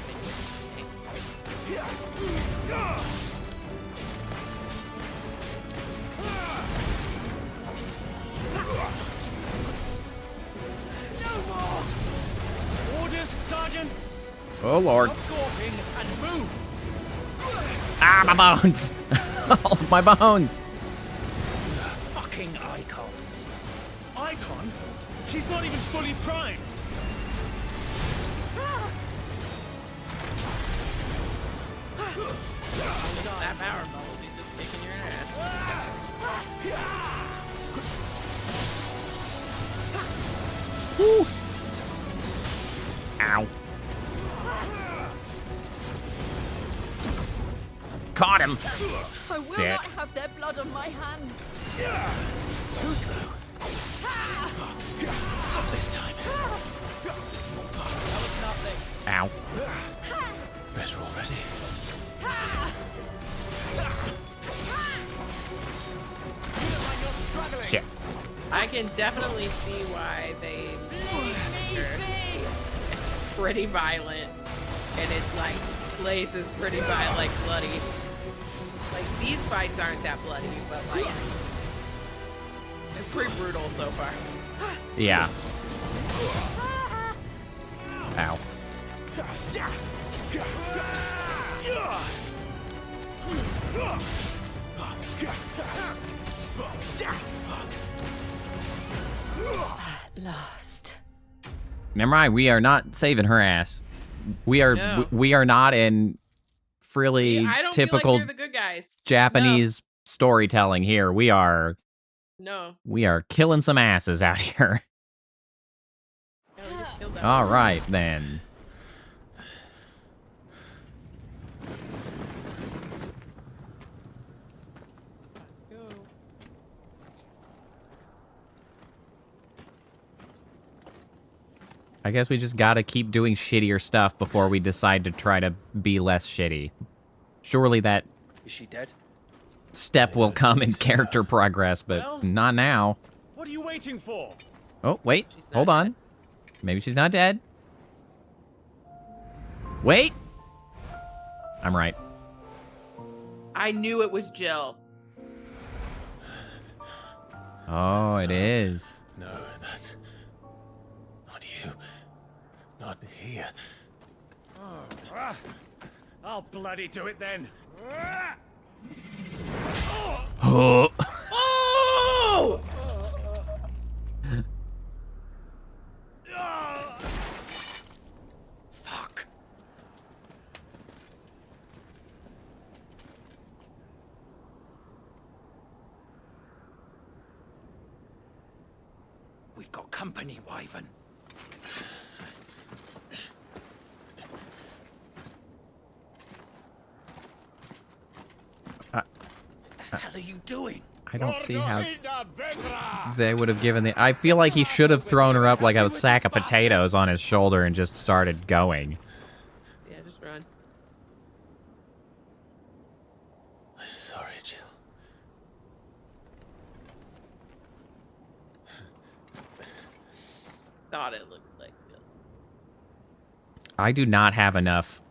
Orders, Sergeant! Oh, Lord. Stop gawping and move! Ah, my bones. Oh, my bones. Fucking icons. Icon? She's not even fully primed. That powerball will be just kicking your ass. Woo. Ow. Caught him. I will Sick. not have their blood on my hands. Too slow. Not this time. Ow. Better already. Shit. I can definitely see why they it's pretty violent, and it's like blazes pretty violent, like bloody. Like these fights aren't that bloody, but like it's pretty brutal so far. Yeah. Ow. At last. Never mind. We are not saving her ass. We are. No. We are not in frilly I don't typical feel like you're the good guys. Japanese storytelling here. We are. No. We are killing some asses out here. No, we just killed that All one. right then. Go. I guess we just gotta keep doing shittier stuff before we decide to try to be less shitty. Surely that Is she dead? step will come in character progress, but Well? not now. What are you waiting for? Oh, wait. She's not Hold on. Maybe she's not dead. Wait. I'm right. I knew it was Jill. Oh, it is. No, that's not you. Not here. I'll bloody do it then. Oh. Oh! Fuck. We've got company, Wyvern. What the hell are you doing? I don't see how they would have given the... I feel like he should have thrown her up like a sack of potatoes on his shoulder and just started going. Yeah, just run. Sorry, Jill. Thought it looked like Jill. I do not have enough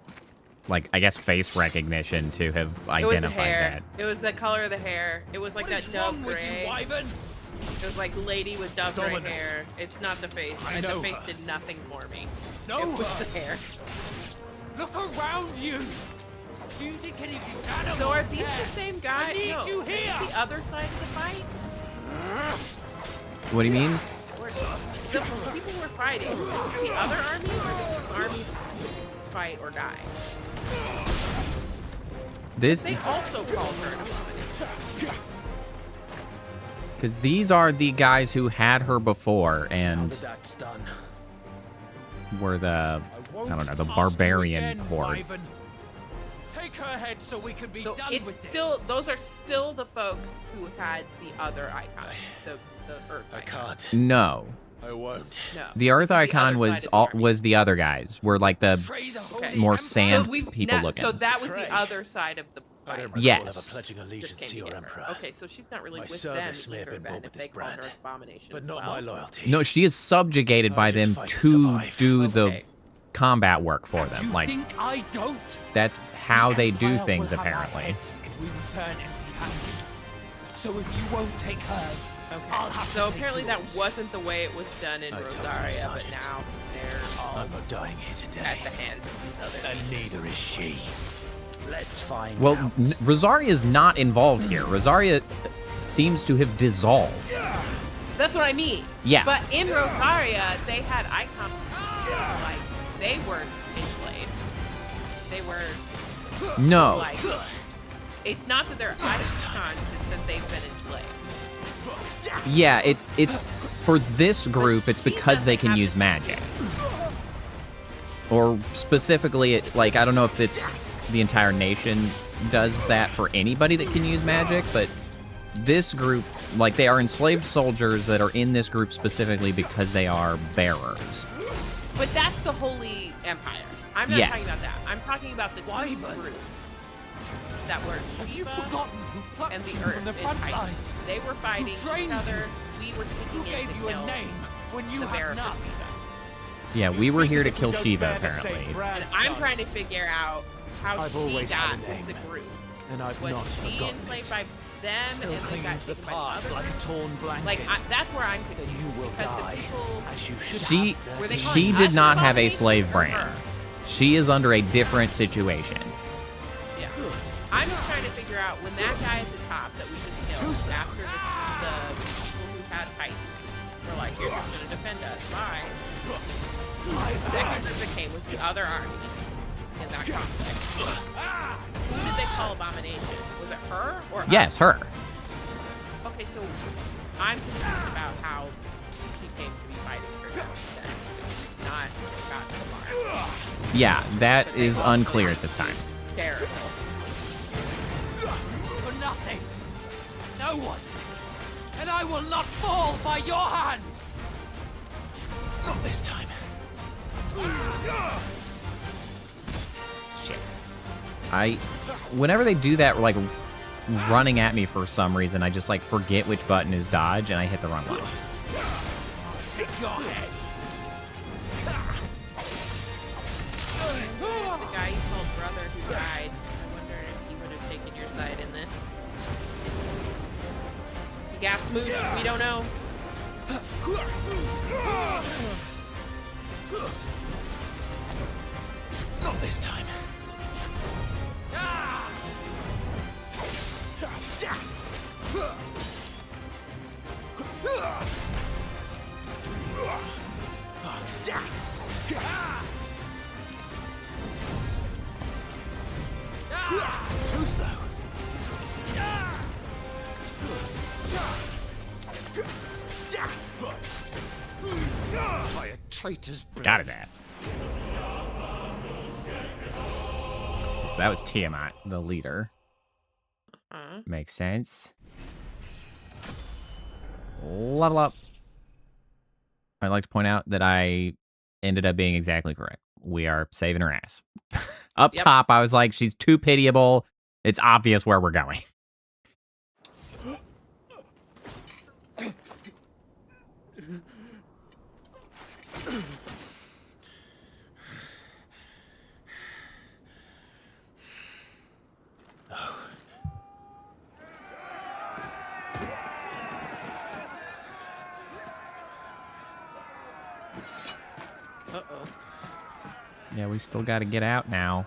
like, I guess face recognition to have It was the identified hair. that. It was the color of the hair. It was like that dove gray. It was like lady with dove gray hair. It's not the face. The face did nothing for me. No. It was the hair. Look around you. Do you think any of these animals So are these care? the same guy? I need No, you this is here. the other side of the fight? What do you mean? The people were fighting. Is this the other army, or did the army fight or die? This, They also called her an abomination. because these are the guys who had her before and That's done. were the, I don't know, the barbarian horde. Take her head so we can be So done it's with this. still, those are still the folks who had the other icon, the Earth icon. I can't. No. I won't. No. The Earth This is icon other was side of the was the other guys. Were like the more sand people looking. So that was the other side of the I fight. don't recall Yes. ever pledging allegiance to your emperor. Okay, so she's not really My with service them may have either, been then, bought if with they this call her brand, abomination but as not well. my loyalty. No, she is subjugated by just them fight to to survive. do the combat work for them. You Like, think I don't? that's how they do Empire things, will have our apparently. heads if we return empty-handed. So if you won't take hers, I'll have So to take apparently that yours. wasn't the way it was done in I told you, Rosaria, but Sergeant. now they're all I'm not dying here today. at the hands of these other And neither is she. Let's find Well, out. Rosaria is not involved here. Rosaria seems to have dissolved. That's what I mean. Yeah. But in Rosaria, they had icons. Like, they weren't enslaved. They were, No. like, it's not that they're icons, it's that they've been enslaved. Yeah, it's for this group. It's because they can use magic, or specifically, like, I don't know if it's the entire nation does that for anybody that can use magic, but this group, like, they are enslaved soldiers that are in this group specifically because they are bearers. But that's the Holy Empire. I'm not Yes. talking about that. I'm talking about the two groups that were Shiva and the Earth from the in front Titan. lines? They were fighting each trained other. We were Who taking in gave to you a kill name when you the have bearer none? for Shiva. Yeah, we were here to kill Shiva, apparently. And I'm trying to figure out how I've she always had got a name, the group. and I've Was not she forgotten enslaved it. by them Still and they clinging got to the taken by the past other like a group? torn blanket. Like, that's where I'm confused. Then you will because the die, people- as you should She have. Were they she calling did us not have a abominations slave or brand. her? She is under a different situation. Yeah. I'm just trying to figure out when that guy at the top that we just killed after the people who had Titan were like, you're just going to defend us. Bye. The second group that came was the other army in that conflict. Who did they call abomination? Was it her or us? Yes, her. Okay, so I'm confused about how she came to be fighting for them then. She's not got to the bar. Yeah, that is unclear at this time. Terrible. For nothing. No one. And I will not fall by your hand. Not this time. Shit. Whenever they do that, like, running at me for some reason, I just, like, forget which button is dodge, and I hit the wrong one. Take your head. The guy you called brother who died, I wonder if he would have taken your side in this. He got smooshed, we don't know. Not this time. Too slow. By a traitor's blood. Got his ass. So that was Tiamat, the leader. Makes sense. Level up. I'd like to point out that I ended up being exactly correct. We are saving her ass. Up top, I was like, she's too pitiable. It's obvious where we're going. Yeah, we still got to get out now.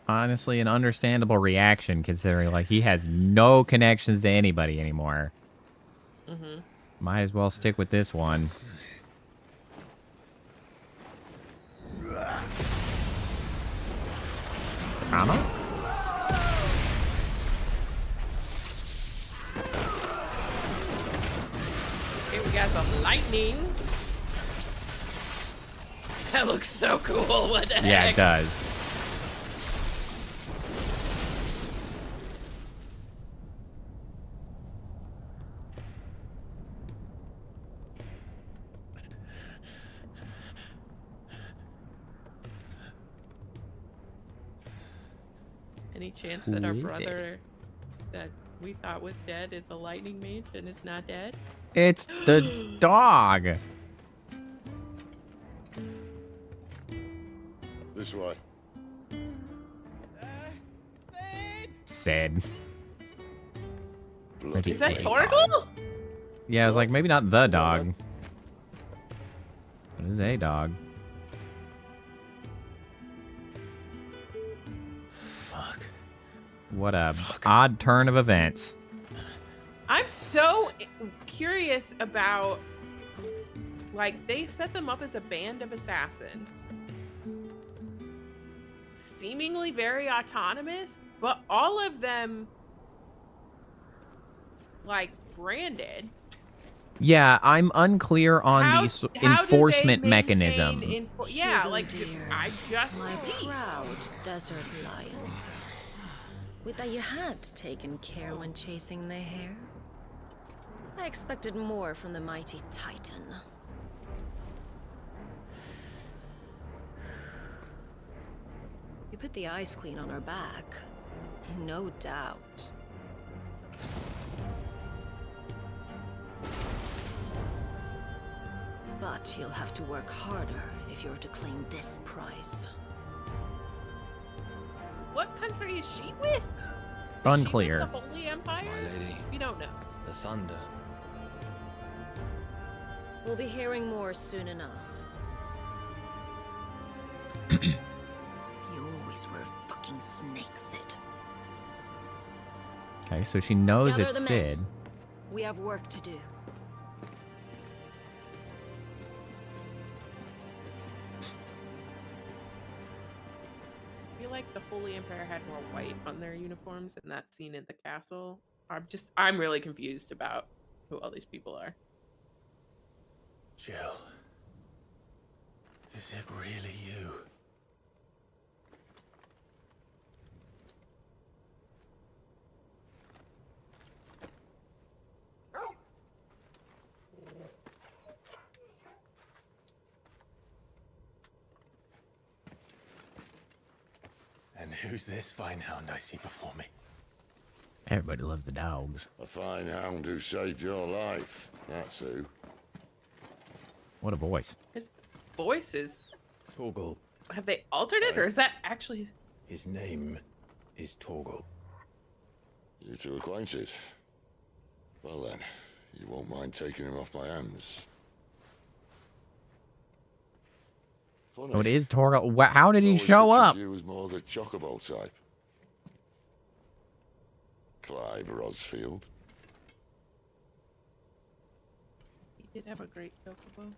Honestly, an understandable reaction considering, like, he has no connections to anybody anymore. Mm-hmm. Might as well stick with this one. Anna? Okay, we got some lightning. That looks so cool. What the heck? Yeah, it does. Any chance that our brother that we thought was dead is a lightning mage and is not dead? It's the dog. This way. Sid. Is that Torgal? Yeah, I was like, maybe not the dog. But it's a dog. Fuck. What a odd turn of events. I'm so curious about, like, they set them up as a band of assassins. Seemingly very autonomous, but all of them, like, branded. Yeah, I'm unclear on the enforcement mechanism. Yeah, like, I just my proud desert lion. Would that you had taken care when chasing the hare? I expected more from the mighty Titan. You put the Ice Queen on her back, no doubt. But you'll have to work harder if you're to claim this prize. What country is she with? Unclear. Is she with the Holy Empire? My lady. We don't know. The thunder. We'll be hearing more soon enough. You always were a fucking snake, Sid. Okay, so she knows Gather it's the men. Sid. We have work to do. I feel like the Holy Empire had more white on their uniforms in that scene in the castle. I'm really confused about who all these people are. Jill. Is it really you? And who's this fine hound I see before me? Everybody loves the dogs. A fine hound who saved your life. That's who. What a voice. His voice is... Torgal. Have they altered it, or is that actually... His name is Torgal. You two acquainted? Well then, you won't mind taking him off my hands. Funny. Oh, it is Torgal. How did he show up? You was more the chocobo type. Clive Rosfield. He did have a great chocobo.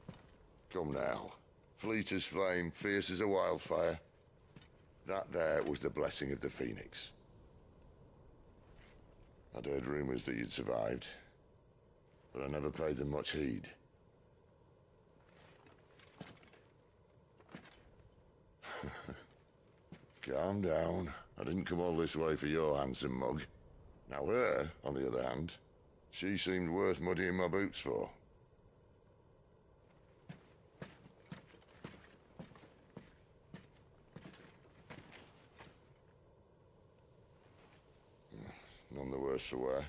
Come now. Fleet as flame, fierce as a wildfire. That there was the blessing of the Phoenix. I'd heard rumors that you'd survived, but I never paid them much heed. Calm down. I didn't come all this way for your handsome mug. Now her, on the other hand, she seemed worth muddying my boots for. None the worse for wear.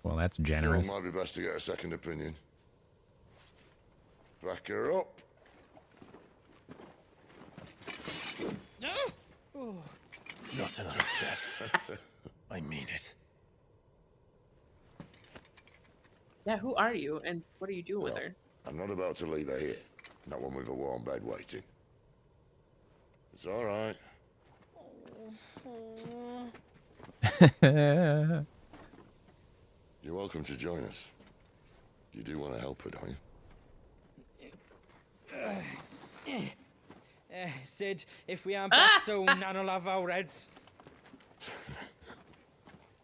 Well, that's generous. Still might be best to get a second opinion. Back her up. No. Oh. Not another step. I mean it. Yeah, who are you, and what are you doing with her? I'm not about to leave her here. Not one with a warm bed waiting. It's all right. You're welcome to join us. You do want to help her, don't you? Sid, if we aren't back soon, Nan'll have our heads.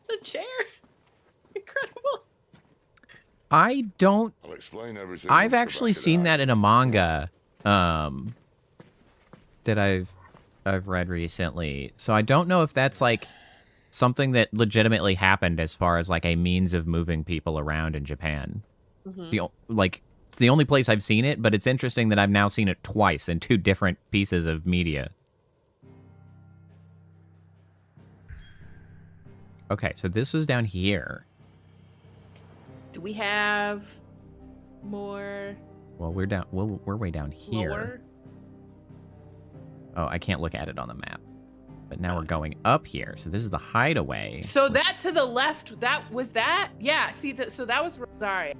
It's a chair. Incredible. I don't. I'll explain everything. I've actually seen that in a manga that I've read recently. So I don't know if that's like something that legitimately happened as far as like a means of moving people around in Japan. It's the only place I've seen it, but it's interesting that I've now seen it twice in 2 different pieces of media. Okay, so this was down here. Do we have more? Well, we're down. We're way down here. Lower? Oh, I can't look at it on the map. But now we're going up here. So this is the hideaway. So that to the left, that was that? Yeah, see, so that was Rosaria.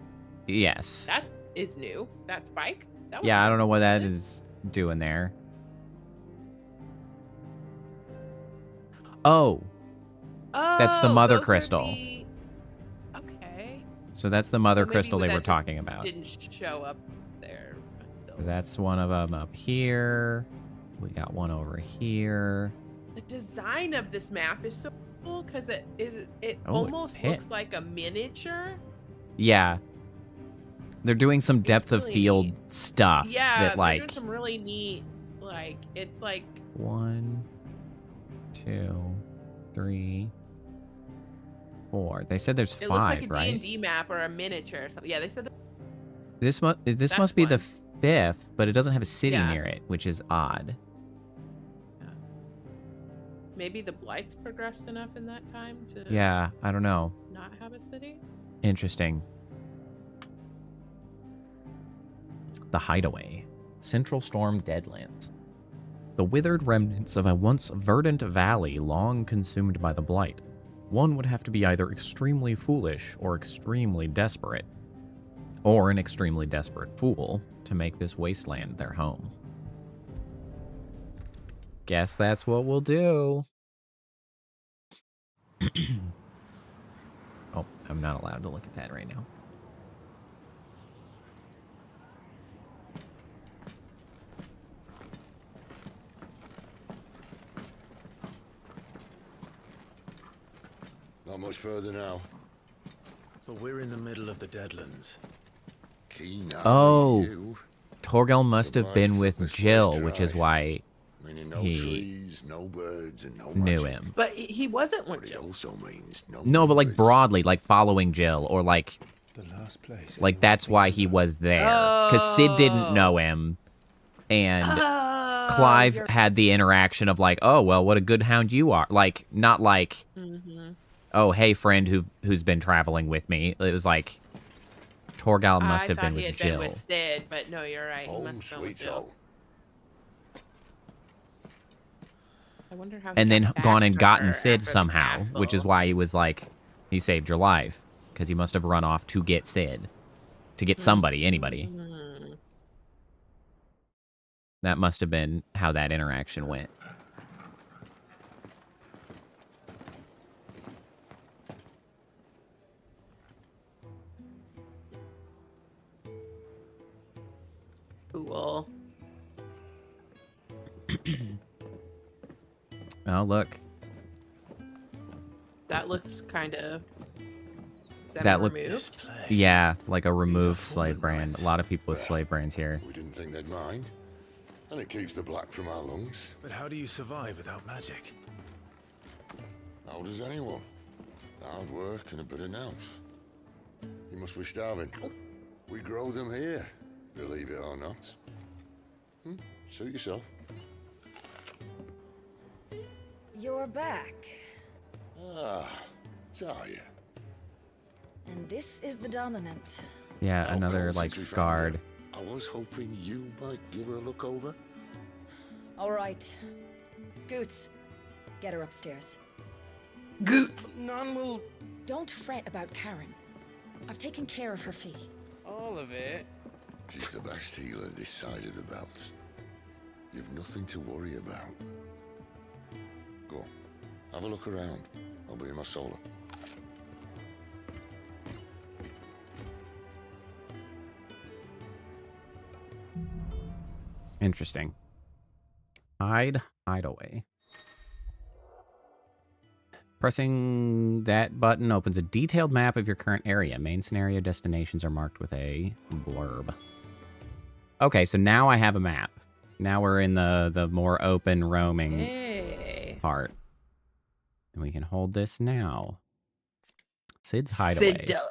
Yes. That is new. That spike? That was Yeah, I don't know what that is doing there. Oh. That's the mother crystal. Okay. So that's the mother maybe crystal they that were just talking about. Didn't show up there. That's one of them up here. We got one over here. The design of this map is so cool because it Oh, almost looks like a miniature. Yeah. They're doing some depth of field stuff. Yeah, that like they're doing some really neat, like, it's like 1, 2, 3, 4. They said there's 5, it looks like a right? D&D map or a miniature or something. Yeah, they said This must be the 5th, but it doesn't have a city near it, which is odd. maybe the Blight's progressed enough in that time to Yeah, I don't know. not have a city. Interesting. The Hideaway. Central Storm Deadlands. The withered remnants of a once verdant valley long consumed by the Blight. One would have to be either extremely foolish or extremely desperate. Or an extremely desperate fool to make this wasteland their home. Guess that's what we'll do. Oh, I'm not allowed to look at that right now. Not much further now. But we're in the middle of the Deadlands. Keen eye, Oh, you. Torgal must have been with Jill, which is why Meaning no he trees, no birds, and no knew magic. him. But he wasn't with But it Jill. also means no. No, but like broadly, like following Jill, or like, The last place. like that's why he was there. Because Sid didn't know him, and Clive had the interaction of like, oh well, what a good hound you are. Like, not like, oh hey friend who's been traveling with me. It was like, Torgal must have been I thought he with had Jill. been with Sid, but no, you're right. He Home must have been with sweet Jill. home. I wonder how. And he then got back gone and to gotten her Sid after the somehow, which is castle. why he was like, he saved your life. Because he must have run off to get Sid. To get somebody, anybody. Mhm. That must have been how that interaction went. Cool. Oh, look. That looks kind of. That look, removed. yeah, like a removed slave brand. A lot of people with slave brands here. We didn't think they'd mind. And it keeps the black from our lungs. But how do you survive without magic? How does anyone? Hard work and a bit of nous. You must be starving. We grow them here, believe it or not. Suit yourself. You're back. Ah, Talia. And this is the dominant. Yeah, How another cold like since we found scarred. her. I was hoping you might give her a look over. All right. Goots, get her upstairs. Goots. None will. Don't fret about Karen. I've taken care of her fee. All of it? She's the best healer this side of the belt. You've nothing to worry about. Go on, have a look around. I'll be in my solar. Interesting. Hideaway. Pressing that button opens a detailed map of your current area. Main scenario destinations are marked with a blurb. Okay, so now I have a map. Now we're in the more open roaming part. And we can hold this now. Sid's Hideaway. Sid does.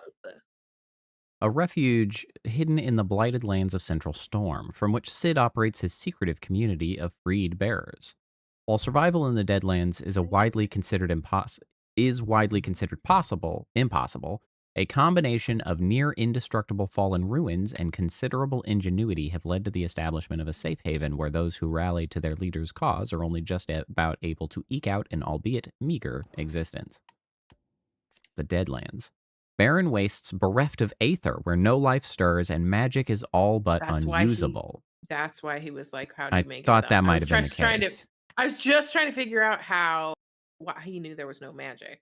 A refuge hidden in the blighted lands of Central Storm, from which Sid operates his secretive community of freed bearers. While survival in the Deadlands is widely considered impossible, a combination of near indestructible fallen ruins and considerable ingenuity have led to the establishment of a safe haven where those who rally to their leader's cause are only just about able to eke out an albeit meager existence. The Deadlands. Barren wastes bereft of aether, where no life stirs and magic is all but unusable. That's why he was like, how do you make it? I thought that might have been the case. I was just trying to figure out why he knew there was no magic.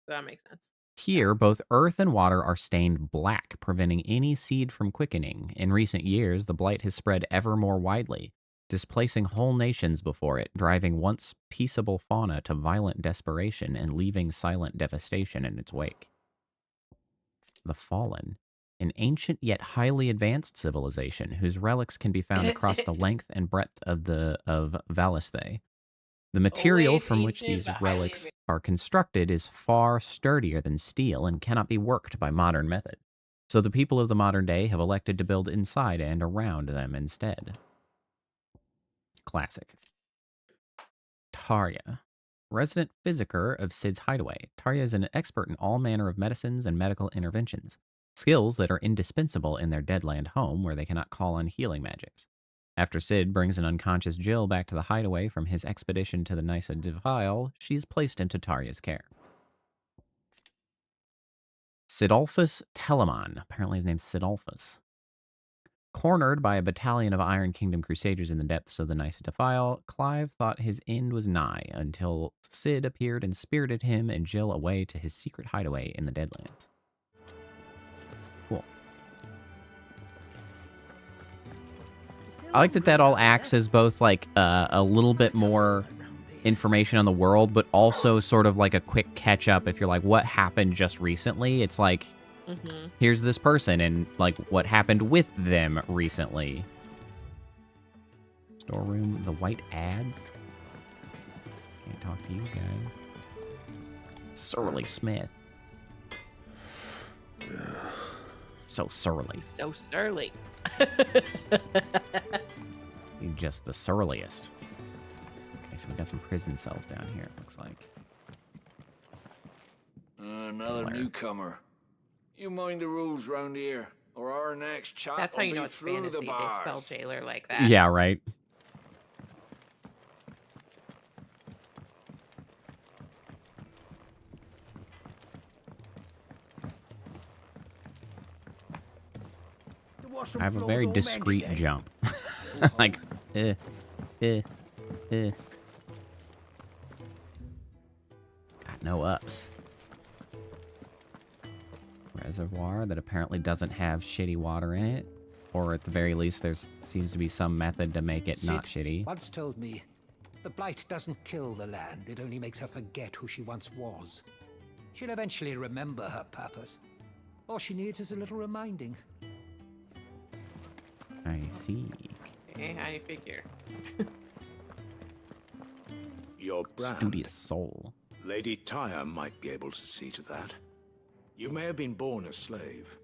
So that makes sense. Here, both earth and water are stained black, preventing any seed from quickening. In recent years, the blight has spread ever more widely, displacing whole nations before it, driving once peaceable fauna to violent desperation and leaving silent devastation in its wake. The Fallen, an ancient yet highly advanced civilization whose relics can be found across the length and breadth of Valisthe. The material from which these relics are constructed is far sturdier than steel and cannot be worked by modern methods. So the people of the modern day have elected to build inside and around them instead. Classic. Tarja. Resident physicker of Sid's Hideaway, Tarja is an expert in all manner of medicines and medical interventions, skills that are indispensable in their Deadland home where they cannot call on healing magics. After Sid brings an unconscious Jill back to the Hideaway from his expedition to the Nysa Defile, she's placed into Tarja's care. Sidolphus Telemon. Apparently his name's Sidolphus. Cornered by a battalion of Iron Kingdom Crusaders in the depths of the Nysa Defile, Clive thought his end was nigh until Sid appeared and spirited him and Jill away to his secret hideaway in the Deadlands. Cool. I like that all acts as both like a little bit more information on the world, but also sort of like a quick catch up if you're like, what happened just recently? It's like, here's this person and like what happened with them recently. Storeroom, the white ads. Can't talk to you guys. Surly Smith. So surly. So surly. You're just the surliest. Okay, so we got some prison cells down here, it looks like. Another newcomer. You mind the rules round here, or our next chat That's how you will know be it's through fantasy. the They bars. spell jailer like that. Yeah, right. I have a very discreet jump. Like, Got no ups. Reservoir that apparently doesn't have shitty water in it. Or at the very least, there seems to be some method to make it not shitty. Once told me, the blight doesn't kill the land, it only makes her forget who she once was. She'll eventually remember her purpose. All she needs is a little reminding. I see. Okay, how do you figure? Your brand, Studious soul. Lady Tyre might be able to see to that. You may have been born a slave,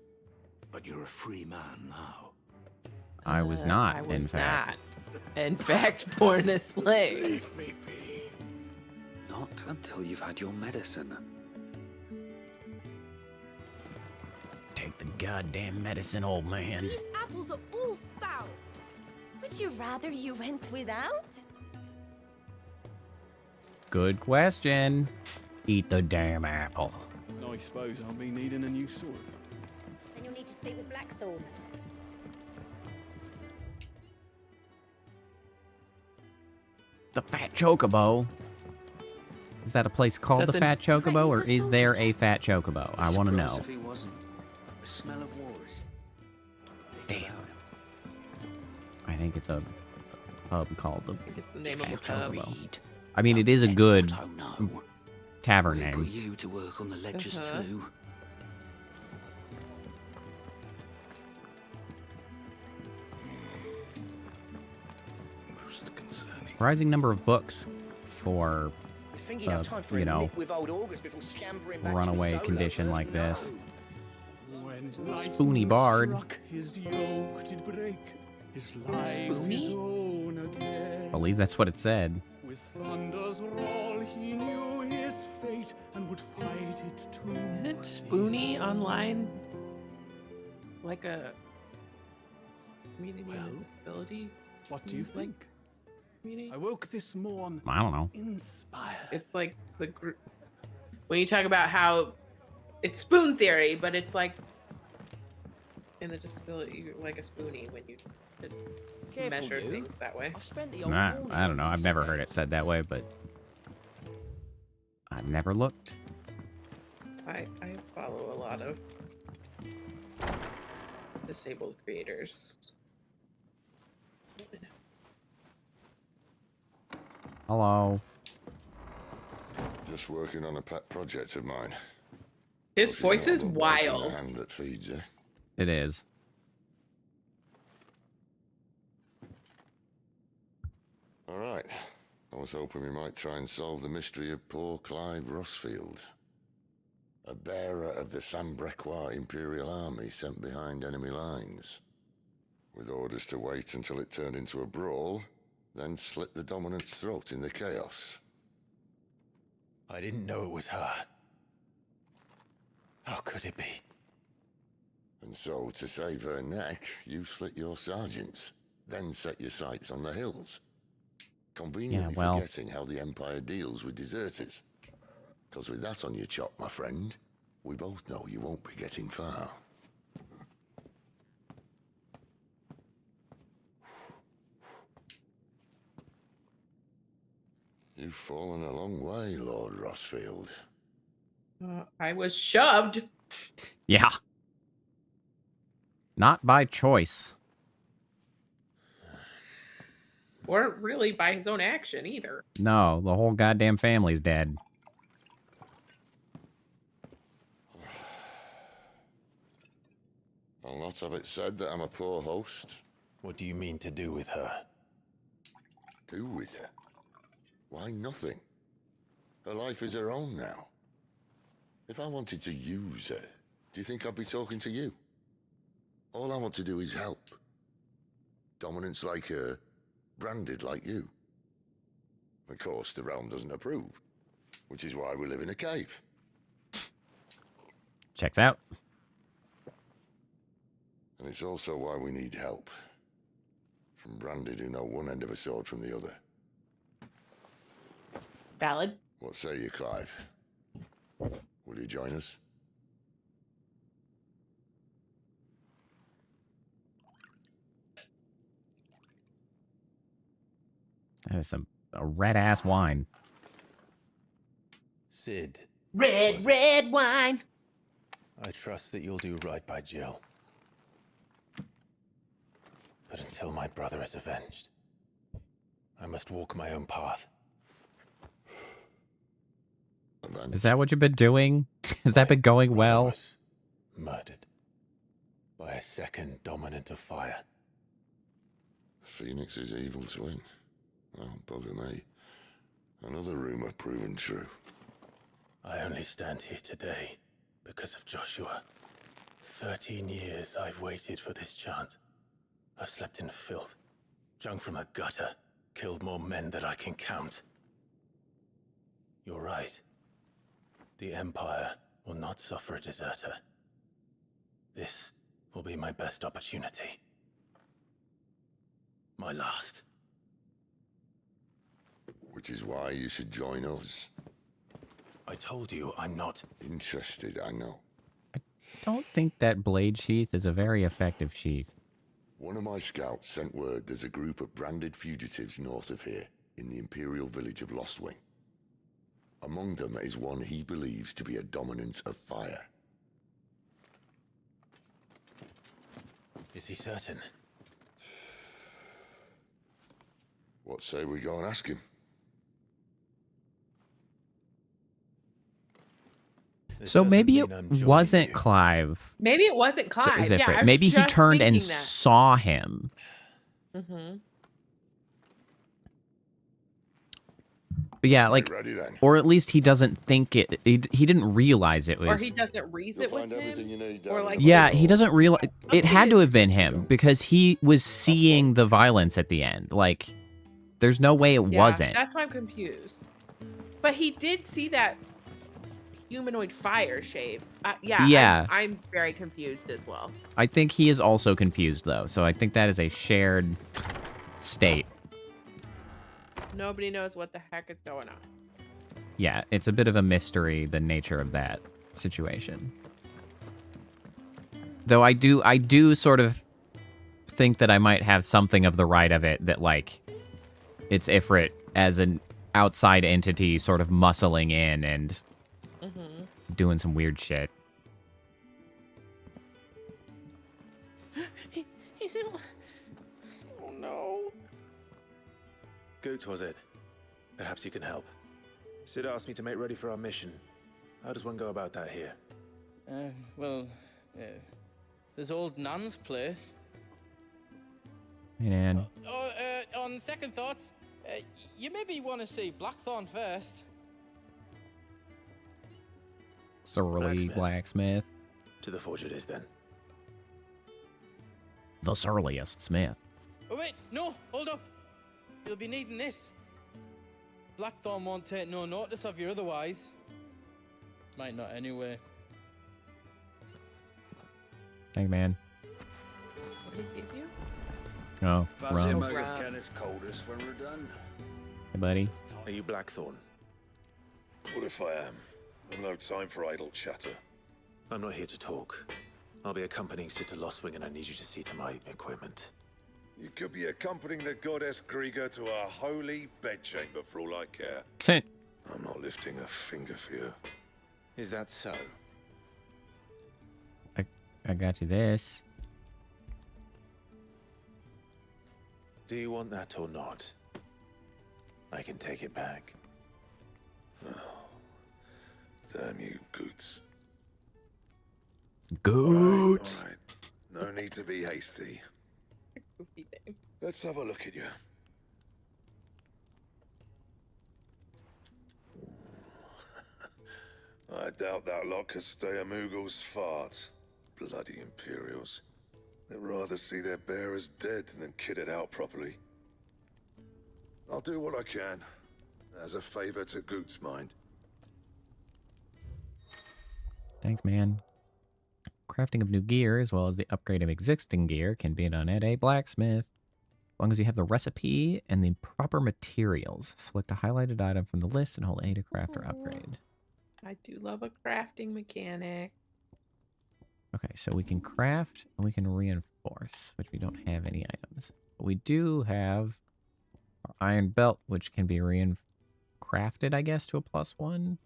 but you're a free man now. I was not, in fact. In fact, born a slave. Leave me be. Not until you've had your medicine. Take the goddamn medicine, old man. These apples are all foul. Would you rather you went without? Good question. Eat the damn apple. I suppose I'll be needing a new sword. speak with Blackthorn. The Fat Chocobo. Is that a place called the Fat Chocobo, or is there a Fat Chocobo? I want to know. If he wasn't, the smell of war is. Damn. I think it's a pub called the It's the name of a pub. I mean, it is a good tavern name. You to work on the ledgers too. Surprising number of books for, you know, runaway condition like this. Spoony Bard. I believe that's what it said. With thunder's roll, he knew his fate and would fight it too. Isn't Spoony online like a community with disability? What do you think? Meeting? I woke this morn. I don't know. Inspired. It's like the group. When you talk about how it's spoon theory, but it's like in the disability, you're like a spoonie when you measure things that way. Nah, I don't know. I've never heard it said that way, but I've never looked. I follow a lot of disabled creators. Hello. Just working on a pet project of mine. His voice is wild. Hand that feeds you. It is. All right. I was hoping we might try and solve the mystery of poor Clive Rosfield, a bearer of the Sambrequois Imperial Army sent behind enemy lines, with orders to wait until it turned into a brawl, then slit the dominant's throat in the chaos. I didn't know it was her. How could it be? And so, to save her neck, you slit your sergeants, then set your sights on the hills. Conveniently forgetting how the Empire deals with deserters. Because with that on your chop, my friend, we both know you won't be getting far. You've fallen a long way, Lord Rosfield. I was shoved. Yeah. Not by choice. Or really by his own action either. No, the whole goddamn family's dead. I'll not have it said that I'm a poor host. What do you mean to do with her? Do with her? Why, nothing. Her life is her own now. If I wanted to use her, do you think I'd be talking to you? All I want to do is help. Dominants like her, branded like you. Of course, the realm doesn't approve, which is why we live in a cave. Checks out. And it's also why we need help. From branded who know one end of a sword from the other. Valid. What say you, Clive? Will you join us? That is a red-ass wine. Sid. Red wine. I trust that you'll do right by Jill. But until my brother is avenged, I must walk my own path. Is that what you've been doing? Has that been going well? Murdered by a second dominant of fire. Phoenix's evil twin. Oh, bugger me. Another rumor proven true. I only stand here today because of Joshua. 13 years I've waited for this chance. I've slept in filth, drunk from a gutter, killed more men than I can count. You're right. The Empire will not suffer a deserter. This will be my best opportunity. My last. Which is why you should join us. I told you I'm not interested, I know. don't think that blade sheath is a very effective sheath. One of my scouts sent word there's a group of branded fugitives north of here, in the imperial village of Lostwing. Among them is one he believes to be a dominant of fire. Is he certain? What say we go and ask him? So maybe it wasn't Clive. Maybe it wasn't that Clive. was Yeah, Ifrit. I was Maybe he just turned and thinking that. saw him. Mm-hmm. But yeah, like, ready then. or at least he doesn't think it. He didn't realize it was. Or he doesn't reason it was him. Or like Yeah, he doesn't realize. It had to have been him because he was seeing the violence at the end. Like, there's no way it wasn't. That's why I'm confused. But he did see that humanoid fire shape. Yeah. I'm very confused as well. I think he is also confused though, so I think that is a shared state. Nobody knows what the heck is going on. Yeah, it's a bit of a mystery, the nature of that situation. Though I do sort of think that I might have something of the right of it, that like it's Ifrit as an outside entity sort of muscling in and doing some weird shit. Oh no. Goots, was it? Perhaps you can help. Sid asked me to make ready for our mission. How does one go about that here? Well, there's old Nan's place. Hey, Nan. On second thoughts, you maybe want to see Blackthorn first. Surly blacksmith. To the forge it is then. The surliest smith. Oh wait, no, hold up. You'll be needing this. Blackthorn won't take no notice of you otherwise. Might not anyway. Hey, man. What did he give you? Oh, Fancy a rum. mug of Kenneth's coldest when we're done. Hey, buddy. Are you Blackthorn? What if I am? I've no time for idle chatter. I'm not here to talk. I'll be accompanying Sid to Lostwing, and I need you to see to my equipment. You could be accompanying the goddess Krieger to our holy bedchamber for all I care. Sit. I'm not lifting a finger for you. Is that so? I got you this. Do you want that or not? I can take it back. Oh, damn you, Goots. Goots. All right. No need to be hasty. Goofy name. Let's have a look at you. I doubt that lot could stay a Moogle's fart. Bloody Imperials. They'd rather see their bearers dead than kitted out properly. I'll do what I can, as a favor to Goot's mind. Thanks, man. Crafting of new gear, as well as the upgrade of existing gear, can be done at a blacksmith. As long as you have the recipe and the proper materials. Select a highlighted item from the list and hold A to craft or upgrade. I do love a crafting mechanic. Okay, so we can craft and we can reinforce, which we don't have any items. But we do have our iron belt, which can be crafted, I guess, to a +1.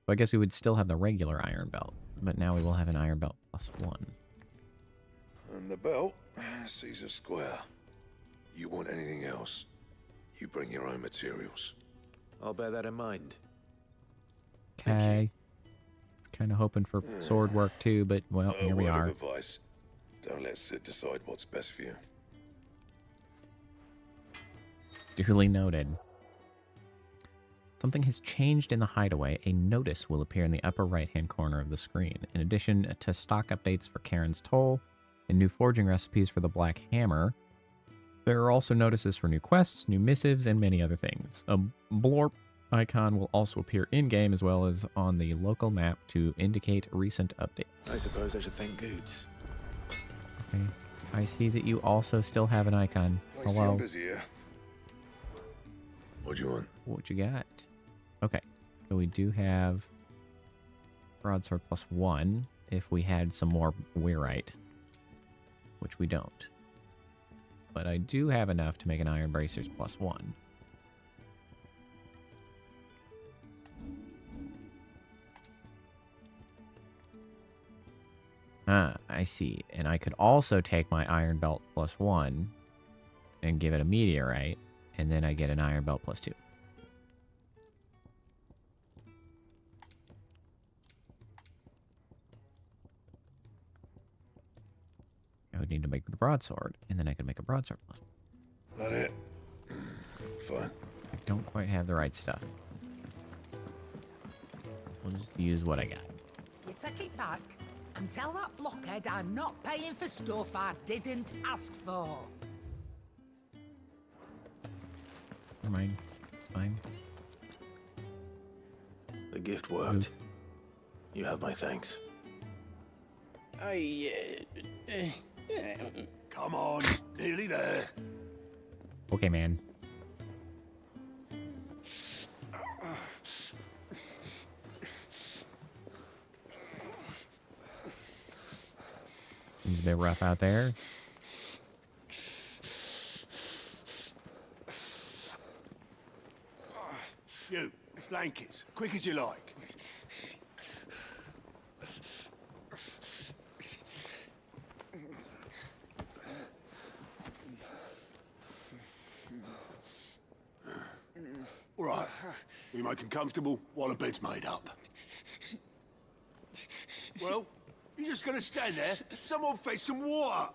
So I guess we would still have the regular iron belt, but now we will have an iron belt +1. And the belt sees a square. You want anything else, you bring your own materials. I'll bear that in mind. Okay. Kind of hoping for sword work too, but well, here we Word are. of advice. Don't let Sid decide what's best for you. Duly noted. Something has changed in the hideaway. A notice will appear in the upper right-hand corner of the screen. In addition to stock updates for Karen's Toll and new forging recipes for the Black Hammer, there are also notices for new quests, new missives, and many other things. A blorp icon will also appear in-game as well as on the local map to indicate recent updates. I suppose I should thank Goots. Okay. I see that you also still have an icon. I see Hello. I'm busy here. What do you want? What you got? Okay. So we do have broadsword +1 if we had some more weirite, which we don't. But I do have enough to make an iron bracers +1. Ah, I see. And I could also take my iron belt +1 and give it a meteorite, and then I get an iron belt +2. I would need to make the broadsword, and then I could make a broadsword +1. That it? Fine. I don't quite have the right stuff. We'll just use what I got. You take it back and tell that blockhead I'm not paying for stuff I didn't ask for. Never mind. It's fine. The gift worked. You have my thanks. Come on, nearly there. Okay, man. Seems a bit rough out there. You, blankets, quick as you like. All right, we make them comfortable while the bed's made up. Well, you're just gonna stand there? Someone fetch some water.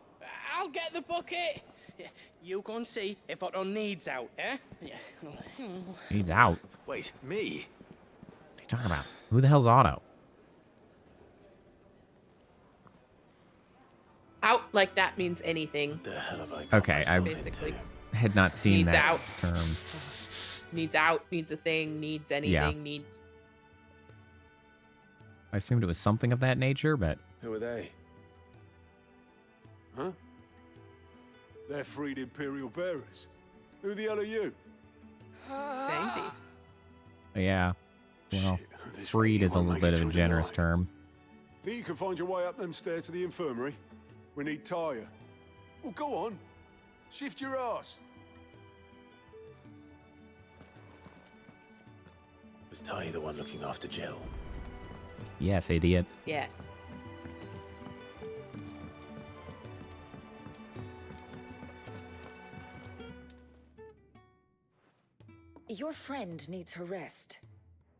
I'll get the bucket. You go and see if Otto needs out, eh? Needs out. Wait, me? What are you talking about? Who the hell's Otto? Out like that means anything. What the hell have I got Okay, I basically had not seen needs that out. term. Needs out, needs a thing, needs anything, Yeah. needs. I assumed it was something of that nature, but Who are they? Huh? They're freed Imperial bearers. Who the hell are you? Fancies. yeah. Well, this freed really is a won't little make it bit of a through the generous night. term. Think you can find your way up them stairs to the infirmary? We need Tyre. Well, go on. Shift your ass. Was Ty the one looking after Jill? Yes, idiot. Yes. Your friend needs her rest.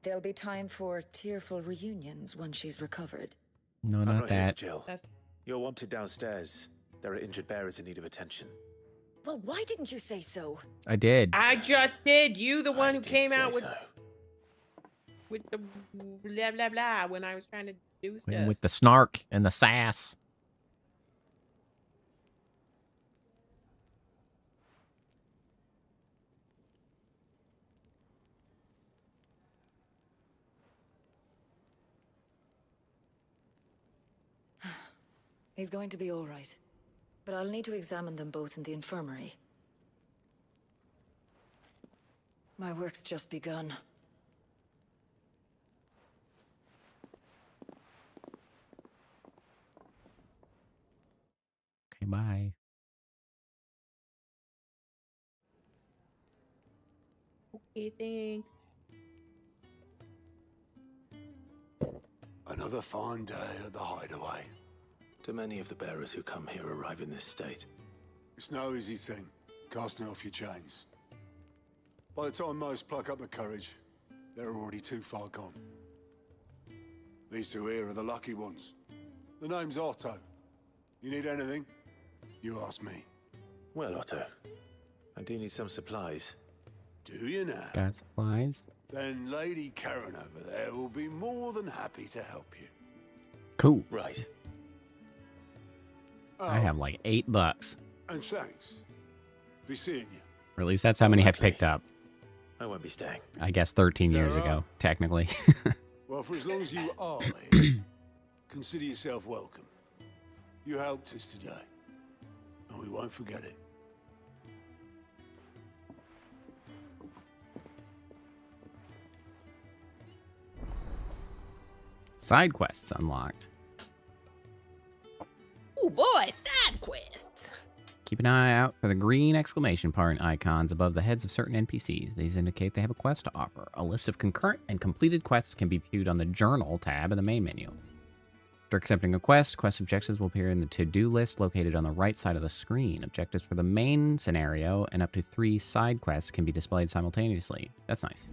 There'll be time for tearful reunions when she's recovered. No, I'm not not here for that. Jill. That's... You're wanted downstairs. There are injured bearers in need of attention. Well, why didn't you say so? I did. I just did. You the one who did came say out with so. the blah blah blah when I was trying to do stuff. With the snark and the sass. He's going to be all right. But I'll need to examine them both in the infirmary. My work's just begun. Okay, bye. Okay, thanks. Another fine day at the hideaway. Do many of the bearers who come here arrive in this state? It's no easy thing, casting off your chains. By the time most pluck up the courage, they're already too far gone. These two here are the lucky ones. The name's Otto. You need anything? You ask me. Well, Otto, I do need some supplies. Do you now? Got supplies? Then Lady Karen over there will be more than happy to help you. Cool. Right. I have like $8. And thanks. Be seeing you. Or at least that's how many I picked up. I won't be staying. I guess 13 years Sarah? ago, technically. Well, for as long as you are here, consider yourself welcome. You helped us today, and we won't forget it. Side quests unlocked. Oh boy, side quests. Keep an eye out for the green exclamation point icons above the heads of certain NPCs. These indicate they have a quest to offer. A list of concurrent and completed quests can be viewed on the Journal tab in the main menu. After accepting a quest objectives will appear in the to-do list located on the right side of the screen. Objectives for the main scenario and up to 3 side quests can be displayed simultaneously. That's nice.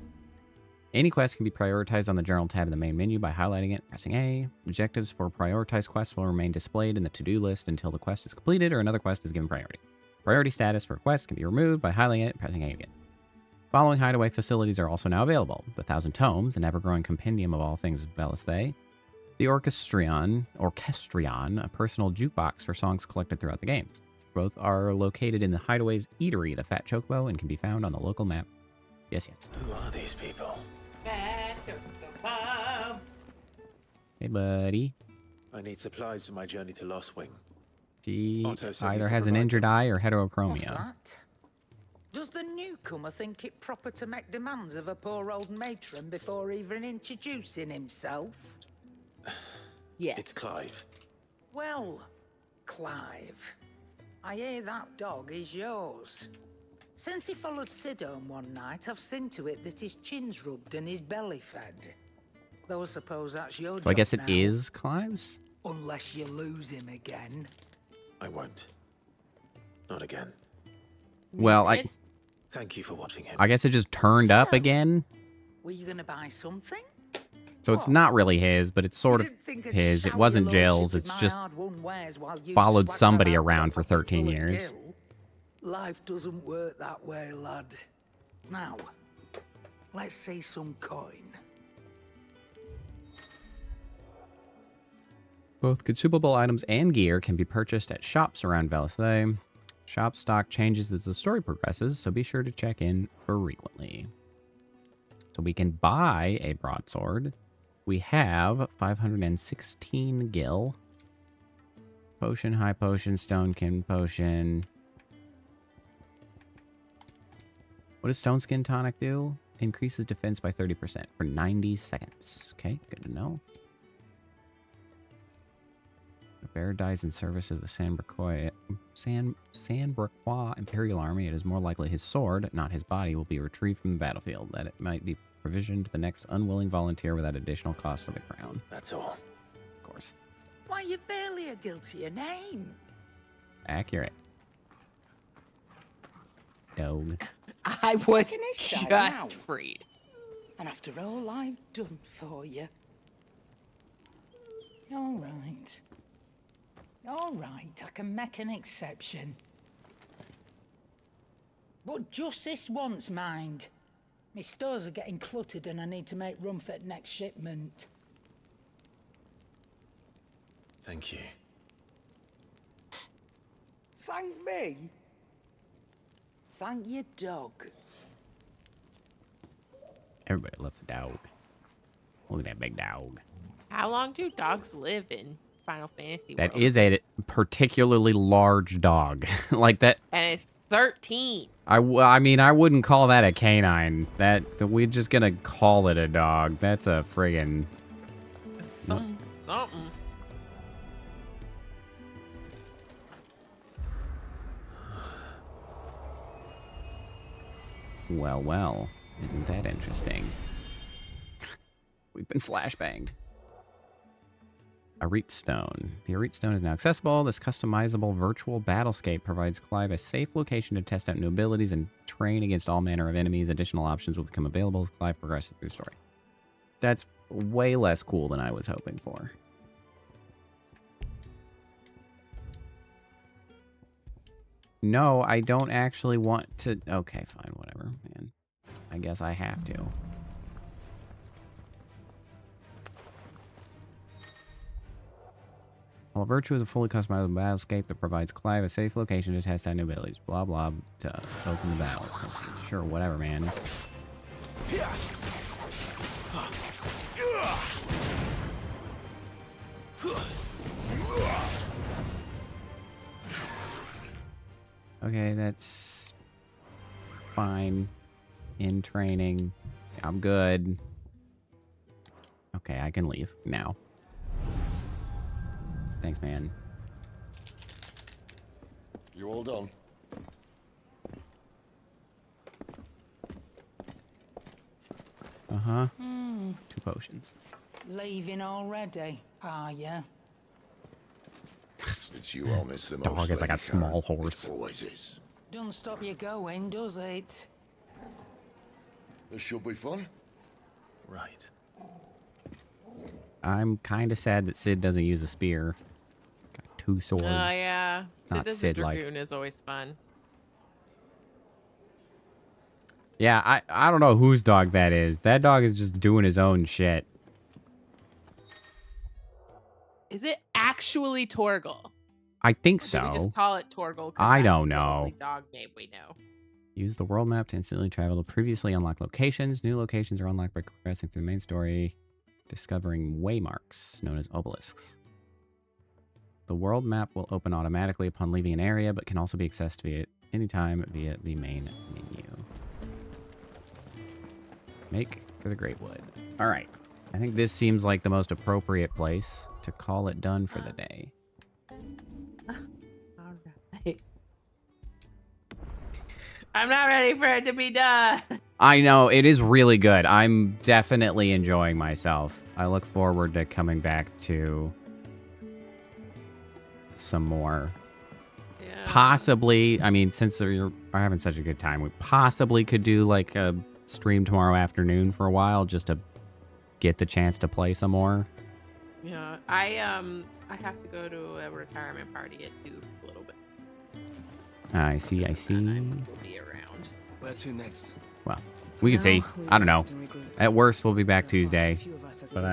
Any quest can be prioritized on the Journal tab in the main menu by highlighting it and pressing A. Objectives for prioritized quests will remain displayed in the to-do list until the quest is completed or another quest is given priority. Priority status for a quest can be removed by highlighting it and pressing A again. Following hideaway facilities are also now available: the 1,000 Tomes, an ever-growing compendium of all things Valisthea; the Orchestrion, a personal jukebox for songs collected throughout the games. Both are located in the Hideaway's Eatery, the Fat Chocobo, and can be found on the local map. Yes. Who are these people? Hey, buddy. I need supplies for my journey to Lost Wing. She Otto said either you has could an provide injured them. eye or What's heterochromia. that? Does the newcomer think it proper to make demands of a poor old matron before even introducing himself? Yeah. It's Clive. Well, Clive, I hear that dog is yours. Since he followed Sid home one night, I've seen to it that his chin's rubbed and his belly fed. Though I suppose that's your job So I guess it now. is Clive's? Unless you lose him again. I won't. Not again. Well, Thank you for watching him. I guess it just turned up again. Were you gonna buy something? So it's not really his, but it's sort of his. It wasn't Jill's. It's just followed somebody around for 13 years. Life doesn't work that way, lad. Now, let's see some coin. Both consumable items and gear can be purchased at shops around Valisthea. Shop stock changes as the story progresses, so be sure to check in frequently. So we can buy a broadsword. We have 516 gil. Potion, high potion, stonekin potion. What does stone skin tonic do? Increases defense by 30% for 90 seconds. Okay, good to know. The bear dies in service of the Sanbrequois Imperial Army. It is more likely his sword, not his body, will be retrieved from the battlefield, that it might be provisioned to the next unwilling volunteer without additional cost of the crown. That's all. Of course. Why, you've barely a guiltier name. Accurate. Dog. I was Taking his side just now. freed. And after all I've done for you. All right. All right, I can make an exception. But just this once, mind. My stores are getting cluttered and I need to make room for the next shipment. Thank you. Thank me? Thank your dog. Everybody loves a dog. Look at that big dog. How long do dogs live in Final Fantasy That world? is a particularly large dog. Like that. And it's 13. I mean, I wouldn't call that a canine. That we're just gonna call it a dog. That's a friggin'... Something. Well, well. Isn't that interesting? We've been flashbanged. Arete Stone. The Arete Stone is now accessible. This customizable virtual battlescape provides Clive a safe location to test out new abilities and train against all manner of enemies. Additional options will become available as Clive progresses through the story. That's way less cool than I was hoping for. No, I don't actually want to... Okay, fine, whatever, man. I guess I have to. While Virtue is a fully customizable battlescape that provides Clive a safe location to test out new abilities. Blah, blah, to open the battle. Sure, whatever, man. Okay, that's fine. In training. I'm good. Okay, I can leave now. Thanks, man. You all done? Uh-huh. 2 potions. Leaving already, are ya? It's you I'll miss the most. Dog is like a Lady Karen. small horse. It always is. Don't stop you going, does it? This should be fun. Right. I'm kind of sad that Sid doesn't use a spear. Got 2 swords. Oh, yeah. Not Sid as a Sid-like. dragoon is always fun. Yeah, I don't know whose dog that is. That dog is just doing his own shit. Is it actually Torgal? I think Or so. did we just call it Torgal? 'Cause I that's don't the know. only dog name we know. Use the world map to instantly travel to previously unlocked locations. New locations are unlocked by progressing through the main story, discovering waymarks known as obelisks. The world map will open automatically upon leaving an area, but can also be accessed via anytime via the main menu. Make for the Great Wood. All right. I think this seems like the most appropriate place to call it done for the day. All right. I'm not ready for it to be done. I know, it is really good. I'm definitely enjoying myself. I look forward to coming back to some more. Yeah. Possibly, I mean, since we're having such a good time, we possibly could do like a stream tomorrow afternoon for a while just to get the chance to play some more. Yeah, I have to go to a retirement party at 2 a little bit. I see. I will be around. Where to next? Well, we can see. I don't know. At worst, we'll be back Tuesday. But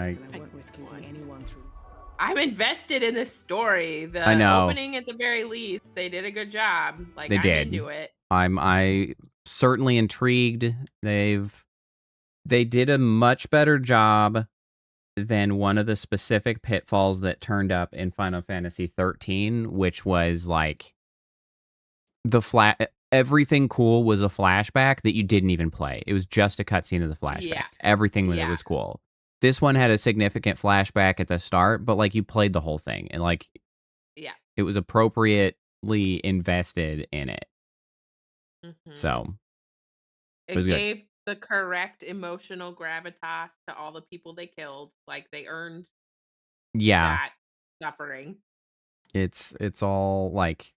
I'm invested in this story. The I know. opening, at the very least, they did a good job. Like, They I'm did. into it. I certainly intrigued. They did a much better job than one of the specific pitfalls that turned up in Final Fantasy 13, which was like everything cool was a flashback that you didn't even play. It was just a cutscene of the flashback. Yeah. Everything with it was cool. This one had a significant flashback at the start, but like you played the whole thing and like it was appropriately invested in it. Mhm. So It was good. gave the correct emotional gravitas to all the people they killed. Like, they earned Yeah. that suffering. It's all like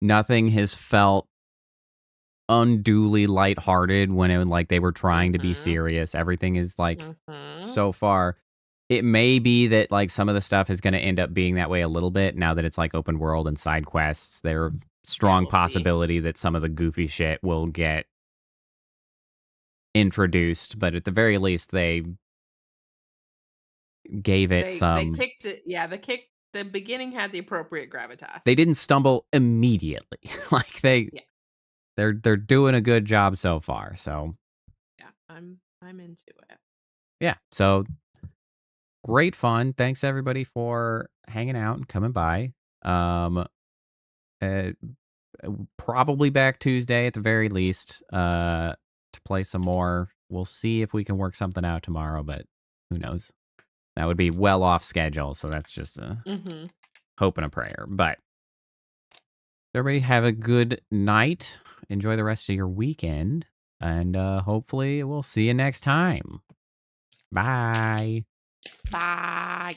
nothing has felt unduly lighthearted when it like they were trying to be serious. Everything is like so far. It may be that like some of the stuff is going to end up being that way a little bit now that it's like open world and side quests. There's strong possibility that some of the goofy shit will get introduced, but at the very least they gave it some. They kicked it. Yeah, the beginning had the appropriate gravitas. They didn't stumble immediately. Like they're doing a good job so far. So yeah, I'm into it. yeah, so great fun. Thanks everybody for hanging out and coming by. Probably back Tuesday at the very least to play some more. We'll see if we can work something out tomorrow, but who knows? That would be well off schedule, so that's just a hope and a prayer. But everybody have a good night. Enjoy the rest of your weekend, and hopefully we'll see you next time. Bye. Bye.